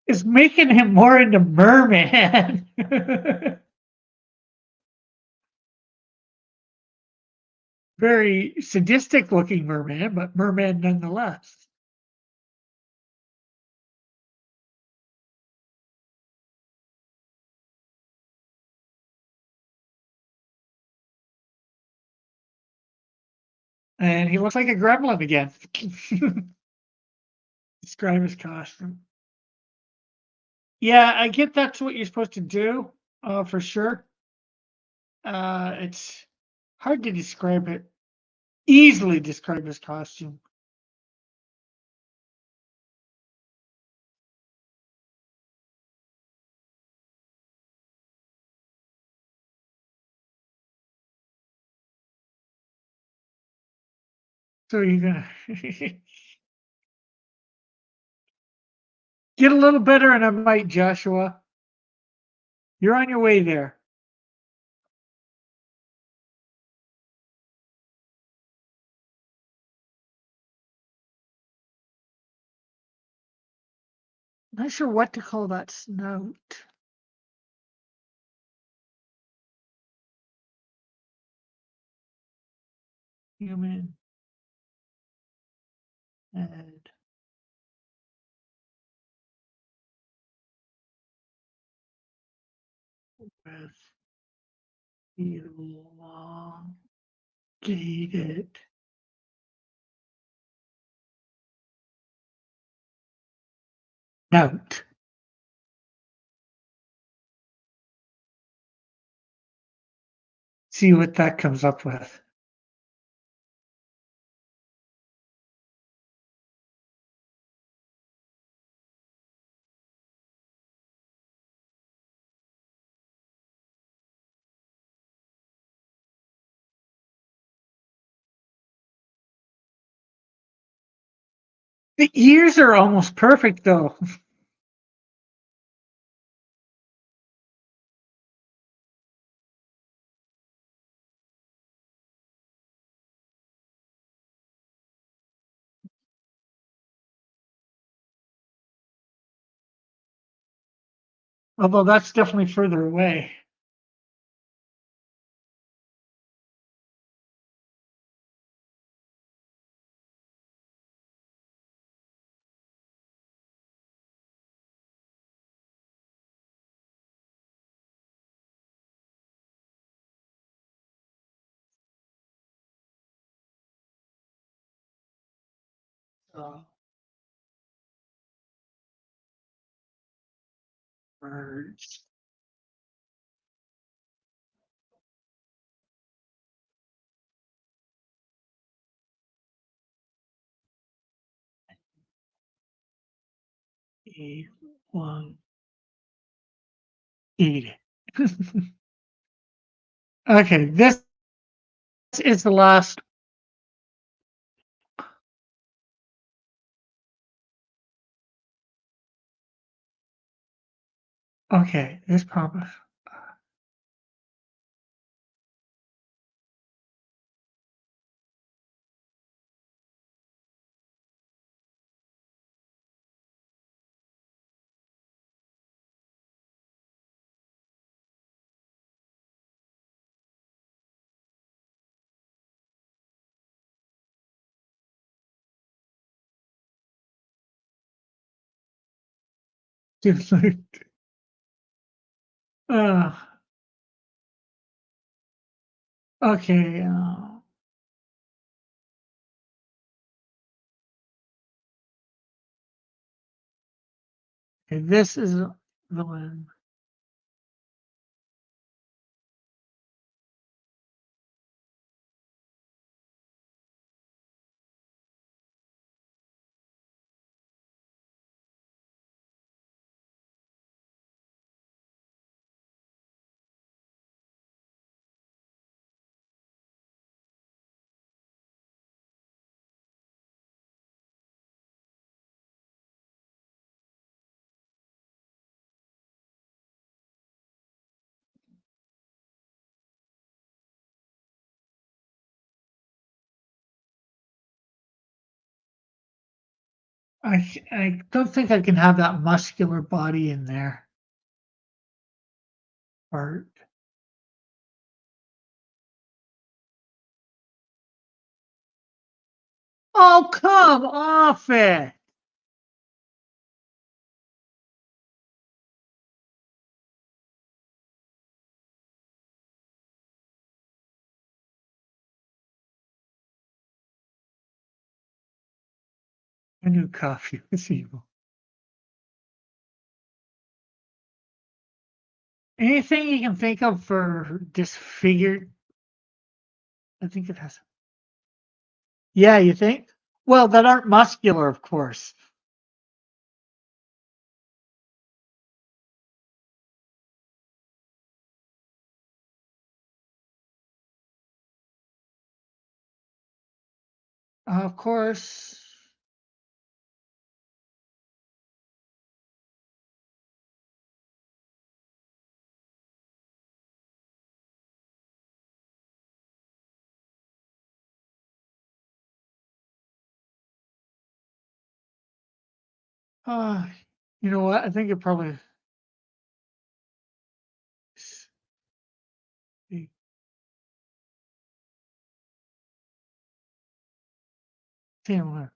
Is making him more into merman. Very sadistic looking merman, but merman nonetheless. And he looks like a gremlin again. Describe his costume. Yeah, I get that's what you're supposed to do, for sure. It's hard to describe it. Easily describe his costume. So you're gonna get a little better, and I might, Joshua. You're on your way there. Not sure what to call that snout. Human head with elongated note. See what that comes up with. The ears are almost perfect, though. Although that's definitely further away. So merge. A1 80. Okay, this is the last. Okay, this promise. Uh, okay, okay, this is the one. I don't think I can have that muscular body in there. Or oh, come off it! I knew coffee was evil. Anything you can think of for disfigured? I think it has. Yeah, you think? Well, that aren't muscular, of course. Of course. Uh, you know what? I think it probably. Similar.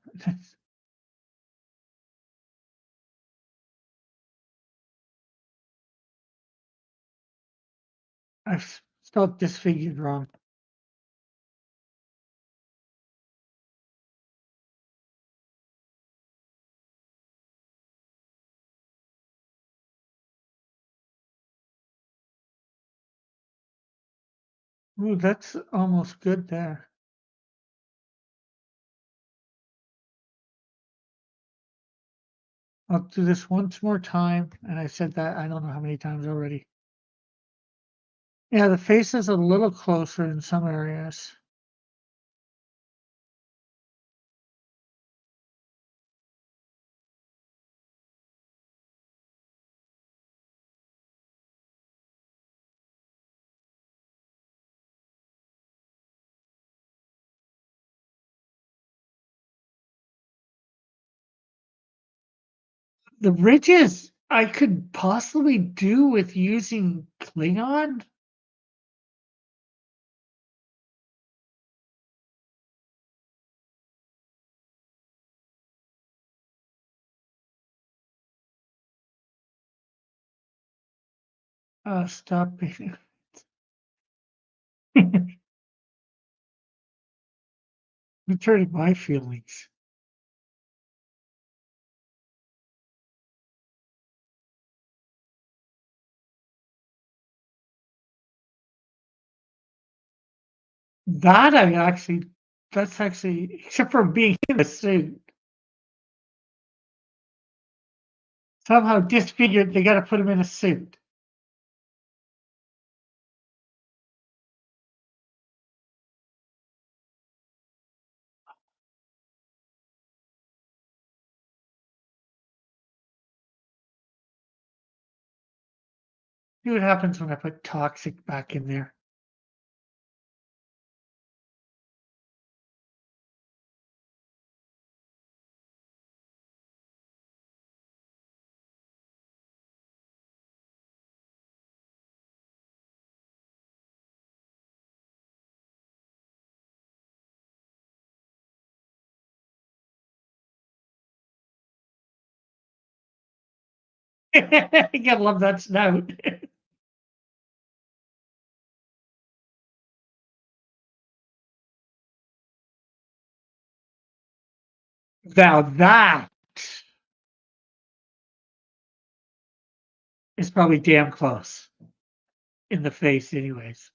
I've spelled disfigured wrong. Ooh, that's almost good there. I'll do this once more time, and I said that I don't know how many times already. Yeah, the face is a little closer in some areas. The ridges I could possibly do with using Klingon. Stop being returning my feelings. That I actually, that's actually, except for being in a suit, somehow disfigured, they gotta put him in a suit. See what happens when I put toxic back in there. You gotta love that snout. Now that is probably damn close in the face anyways.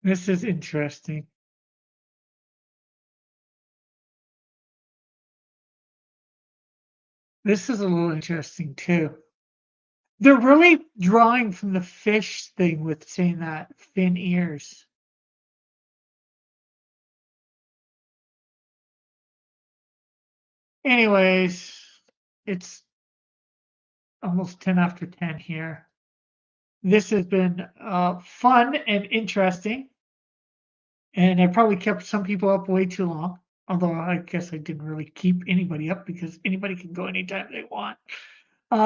This is interesting. This is a little interesting too. They're really drawing from the fish thing with saying that fin ears. Anyways, it's almost 10 after 10 here. This has been fun and interesting, and I probably kept some people up way too long. Although I guess I didn't really keep anybody up because anybody can go anytime they want.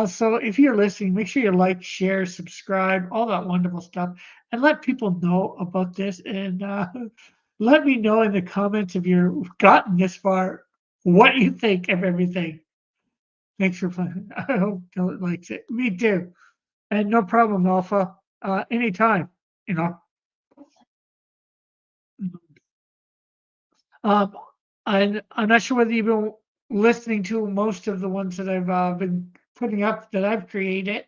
So if you're listening, make sure you like, share, subscribe, all that wonderful stuff, and let people know about this. And let me know in the comments if you've gotten this far, what you think of everything. Thanks for playing. I hope Dylan likes it. Me too. And no problem, Alpha. Anytime, you know. Um, I'm not sure whether you've been listening to most of the ones that I've been putting up that I've created,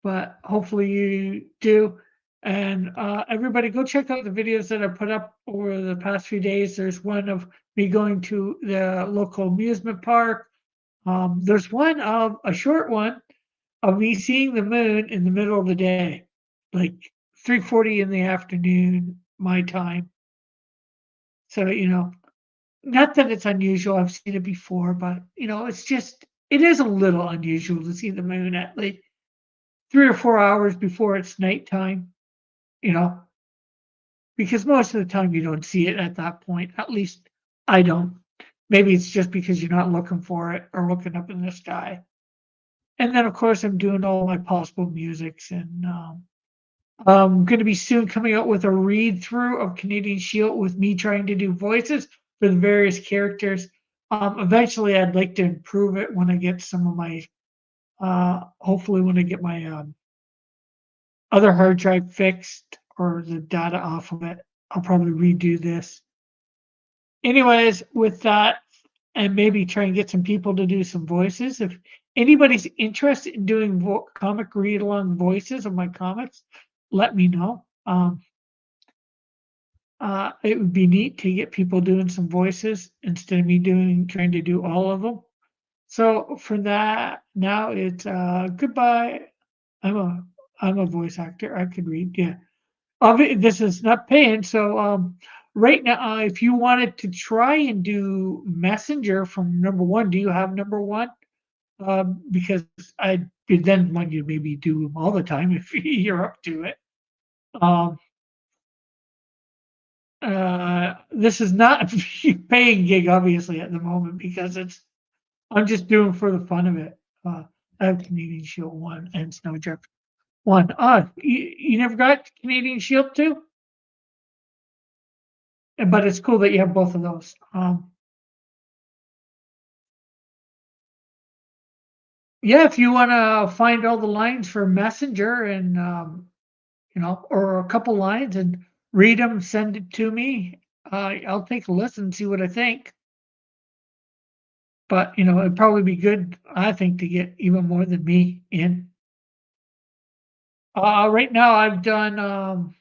but hopefully you do. And everybody, go check out the videos that I put up over the past few days. There's one of me going to the local amusement park. There's one of a short one of me seeing the moon in the middle of the day, like 3:40 in the afternoon, my time. So, not that it's unusual. I've seen it before, but it's just it is a little unusual to see the moon at like 3 or 4 hours before it's nighttime, you know, because most of the time you don't see it at that point. At least I don't. Maybe it's just because you're not looking for it or looking up in the sky. And then, of course, I'm doing all my possible musics, and I'm going to be soon coming out with a read through of Canadian Shield with me trying to do voices for the various characters. Eventually, I'd like to improve it when I get some of my, hopefully, when I get my other hard drive fixed or the data off of it, I'll probably redo this. Anyways, with that, and maybe try and get some people to do some voices. If anybody's interested in doing comic read along voices of my comics, let me know. It would be neat to get people doing some voices instead of me trying to do all of them. So for that, now it's goodbye. I'm a voice actor. I could read. Yeah. This is not paying, so right now, if you wanted to try and do Messenger from number one, do you have number one? Because I then want you to maybe do them all the time if you're up to it. Um, this is not a paying gig, obviously, at the moment because I'm just doing for the fun of it. I have Canadian Shield 1 and Snowdrift 1. You never got Canadian Shield 2? But it's cool that you have both of those. Yeah, if you wanna find all the lines for Messenger and, or a couple lines and read them, send it to me. I'll take a listen and see what I think. But, it'd probably be good, I think, to get even more than me in. Right now I've done,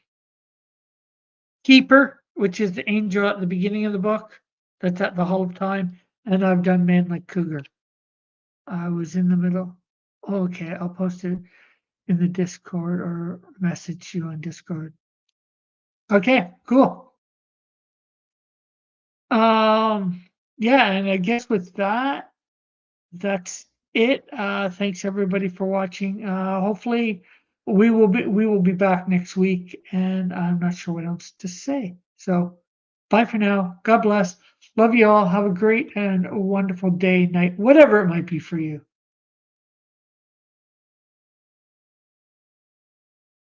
Keeper, which is the angel at the beginning of the book. That's at the Hall of Time, and I've done Man Like Cougar. I was in the middle. Okay, I'll post it in the Discord or message you on Discord. Okay, cool. Um, yeah, and I guess with that, that's it. Thanks everybody for watching. Hopefully we will be back next week, and I'm not sure what else to say. So bye for now. God bless. Love you all. Have a great and wonderful day, night, whatever it might be for you.